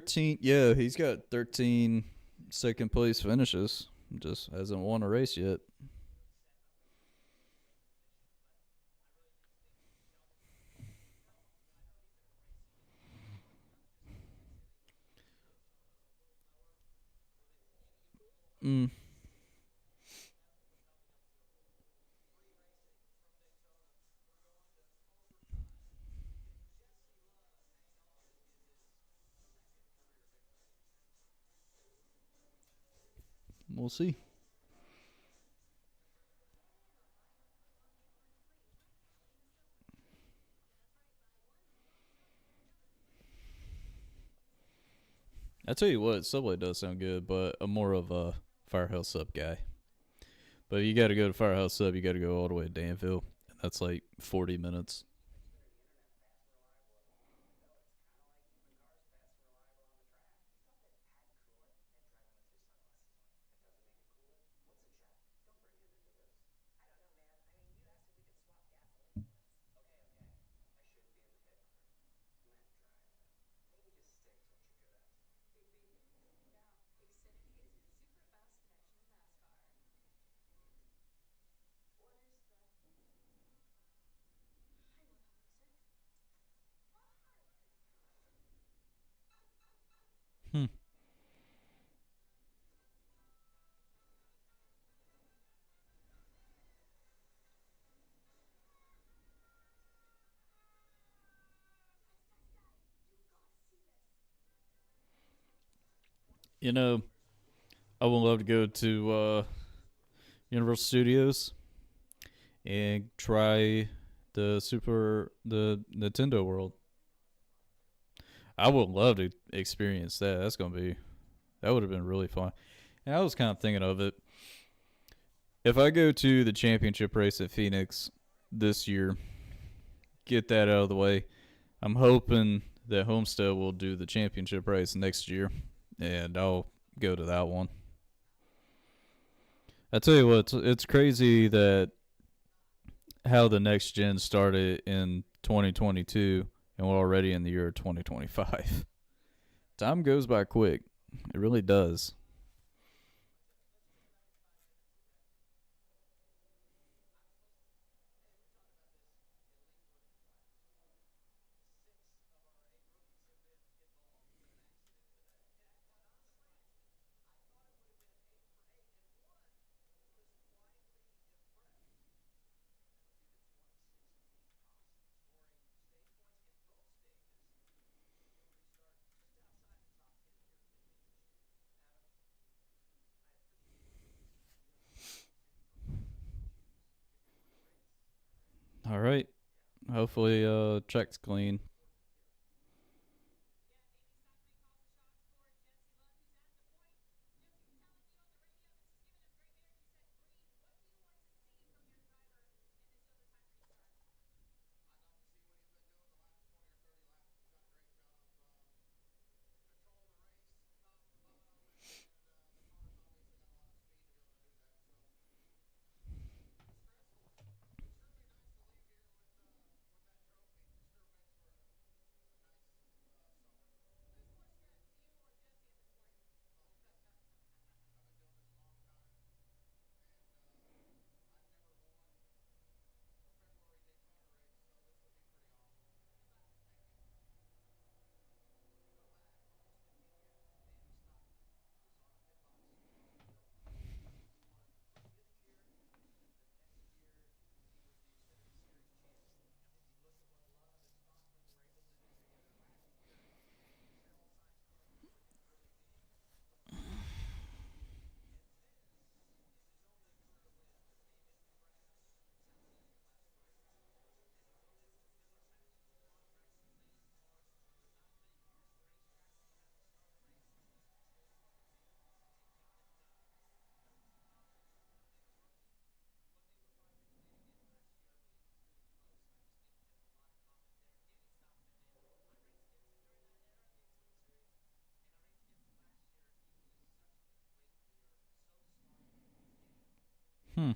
Speaker 1: Yeah, he's got 13 second place finishes. Just hasn't won a race yet. Mm, we'll see. I tell you what, Subway does sound good, but I'm more of a Firehouse Sub guy. But you got to go to Firehouse Sub. You got to go all the way to Danville. And that's like 40 minutes. Hmm. You know, I would love to go to Universal Studios and try the Nintendo World. I would love to experience that. That would have been really fun. And I was kind of thinking of it. If I go to the championship race at Phoenix this year, get that out of the way, I'm hoping that Homestead will do the championship race next year, and I'll go to that one. I tell you what, it's crazy that how the next gen started in 2022, and we're already in the year 2025. Time goes by quick. It really does. All right. Hopefully, check's clean. Hmm.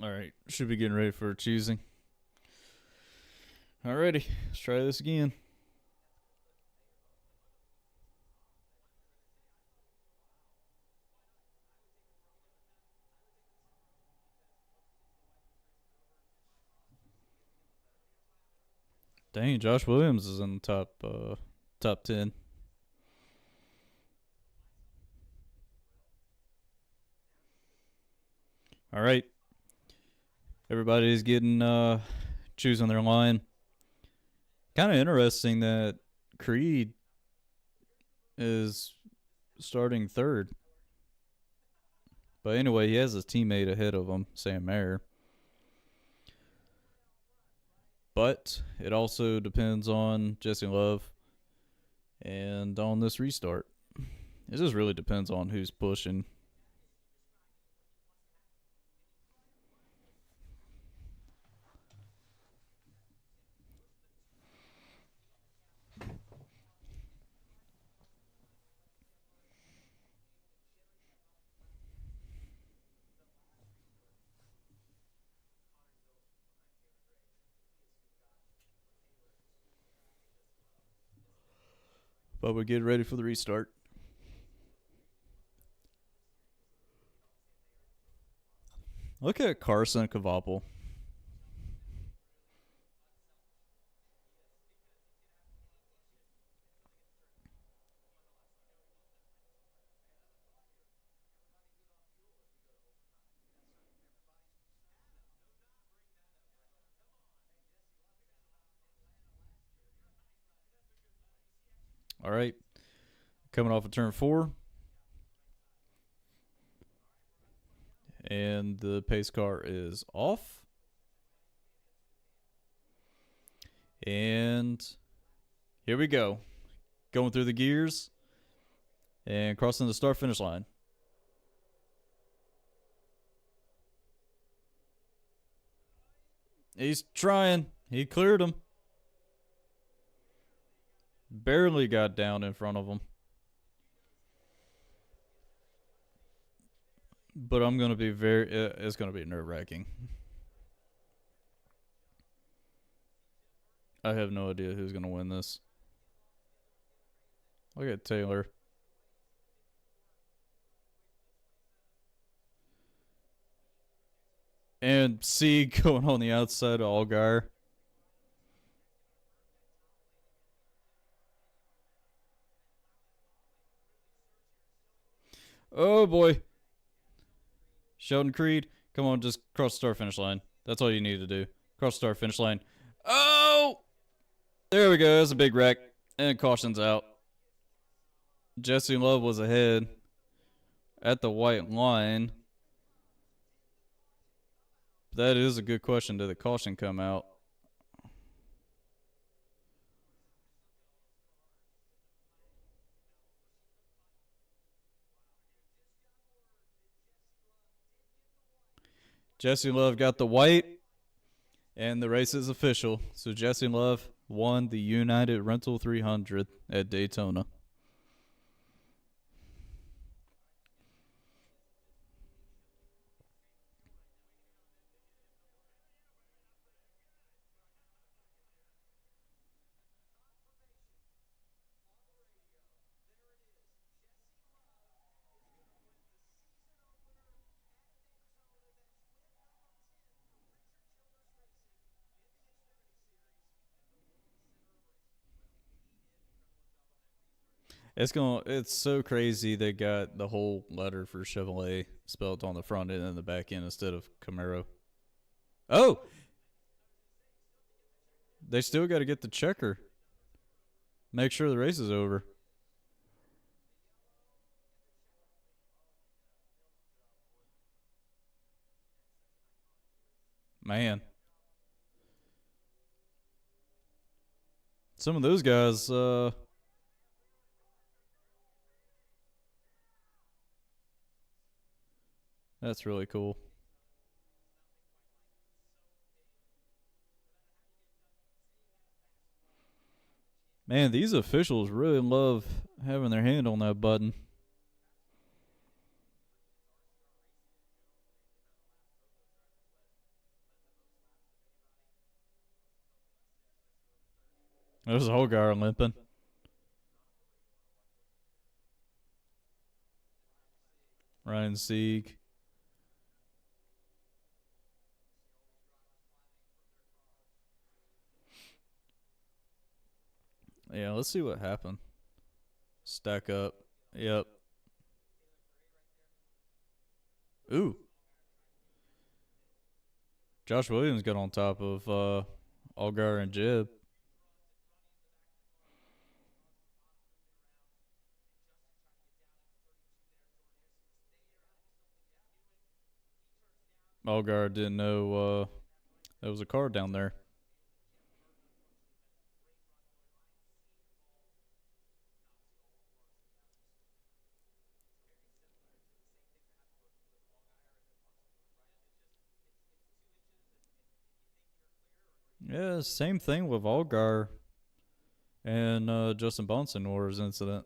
Speaker 1: All right. Should be getting ready for choosing. Alrighty. Let's try this again. Dang, Josh Williams is in the top 10. All right, everybody's getting choosing their line. Kind of interesting that Creed is starting third. But anyway, he has his teammate ahead of him, Sam Mayer. But it also depends on Jesse Love and on this restart. It just really depends on who's pushing. But we get ready for the restart. Look at Carson Kavapel. All right, coming off of turn 4. And the pace car is off. And here we go. Going through the gears and crossing the start finish line. He's trying. He cleared him. Barely got down in front of him. But I'm going to be it's going to be nerve wracking. I have no idea who's going to win this. Look at Taylor. And C going on the outside of Allgaier. Oh boy. Sheldon Creed, come on, just cross the start finish line. That's all you need to do. Cross the start finish line. Oh! There we go. That's a big wreck. And caution's out. Jesse Love was ahead at the white line. That is a good question. Did the caution come out? Jesse Love got the white, and the race is official. So Jesse Love won the United Rental 300 at Daytona. It's so crazy they got the whole letter for Chevrolet spelled on the front end and the back end instead of Camaro. Oh, they still got to get the checker. Make sure the race is over. Man, some of those guys, that's really cool. Man, these officials really love having their hand on that button. There's a whole guy limping. Ryan Sieg. Yeah, let's see what happened. Stack up. Yep. Ooh. Josh Williams got on top of Allgaier and Jeb. Allgaier didn't know there was a car down there. Yeah, same thing with Allgaier and Justin Bunsen Wars incident.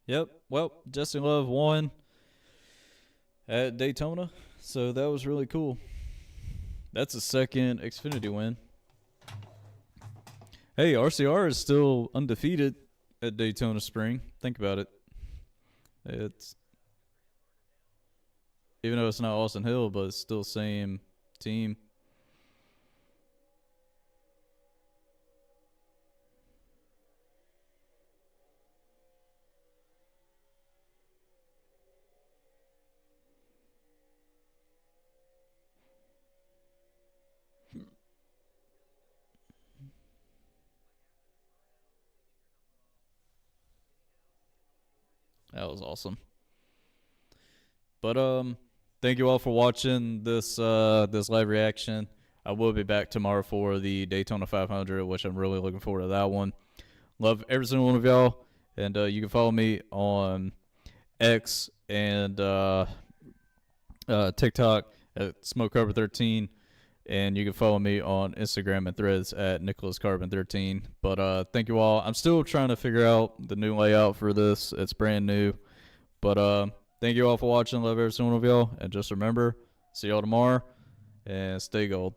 Speaker 1: Yep. Well, Justin Love won at Daytona, so that was really cool. That's a second Xfinity win. Hey, RCR is still undefeated at Daytona Spring. Think about it. It's even though it's not Austin Hill, but it's still same team. That was awesome. But thank you all for watching this live reaction. I will be back tomorrow for the Daytona 500, which I'm really looking forward to that one. Love every single one of y'all, and you can follow me on X and TikTok at SmokeCarbon13, and you can follow me on Instagram and Threads at NicholasCarbon13. But thank you all. I'm still trying to figure out the new layout for this. It's brand new, but thank you all for watching. Love every single one of y'all, and just remember, see y'all tomorrow, and stay gold.